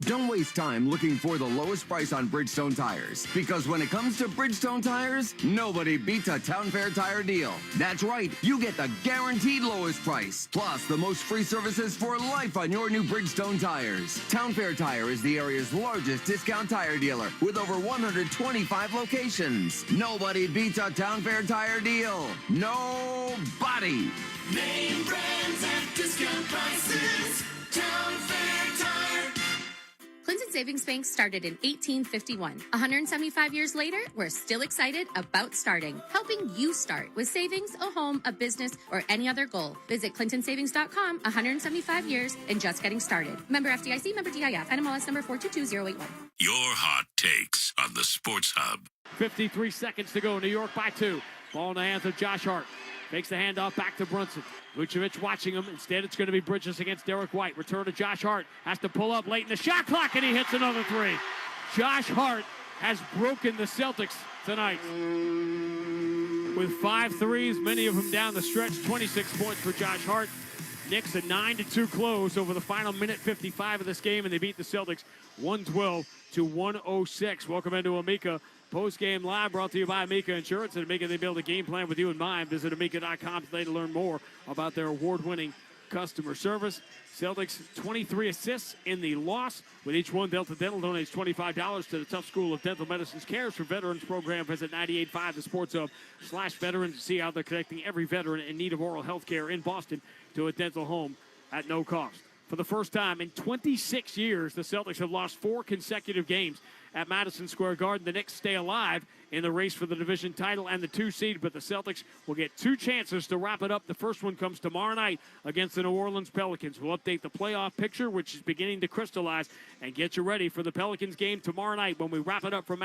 Don't waste time looking for the lowest price on Bridgestone tires, because when it comes to Bridgestone tires, nobody beats a Town Fair tire deal. That's right, you get the guaranteed lowest price, plus the most free services for life on your new Bridgestone tires. Town Fair Tire is the area's largest discount tire dealer with over 125 locations. Nobody beats a Town Fair tire deal. Nobody. Name brands at discount prices. Town Fair Tire. Clinton Savings Bank started in 1851. 175 years later, we're still excited about starting, helping you start with savings, a home, a business, or any other goal. Visit clintonsavings.com, 175 years and just getting started. Member FDIC, member DIF, NMLS number 422081. Your hot takes on the Sports Hub. 53 seconds to go. New York by 2. Ball in the hands of Josh Hart. Takes the handoff back to Brunson. Vucevic watching him. Instead, it's going to be Bridges against Derek White. Return to Josh Hart. Has to pull up late in the shot clock, and he hits another three. Josh Hart has broken the Celtics tonight with 5 threes, many of them down the stretch. 26 points for Josh Hart. Knicks a 9-2 close over the final minute 55 of this game, and they beat the Celtics 112-106. Welcome into Amica. Post-game live brought to you by Amica Insurance. And Amica, they build a game plan with you in mind. Visit Amica.com today to learn more about their award-winning customer service. Celtics 23 assists in the loss. With each one, Delta Dental donates $25 to the Tough School of Dental Medicine's Cares for Veterans program. Visit 98.5 The Sports Hub/veterans to see how they're connecting every veteran in need of oral health care in Boston to a dental home at no cost. For the first time in 26 years, the Celtics have lost 4 consecutive games at Madison Square Garden. The Knicks stay alive in the race for the division title and the 2 seed, but the Celtics will get 2 chances to wrap it up. The first one comes tomorrow night against the New Orleans Pelicans. We'll update the playoff picture, which is beginning to crystallize, and get you ready for the Pelicans game tomorrow night when we wrap it up for Madison.